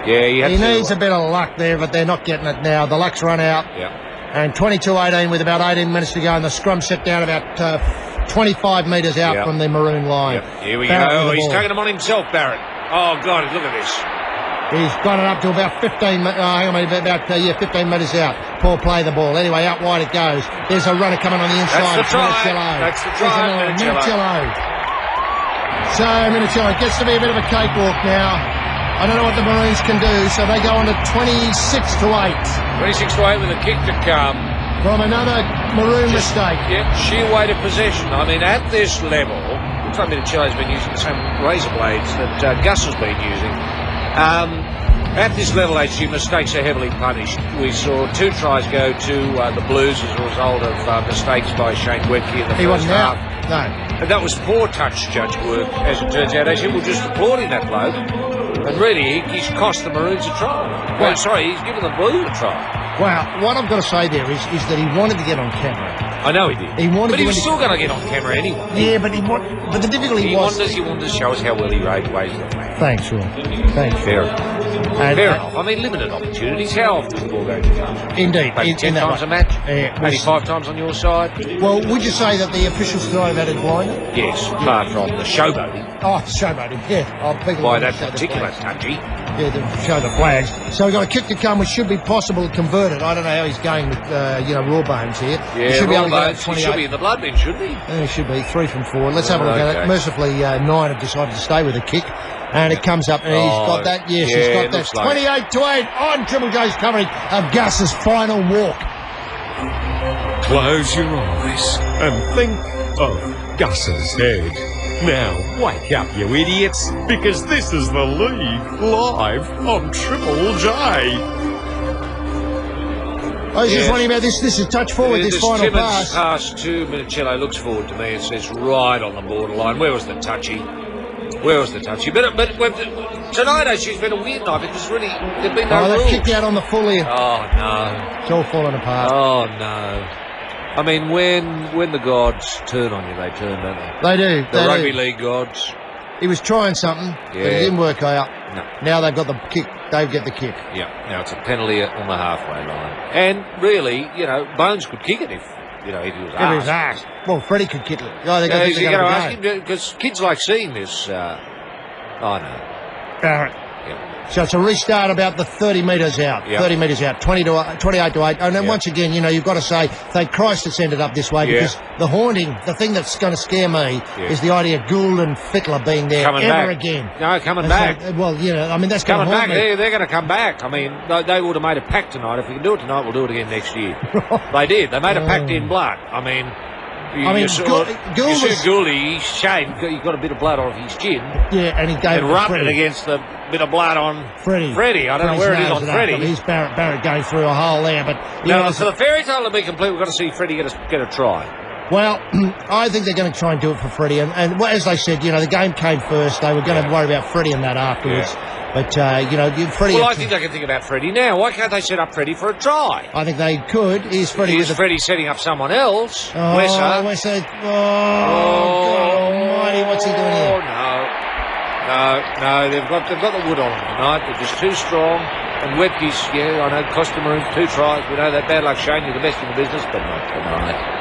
Yeah, he had He to... needs a bit of luck there, but they're not getting it now. The luck's run out. Yeah. And 22-18 with about 18 minutes to go, and the scrum set down about 25 metres out Yep. from the maroon line. Yep. Here we Barrett with go. the He's ball. taking them on himself, Barrett. Oh, God, look at this. He's got it up to about 15 metres out. Poor play the ball. Anyway, out wide it goes. There's a runner coming on the inside. That's the try. Minichiello. That's the There's try, another one. Minichiello. So Minichiello gets to be a bit of a cakewalk now. I don't know what the Maroons can do, so they go on to 26-8 26-8 with a kick to come. from another Maroon mistake. Yeah, sheer weight of possession. I mean, at this level, looks like Minichiello's been using the same razor blades that Gus has been using. At this level, HG, mistakes are heavily punished. We saw 2 tries go to the Blues as a result of mistakes by Shane Webke in the He first wasn't half. out. No. And that was poor touch judge work, as it turns out. Actually, we're just applauding that bloke. And really, he's cost the Maroons a try. Well, sorry, he's given the Blues a try. Well, what I've got to say there is that he wanted to get on camera. I know he did. He wanted but he to was win- still going to get on camera anyway. Yeah, but but the difficulty He was. wanted to show us how well he weighs the flag. Thanks, Ron. Thanks. Fair enough. And, Fair enough. I mean, limited opportunities. How often is the ball going to come? Indeed. Maybe in 10 that times way. a match? Yeah, Maybe was- 5 times on your side? Well, would you say that the officials tonight have added blinder? Yes, apart from the showboating Oh, showboating, yeah. People by want to that show the particular flags. touchy. Yeah, to show the flags. So we've got a kick to come, which should be possible to convert it. I don't know how he's going with, Rawbones here. Yeah, he should be able to get Raw it Bones, 28. he should be in the blood bin, shouldn't he? He should be 3 from 4. Let's have a look at Okay. it. Mercifully, 9 have decided to stay with the kick. And it comes up, and he's got that. Yes, yeah, he's it got that. looks like 28-8 on Triple J's coverage of Gus's final walk. Close your eyes and think of Gus's head. Now, wake up, you idiots, because this is the league live on Triple J. I was just Yes. wondering about this. This is touch forward, this final Timmins pass. pass to Minichiello looks forward to me. It says right on the borderline. Where was the touchy? Where was the touchy? But tonight, actually, it's been a weird night because really there've been no Oh, they've rules. kicked out on the full here. Oh no! It's all falling apart. Oh no! I mean, when the gods turn on you, they turn, don't they? They do. The They rugby do. league gods. He was trying something, but it Yeah. didn't work out. No. Now they've got the kick. Dave get the kick. Yeah. Now it's a penalty on the halfway line. And really, Bones could kick it if he was Give his asked. ass. Well, Freddie could kick it. Oh, they Yeah, got is he to going to go. ask him? Because kids like seeing this. I know. Barrett. Yeah. So it's a restart about the 30 metres out. Yeah. 30 metres out. 28-8. And then Yeah. once again, you've got to say, thank Christ it's ended up this way Yeah. because the haunting, the thing that's going to scare me Yeah. is the idea of Gould and Fittler being there Coming ever back. again. No, coming That's back. like- well, that's going Coming to haunt back. me. They're going to come back. I mean, they would have made a pact tonight. If we can do it tonight, we'll do it again next year. They did. They made a pact in blood. I mean, you saw, Gould you was... see Gouldy, Shane, he got a bit of blood off his chin Yeah, and he gave and it to rubbed it Freddie. against the bit of blood on Freddie. Freddie. I don't know where it is on Freddie's Freddie. nose it up. He's Barrett going through a hole there, but Now, for the fairy tale to be complete, we've got to see Freddie get a try. well, I think they're going to try and do it for Freddie, and as they said, the game came first. They were going to worry about Freddie and that afterwards, but Freddie. Well, I think they can think about Freddie now. Why can't they set up Freddie for a try? I think they could. Is Freddie Is with Freddie setting up someone else? the... Oh, Wesser. Wesser. Oh, God almighty, what's he doing here? No, they've got the wood on them tonight. They're just too strong. And Webke's, I know, cost the Maroons 2 tries. We know that bad luck, Shane, you're the best in the business, but not tonight.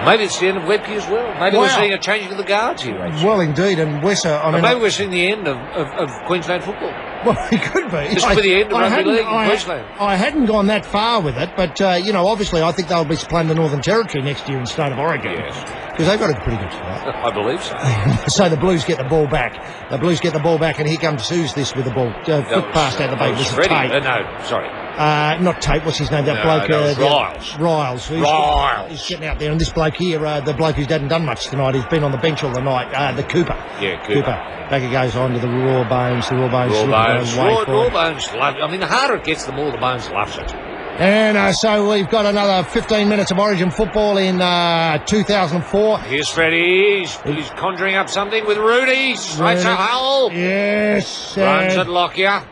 Maybe it's the end of Webke as well. Maybe we're Wow. seeing a changing of the guards here, actually. Well, indeed, and Wesser, I mean... Maybe we're seeing the end of Queensland football. Well, he could be. This could be the end of rugby hadn't- league in Queensland. I hadn't gone that far with it, but, obviously I think they'll be playing the Northern Territory next year instead of Oregon. Yes. Because they've got a pretty good try. I believe so. So the Blues get the ball back. The Blues get the ball back, and here comes who's this with the ball? Foot passed out the back. This is Freddie. Tate. No, sorry. Not Tate. What's his name? That No, bloke. that was Riles. Riles. He's getting out there, and this bloke here, the bloke who hadn't done much tonight, he's been on the bench all the night. The Cooper. Yeah, Cooper. Back he goes on to the Raw Bones. The Raw Bones. Raw Bones love. I mean, the harder it gets, the more the Bones loves it. And so we've got another 15 minutes of Origin football in 2004. Here's Freddie. He's conjuring up something with Rudy. Straight to Hull. Yes. Runs at Lockyer.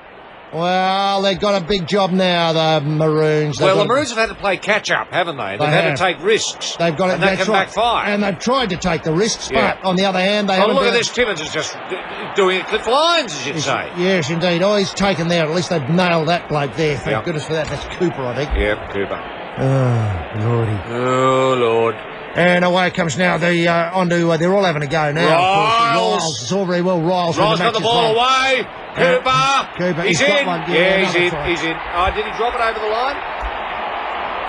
Well, they've got a big job now, the Maroons. Well, the Maroons have had to play catch-up, haven't they? They've had to take risks. They've got it. And that can backfire. And they've tried to take the risks, but on the other hand, they haven't. Look at this. Timmins is just doing it cliff lines, as you'd say. Yes, indeed. Oh, he's taken there. At least they've nailed that bloke there. Thank goodness for that. That's Cooper, I think. Yep, Cooper. Oh, Lordy. Oh, Lord. And away it comes now. They're all having a go now. Riles. It's all very well. Riles got the ball away. Cooper. He's in. He's in. Oh, did he drop it over the line?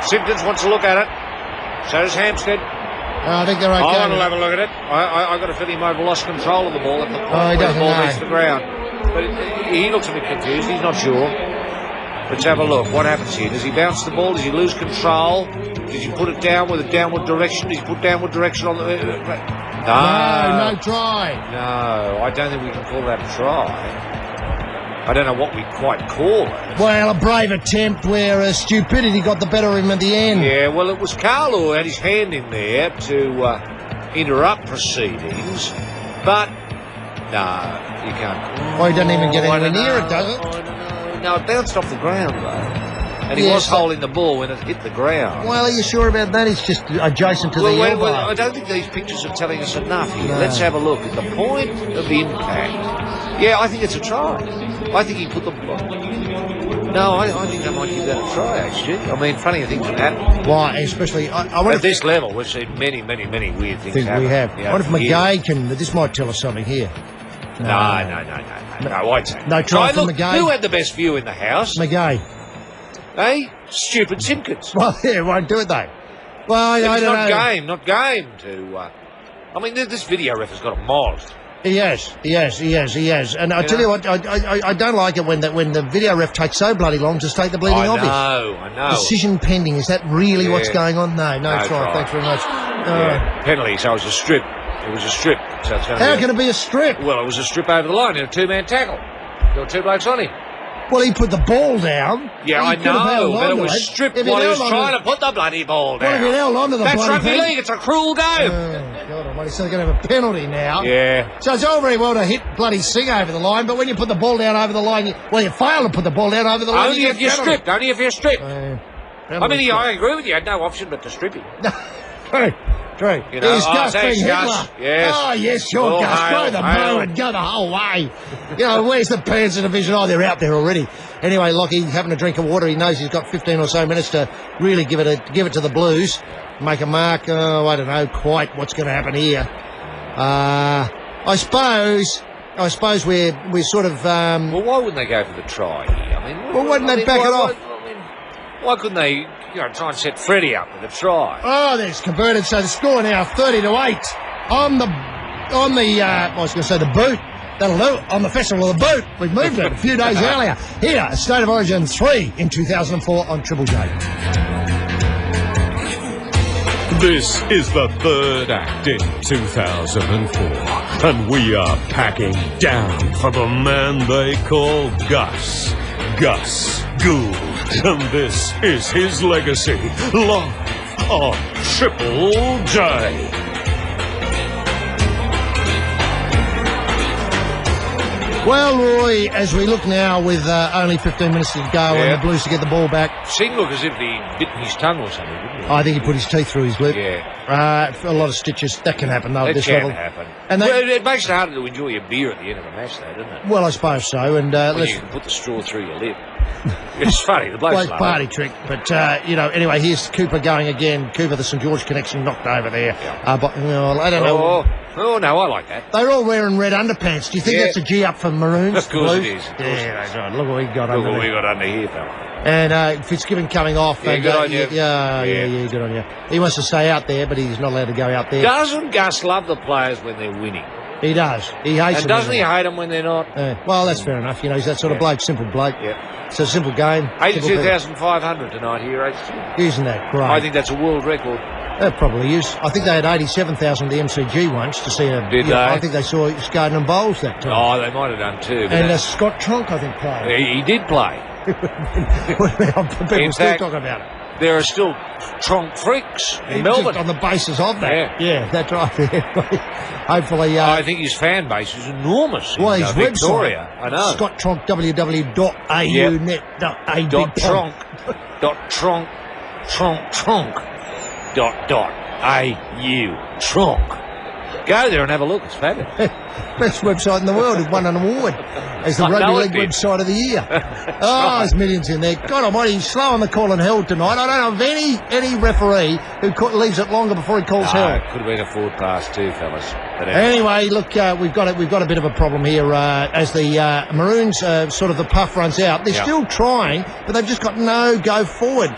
Simpkins wants to look at it. So does Hampstead. I think they're okay. I want to have a look at it. I got a feeling he might have lost control of the ball at the point where the ball hits the ground. But he looks a bit confused. He's not sure. Let's have a look. What happens here? Does he bounce the ball? Does he lose control? Does he put it down with a downward direction? Does he put downward direction on the... No try. No, I don't think we can call that a try. I don't know what we quite call it. Well, a brave attempt where stupidity got the better of him at the end. Yeah, well, it was Carl who had his hand in there to interrupt proceedings, but no, you can't. Well, he doesn't even get anywhere near it, does it? No, it bounced off the ground, though. And he was holding the ball when it hit the ground. Well, are you sure about that? It's just adjacent to the elbow. Well, I don't think these pictures are telling us enough here. No. Let's have a look at the point of impact. Yeah, I think it's a try. I think he put the... No, I think they might give that a try, actually. I mean, funny things can happen. Why, especially... At this level, we've seen many, many, many weird things happen. We have. Yeah, what if McGay can... This might tell us something here. No, I'd say... No try from McGay. Who had the best view in the house? McGay. Eh? Stupid Simpkins. Well, yeah, won't do it, though. Well, I don't know. Not game to... I mean, this video ref has got a mod. He has. And I tell you what, I don't like it when the video ref takes so bloody long to state the bleeding obvious. I know. Decision pending. Is that really what's going on? No try. Thanks very much. Penalty, so it was a strip. It was a strip. So it's How can it be a strip? Well, it was a strip over the line in a two-man tackle. There were two blokes on him. Well, he put the ball down. Yeah, I know, but it was stripped while he was trying to put the bloody ball down. Well, if he held onto the That's bloody rugby thing. league. It's a cruel game. God almighty, so they're going to have a penalty now. Yeah. So it's all very well to hit bloody Sing over the line, but when you put the ball down over the line, you fail to put the ball down over the line. Only if you're stripped. Only if you're stripped. I mean, I agree with you. I had no option but to strip him. True. You know, He's Gus being Gus. Hitler. Yes. Oh, yes, you're Gus. Throw the bow and go the whole way. You know, where's the Panzer Division? Oh, they're out there already. Anyway, Lockie having a drink of water. He knows he's got 15 or so minutes to really give it to the Blues. Make a mark. Oh, I don't know quite what's going to happen here. I suppose we're sort of... Well, why wouldn't they go for the try here? I mean, why wouldn't they back it off? Why couldn't they... try and set Freddie up with a try. Oh, there's converted. So the score now 30-8 on the I was going to say the boot. That'll do. On the Festival of the Boot. We've moved it a few days earlier. Here, State of Origin 3 in 2004 on Triple J. This is the third act in 2004, and we are packing down for the man they call Gus Gould. And this is his legacy, live on Triple J. Well, Roy, as we look now with only 15 minutes to go and the Blues to get the ball back. Seemed look as if he bitten his tongue or something, didn't he? I think he put his teeth through his lip. Yeah. A lot of stitches. That can happen, though, at this level. It can happen. And it makes it harder to enjoy your beer at the end of a match, though, doesn't it? Well, I suppose so. And when you can put the straw through your lip. It's funny, the bloke's Bloke's slow. party trick. But, anyway, here's Cooper going again. Cooper, the St George connection, knocked over there. But, I don't know. Oh, no, I like that. They're all wearing red underpants. Do you think Yeah. that's a G up for Maroons? Of course Blues? it is. Of course Yeah, that's right. Look what we got Look under what we there. got under here, fella. And Fitzgibbon coming off. Yeah, and, good on you. Yeah, Yeah. good on you. He wants to stay out there, but he's not allowed to go out there. Doesn't Gus love the players when they're winning? He does. He hates And them. doesn't he hate them when they're not? Well, that's fair enough. He's that sort of Yeah. bloke, simple bloke. Yeah. It's a simple game. simple people. 82,500 tonight here, 82. Isn't that great? I think that's a world record. It probably is. I think they had 87,000 at the MCG once to see a... Did they? I think they saw Scarden and Bowles that time. Oh, they might have done too. But And Scott Tronk, I think, played. he did play. People In still fact, talk about it. There are still Tronk freaks in Melbourne. Just on the basis of that. Yeah. That's right. Hopefully... I think his fan base is enormous well, in his Victoria. website, I know. Scott Tronk, www.aunet.a. Tronk. Tronk. Go there and have a look. It's fabulous. Best website in the world. It won an award as the I know Rugby it League did. website of the year. There's millions in there. God almighty, he's slow on the call and held tonight. I don't know of any referee who leaves it longer before he calls held. Could have been a forward pass too, fellas. But Anyway, look, we've got a bit of a problem here as the Maroons sort of the puff runs out. They're still trying, but they've just got no go forward.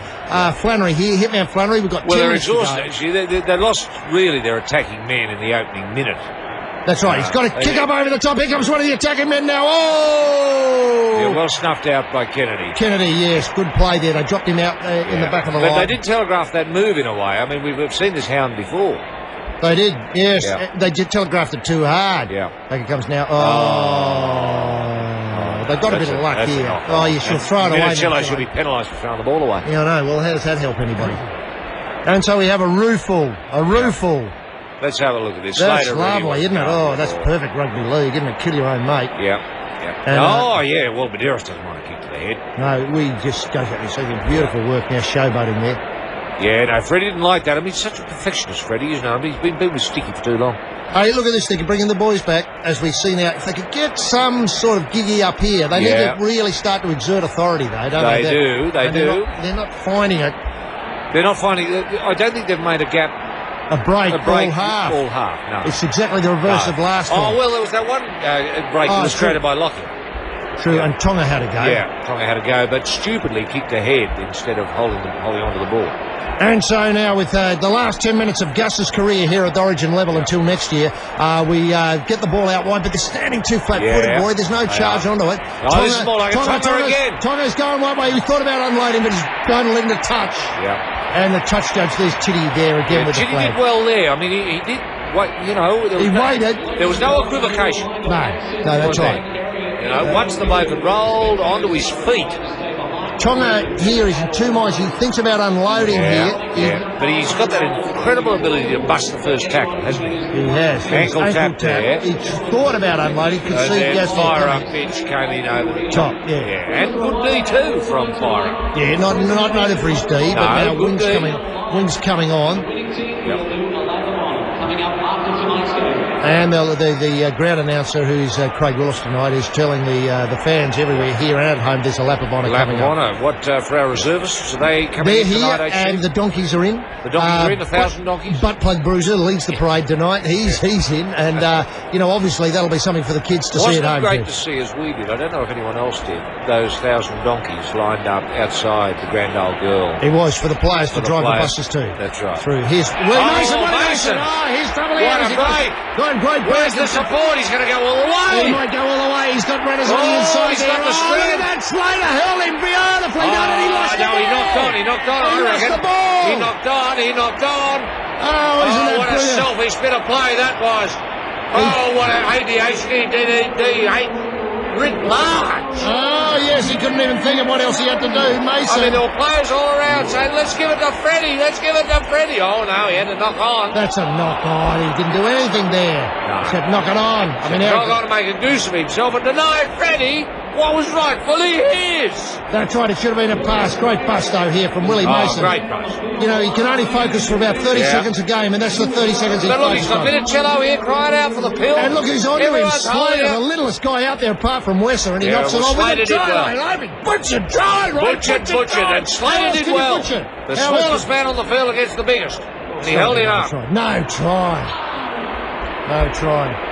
Flannery here, Hitman Flannery. We've got 10 well, they're minutes to go. exhausted. Actually, they lost really their attacking men in the opening minute. That's right. He's got to kick up over the top. Here comes one of the attacking men now. Oh! Yeah, well snuffed out by Kennedy. Kennedy, yes, good play there. They dropped him out in the back of the But line. they did telegraph that move in a way. I mean, we've seen this hound before. They did, yes. Yeah. They did telegraph it too hard. Yeah. Back it comes now. Oh. They've got a bit of luck That's a here. knock. Oh, you should throw it away. Minicello should be penalised for throwing the ball away. Yeah, I know. Well, how does that help anybody? And so we have a rooful. Let's have a look at this. That's Slater really lovely, wants isn't to it? go Oh, for that's the ball. perfect rugby league, isn't it? Kill your own mate. Yeah. And, Yeah, well, Medeiros doesn't want to kick to the head. No, we just go out and see the beautiful work now, showboating there. Yeah, no, Freddie didn't like that. I mean, he's such a perfectionist, Freddie, isn't he? I mean, he's been with Sticky for too long. Hey, look at this. They can bring in the boys back, as we see now. If they could get some sort of giggy up here, they need to really start to exert authority, though, don't they? They do. They're not finding it. They're not finding... I don't think they've made a gap. A break A break all half. All half, no. It's exactly the reverse No. of last Oh, time. well, there was that one break Oh, illustrated true. by Lockyer. True, and Tonga had a go. Yeah, Tonga had a go, but stupidly kicked ahead instead of holding onto the ball. And so now with the last 10 minutes of Gus's career here at the Origin level until next year, we get the ball out wide, but they're standing too flat-footed, Yeah. boy. There's no charge onto it. Oh, this is more like a Tonga again. Tonga's going one way. He thought about unloading, but he's going to let him to touch. Yeah. And the touch judge, there's Chitty there again with the Chitty flag. did well there. I mean, he did... Wait, you know... He waited. There was no equivocation. No, that's Was right. there? You know, once the bloke had rolled onto his feet... Tonga here is in two minds. He thinks about unloading here. Yeah, but he's got that incredible ability to bust the first tackle, hasn't he? He has. Ankle tap there. He thought about unloading. Could And see then Gus Fire there Up coming. Pitch came in over the Top, top. yeah. And good D too from Fire Up. Yeah, not noted for his D, but No, now good D. wings coming on. Yep. And the ground announcer, who's Craig Willis tonight, is telling the fans everywhere here and at home there's a lap of honour coming up. Lapavona. What for our reservists? Are they coming They're in here tonight, HG? and the donkeys are in. The donkeys are in, 1,000 donkeys? Butt Plug Bruiser leads the parade tonight. He's in, and obviously that'll be something for the kids to see Wasn't at it home. great too. to see as we did? I don't know if anyone else did. Those 1,000 donkeys lined up outside the Grand Old Girl. It was for the players to the drive the players. buses too. That's right. Through here's Mason! here's trouble What here. a break! Great Where's break. the support? He's going to go all the He way! might go all the way. He's got runners on the Oh, inside. he's got the Look strength. at that. Slater hurled him beautifully done, and he lost the no, ball. he knocked on, I He lost reckon. the ball. He knocked on. Oh, isn't that what a brilliant? selfish bit of play that was. Oh, what a ADHD, writ large. Oh, yes, he couldn't even think of what else he had to do. I Mason. mean, there were players all around saying, let's give it to Freddie, Oh, no, he had to knock on. That's a knock on. He didn't do anything there. No. Except knock it on. I mean, Not going to make a goose of himself and deny Freddie, what was rightfully his. That's right, it should have been a pass. Great bust, though, here from Willie Mason. Great pass. You know, he can only focus for about 30 seconds a game, and that's the 30 seconds he But look, he's focuses got on. Minicello here crying out for the pill. And look, he's on to him. Everyone's holding Slater, the up. littlest guy out there apart from Wesser, and he Yeah, knocks well, it off with Slater a did try. well. I mean, butchered try, right? Butchered, and Slater did well. The smallest man on the field against the biggest. And he held it up. No try. No try.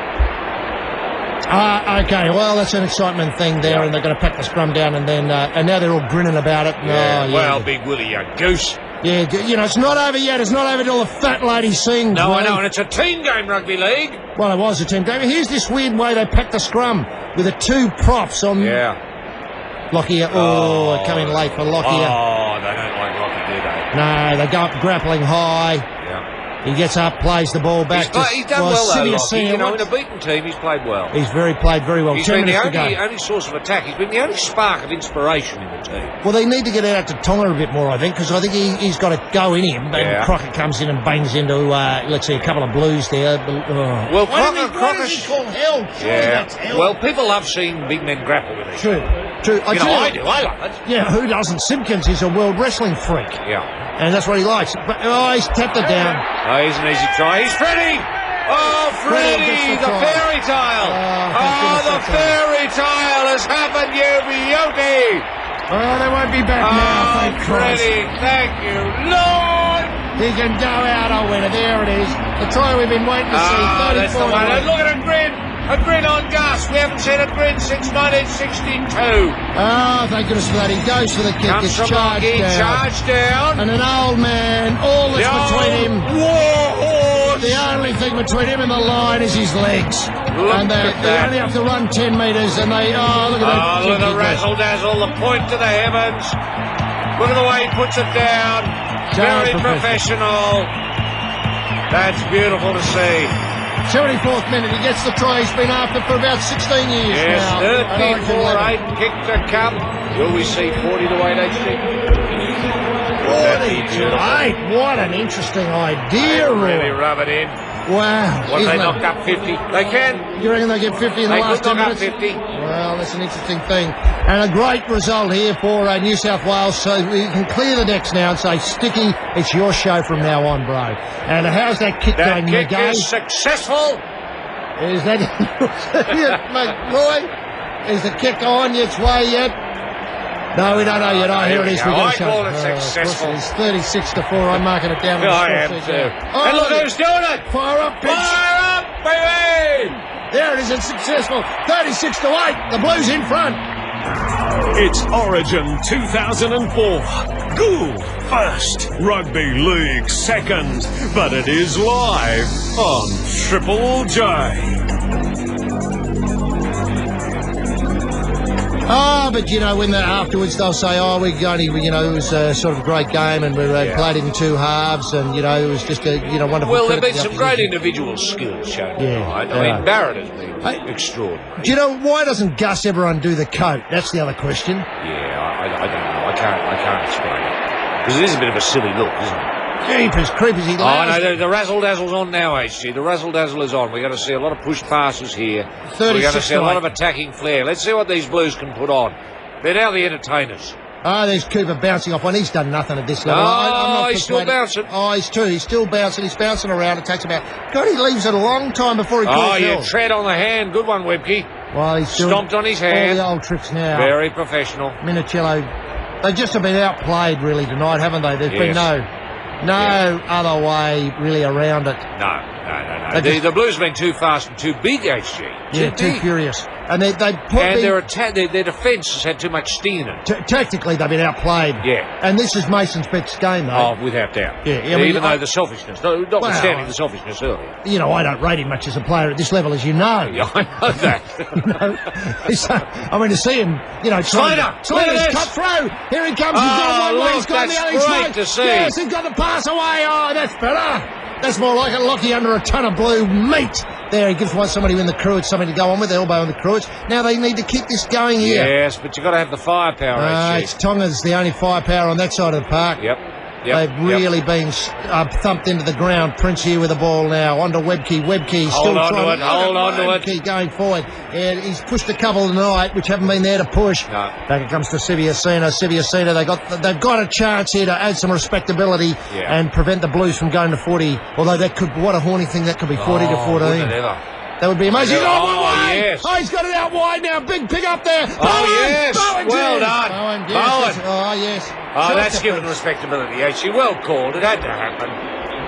Okay, well, that's an excitement thing there, and they're going to pack the scrum down, and then and now they're all grinning about it. Yeah, Oh, well, Big Willie, you goose. Yeah, you know, it's not over yet. It's not over till the fat lady sings. No, I Ray. know, and it's a team game, rugby league. Well, it was a team game. Here's this weird way they pack the scrum with the two props on Yeah. Lockyer. Oh, coming late for Lockyer. Oh, they don't like Rocky, do they? No, they go up grappling high. Yeah. He gets up, plays the ball back. He's done well, though, Sidious Lockie. Senior. You know, in a beaten team, he's played well. He's played very well. He's 10 been the minutes to go. only source of attack. He's been the only spark of inspiration in the team. Well, they need to get out to Tonga a bit more, I think, because I think he's got a go in him. And Yeah. Crockett comes in and bangs into, let's see, a couple of blues there. Well, What is he called? Hell? Surely that's hell. Well, people love seeing big men grapple with each True. other. I You tell know, you I what- do. I love it. Yeah, who doesn't? Simpkins is a world wrestling freak, Yeah. and that's what he likes. But, he's tapped it down. Oh, he's an easy try. He's Freddie! Oh, Freddie Freddie! gets the The try. fairy tile! thank Oh, goodness the that's over. fairy tile has happened, you beauty! Oh, they won't be back now, Oh, thank Christ. Freddie, thank you, Lord! He can go out a winner. There it is. The try we've been waiting to see. Oh, that's the 34 one. And look at a grin! A grin on Gus. We haven't seen a grin since 1962. Oh, thank goodness for that. He goes for the kick. Comes It's from charged Lockie, down. charged down. And an old man, all that's between him. Warhorse! The only thing between him and the line is his legs. And they at that. only have to run 10 metres, and they, look at Oh, that. look at the kick he does. razzle-dazzle, the point to the heavens. Look at the way he puts it down. Very professional. That's beautiful to see. 74th minute, he gets the try. He's been after for about 16 years Yes, now. 34-8 kick to come. Will we see 40-8 HG? 42-8. What an interesting idea, Really Roy. rub it in. Wow. What, Isn't they it? knocked up 50? They can. You reckon they get 50 in the They last could 10 knock up minutes? 50. Well, that's an interesting thing. And a great result here for New South Wales. So we can clear the decks now and say, Sticky, it's your show from now on, bro. And how's that kick That going, kick Miguel? is successful. Is that Roy? Is the kick on its way yet? No, we don't know yet. Oh, here it is. we go. got I to show call it of course successful. It's 36-4. I'm marking it down. on the I am spreadsheet too. now. And look who's doing it. Fire up, pitch. Fire up, baby. There it is. It's successful. 36-8. The Blues in front. It's Origin 2004. Gould first, Rugby League second, but it is live on Triple J. But you know, when afterwards they'll say, we only, it was sort of a great game and we played it in two halves and, it was just a, wonderful. Well, there have credit been to the some great opposition. individual skills shown Yeah, tonight. yeah. I mean, Barrett has been Hey. extraordinary. Do you know, why doesn't Gus ever undo the coat? That's the other question. Yeah, I don't know. I can't explain it. Because it is a bit of a silly look, isn't it? Creepers, he Oh, loves no, the razzle-dazzle's on now, HG. The razzle-dazzle is on. We're going to see a lot of push passes here. We're going to see a lot of attacking flair. Let's see what these Blues can put on. They're now the entertainers. There's Cooper bouncing off one. He's done nothing at this level. Oh, I'm not he's still persuaded. bouncing. He's still bouncing. He's bouncing around. It takes about... God, he leaves it a long time before he Oh, calls you Hill. tread on the hand. Good one, Webke. Well, he's doing Stomped on his hand. all the old tricks now. Very professional. Minicello, they just have been outplayed really tonight, haven't they? There's been Yes. no other way really around it. No. They The Blues have been too fast and too big, HG. Yeah, too big. furious. And they put And the, their defence has had too much sting in it. tactically they've been outplayed. Yeah. And this is Mason's best game, though. Oh, without doubt. Yeah, I mean, Even though the selfishness, notwithstanding the selfishness earlier. I don't rate him much as a player at this level, as you know. Yeah, I know that. To see him, Slater! Slater's cut through. Here he comes. He's gone one way. He's gone the other. That's He's great right. to see. Yes, he's got the pass away. Oh, that's better. That's more like it. Lockie under a ton of blue meat. There, he gives somebody in the Cruets something to go on with, elbow in the Cruets. Now they need to keep this going here. Yes, but you've got to have the firepower, HG. It's Tonga's the only firepower on that side of the park. Yep. Yep, They've really been thumped into the ground. Prince here with the ball now. On to Webke. Webke still on to trying it, hold on to it. Webke going forward. And he's pushed a couple tonight, which haven't been there to push. No. Back it comes to Siviacina. Siviacina, they've got a chance here to add some respectability and prevent the Blues from going to 40. Although that could, what a horny thing that could be, 40 to 14. Wouldn't it ever? That would be amazing. Yes. Oh, he's got it out wide now. Big pick up there. Yes. Bowen, Well yes. done. Yes. Bowen. Oh, yes. Oh, that's Short given defence. respectability, actually. Well called. It had to happen.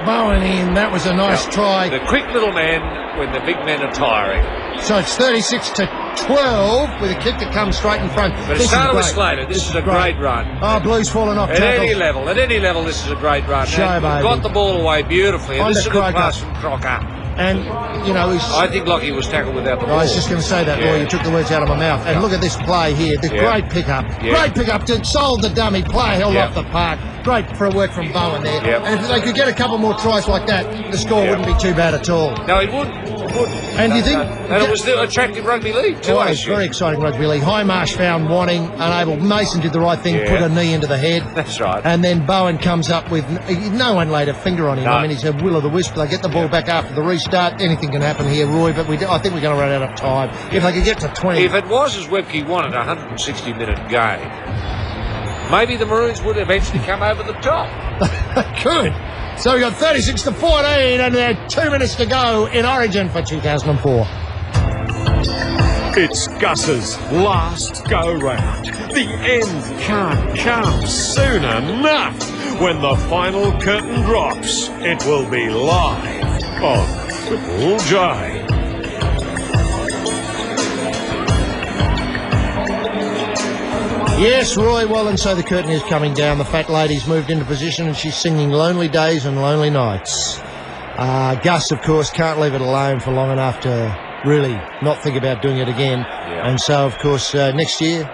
Bowen in. That was a nice try. The quick little man when the big men are tiring. So it's 36 to 12 with a kick that comes straight in front. But it This is started with great. Slater. This is a great run. Oh, Blues falling off At any tackles. level, this is a great run. Show, And baby. got the ball away beautifully. And On this to is a good Croker. pass from Crocker. And, you know, he's... I think Lockie was tackled without the ball. I was just going to say that, Yeah. Roy. You took the words out of my mouth. And look at this play here. The great pickup. Yeah. Great pickup to sold the dummy. Play held Yeah. off the park. Great for a work from Bowen there. Yeah. And if they could get a couple more tries like that, the score Yeah. wouldn't be too bad at all. No, it wouldn't. And do you think... And it was the attractive rugby league, too, Oh, I it's assume. very exciting rugby league. Highmarsh found wanting, unable. Mason did the right thing, Yeah. put a knee into the head. That's right. And then Bowen comes up with... No one laid a finger on him. No. I mean, he's a will-o'-the-wisp. They get the ball back after the restart. Anything can happen here, Roy, but I think we're going to run out of time. If they could get to 20... If it was as Webke wanted, a 160-minute game, maybe the Maroons would eventually come over the top. Good. So we've got 36 to 14 and there are 2 minutes to go in Origin for 2004. It's Gus's last go-round. The end can't come soon enough. When the final curtain drops, it will be live on Triple J. Yes, Roy, well, and so the curtain is coming down. The fat lady's moved into position and she's singing Lonely Days and Lonely Nights. Gus, of course, can't leave it alone for long enough to really not think about doing it again. Yeah. And so, of course, next year,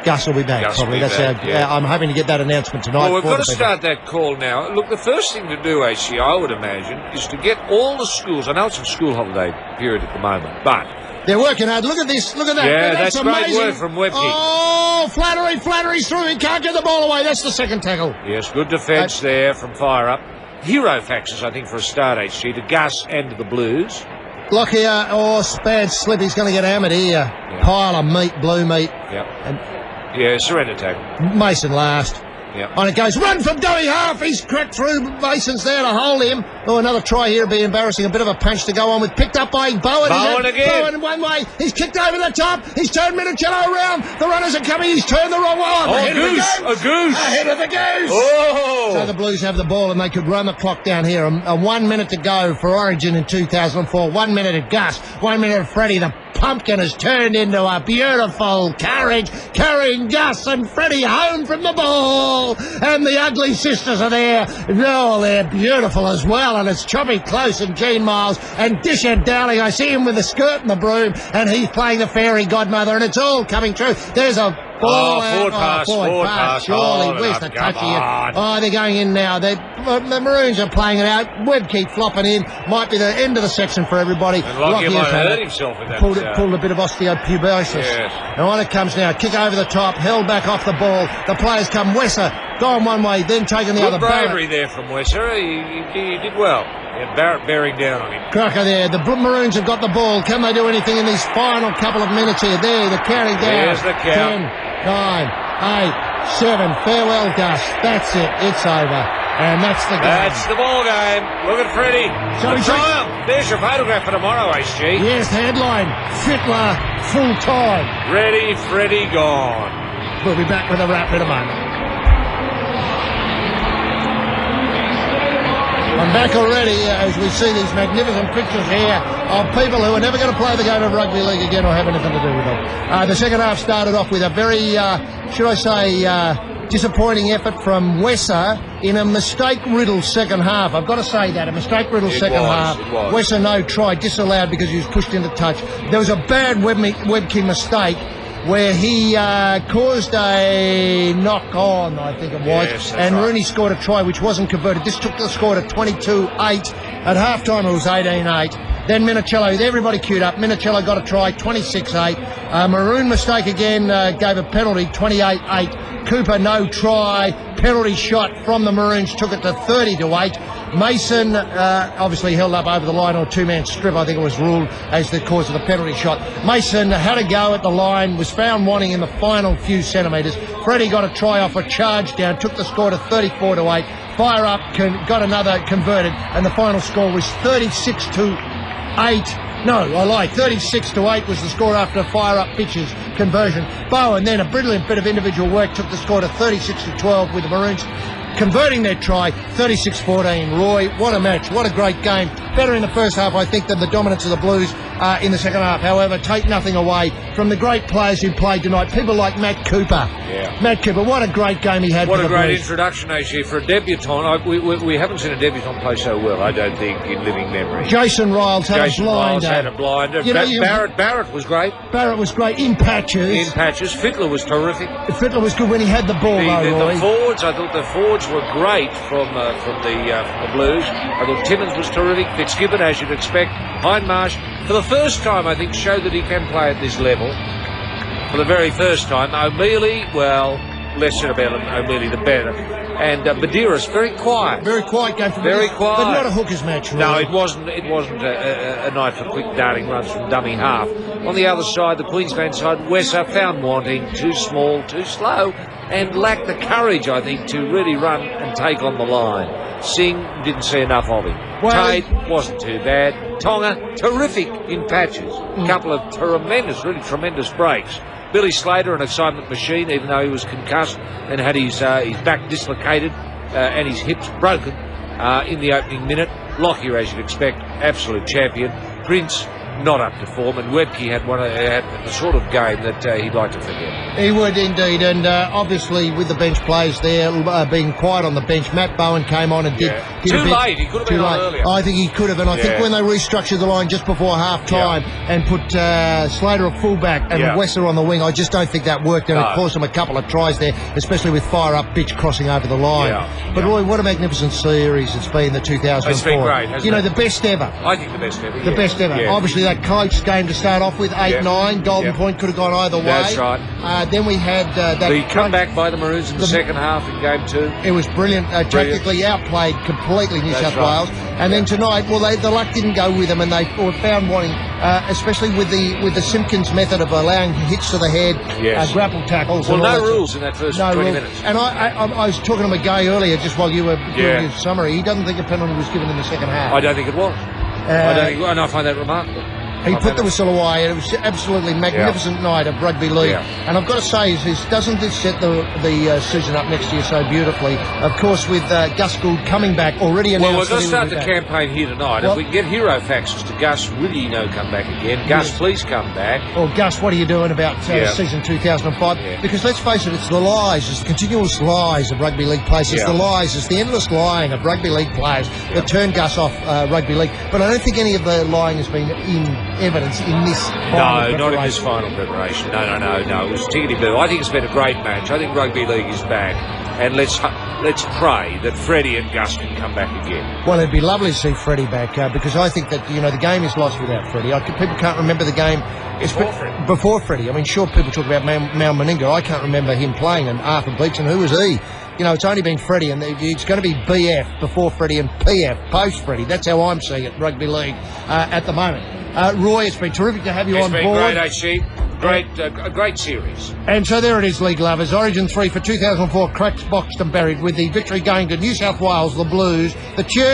Gus will be back, Gus will probably. be That's back, how, yeah. I'm hoping to get that announcement tonight. Well, we've for got the to people. start that call now. Look, the first thing to do, actually, I would imagine, is to get all the schools. I know it's a school holiday period at the moment, but They're working hard. Look at this. Look at that. Yeah, that's great amazing. work from Webke. Oh, Flattery's through. He can't get the ball away. That's the second tackle. yes, good defence there from Fire Up. Hero faxes, I think, for a start, HG, to Gus and to the Blues. Lockyer, bad slip. He's going to get hammered here. Pile of meat, blue meat. Yep. And Yeah, surrender tackle. Mason last. Yep. On it goes. Run from dummy half. He's cracked through. Mason's there to hold him. Oh, another try here would be embarrassing. A bit of a punch to go on with. Picked up by Bowen. Bowen again. Bowen one way. He's kicked over the top. He's turned Minicello around. The runners are coming. He's turned the wrong way. Oh, Ahead of the a goose. Ahead of the goose. Oh! So the Blues have the ball and they could run the clock down here. 1 minute to go for Origin in 2004. 1 minute at Gus. 1 minute at Freddie. The pumpkin has turned into a beautiful carriage carrying Gus and Freddie home from the ball. And the ugly sisters are there. Oh, they're beautiful as well. And it's Choppy Close and Gene Miles and Disher Dowling. I see him with the skirt and the broom and he's playing the fairy godmother and it's all coming true. There's a ball out. Forward pass. Surely, Hold it where's up, the come touch here? on. Oh, they're going in now. The Maroons are playing it out. Webb keep flopping in. Might be the end of the section for everybody. And Lockyer Lockyer might has have had hurt it. himself in that. Pulled a bit of osteopubiosis. Yes. And on it comes now. Kick over the top. Held back off the ball. The players come. Wesser gone one way, then taking the Good other. bravery there from Wesser. He did well. And Barrett bearing down on him. Crocker there. The Maroons have got the ball. Can they do anything in these final couple of minutes here? There, the counting down. There's the count. 10, 9, 8, 7. Farewell, Gus. That's it. It's over. And that's the game. That's the ball game. Look at Freddie. So The he's triumph. There's your photograph for tomorrow, HG. Yes, headline. Fittler full time. Ready, Freddie gone. We'll be back with a wrap in a moment. I'm back already as we see these magnificent pictures here of people who are never going to play the game of rugby league again or have anything to do with it. The second half started off with a very, should I say, disappointing effort from Wesser in a mistake-riddled second half. I've got to say that, a mistake-riddled second half. It was. Wesser, no try, disallowed because he was pushed into touch. There was a bad Webke mistake where he caused a knock-on, I think it was, Yes, that's and right. Rooney scored a try which wasn't converted. This took the score to 22-8. At half-time it was 18-8. Then Minicello, everybody queued up. Minicello got a try, 26-8. Maroon mistake again, gave a penalty, 28-8. Cooper, no try. Penalty shot from the Maroons took it to 30-8. Mason obviously held up over the line on a two-man strip. I think it was ruled as the cause of the penalty shot. Mason had a go at the line, was found wanting in the final few centimetres. Freddie got a try off a charge down, took the score to 34-8. Fire Up got another converted, and the final score was 36-8. No, I lied. 36-8 was the score after Fire Up Pitch's conversion. Bowen then, a brilliant bit of individual work, took the score to 36-12 with the Maroons converting their try, 36-14. Roy, what a match, what a great game. Better in the first half, I think, than the dominance of the Blues in the second half. However, take nothing away from the great players who played tonight. People like Matt Cooper. Yeah. Matt Cooper, what a great game he had What for a the great Blues. introduction, actually, for a debutant. We haven't seen a debutant play so well, I don't think, in living memory. Jason Riles had Jason a blinder. Riles had a blinder. You know, Barrett was great. Barrett was great in patches. In patches. Fittler was terrific. Fittler was good when he had the ball, Roy. The forwards, I thought the forwards were great from the Blues. I thought Timmins was terrific. Fitzgibbon, as you'd expect. Hindmarsh, for the first time, I think, showed that he can play at this level. For the very first time. O'Mealy, well, less said about O'Mealy, the better. And Medeiros, very quiet. Very quiet game for Very Medeiros, quiet. but not a hooker's match, Roy. No, it wasn't. It wasn't a night for quick darting runs from dummy half. On the other side, the Queensland side, Wesser found wanting, too small, too slow, and lacked the courage, I think, to really run and take on the line. Singh didn't see enough of him. Well, Tate wasn't too bad. Tonga, terrific in patches. A couple of really tremendous breaks. Billy Slater, an excitement machine, even though he was concussed and had his back dislocated and his hips broken in the opening minute. Lockyer, as you'd expect, absolute champion. Prince, not up to form, and Webke had the sort of game that he'd like to forget. He would indeed, and obviously with the bench players there being quiet on the bench, Matt Bowen came on and did Too a bit, late, he could have been too on late. earlier. I think he could have, and I think when they restructured the line just before half time and put Slater at fullback and Wesser on the wing, I just don't think that worked, and it cost them a couple of tries there, especially with Fire Up Bitch crossing over the line. But Roy, what a magnificent series it's been, the 2004. It's been great, hasn't it? The best ever. I think the best ever. The best ever. Yeah. Obviously, that close game to start off with, 8-9. Golden Point could have gone either way. That's right. Then we had that The comeback by the Maroons in the second half in game 2. It was brilliant. Tactically outplayed completely New South Wales. And then tonight, the luck didn't go with them, and they were found wanting, especially with the Simpkins method of allowing hits to the head, grapple tackles. Well, and all no that rules in that first 20 minutes. And I was talking to McGay earlier, just while you were doing your summary. He doesn't think a penalty was given in the second half. I don't think it was. And I find that remarkable. He put the whistle away, and it was absolutely magnificent night of rugby league. And I've got to say, doesn't this set the season up next year so beautifully? Of course, with Gus Gould coming back, already announced. Well, we're going to start the back. campaign here tonight. If we can get hero faxes to Gus, will you come back again? Gus, please come back. Or Gus, what are you doing about season 2005? Because let's face it, it's the lies, it's the continuous lies of rugby league players. It's the lies, it's the endless lying of rugby league players that turn Gus off rugby league. But I don't think any of the lying has been in evidence in this final not in this final preparation. No. It was tickety-boo. I think it's been a great match. I think rugby league is back. And let's pray that Freddie and Gus can come back again. Well, it'd be lovely to see Freddie back because I think that, the game is lost without Freddie. People can't remember the game before Freddie. I mean, sure, people talk about Mal Meninga. I can't remember him playing, and Arthur Beetson, who was he? It's only been Freddie, and it's going to be BF before Freddie and PF post Freddie. That's how I'm seeing it, rugby league, at the moment. Roy, it's been terrific to have you on board. It's been great, HG. A great series. And so there it is, league lovers. Origin 3 for 2004, cracked, boxed and buried, with the victory going to New South Wales, the Blues, the Cheers,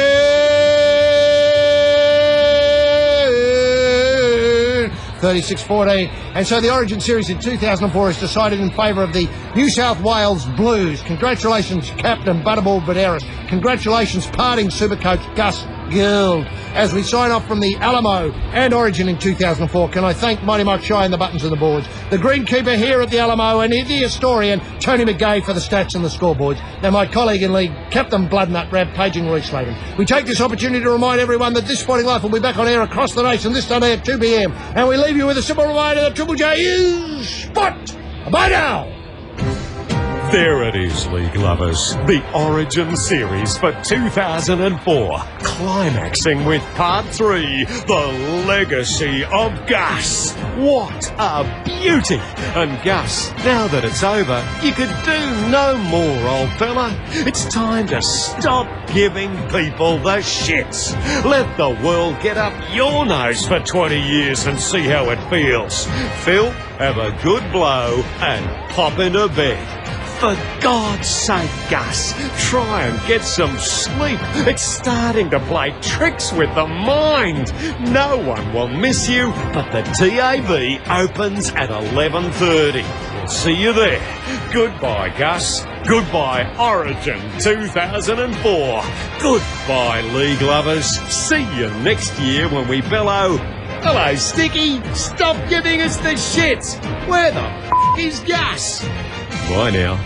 36-14. And so the Origin series in 2004 is decided in favour of the New South Wales Blues. Congratulations, Captain Butterball Medeiros. Congratulations, parting Supercoach Gus Gould. As we sign off from the Alamo and Origin in 2004, can I thank Mighty Mike Shy and the buttons and the boards, the greenkeeper here at the Alamo, and the historian Tony McGay for the stats and the scoreboards. Now my colleague in league, Captain Bloodnut Rab, paging Roy Slaven. We take this opportunity to remind everyone that This Sporting Life will be back on air across the nation this Sunday at 2 p.m. And we leave you with a simple reminder that Triple J is spot. Bye now. There it is, league lovers. The Origin series for 2004. climaxing with part 3, The Legacy of Gus. What a beauty! And Gus, now that it's over, you could do no more, old fella. It's time to stop giving people the shits. Let the world get up your nose for 20 years and see how it feels. Phil, have a good blow and pop into bed. For God's sake, Gus, try and get some sleep. It's starting to play tricks with the mind. No one will miss you, but the TAB opens at 11:30. We'll see you there. Goodbye, Gus. Goodbye, Origin 2004. Goodbye, league lovers. See you next year when we bellow, "Hello, Sticky. Stop giving us the shits. Where the f*** is Gus?" Bye now.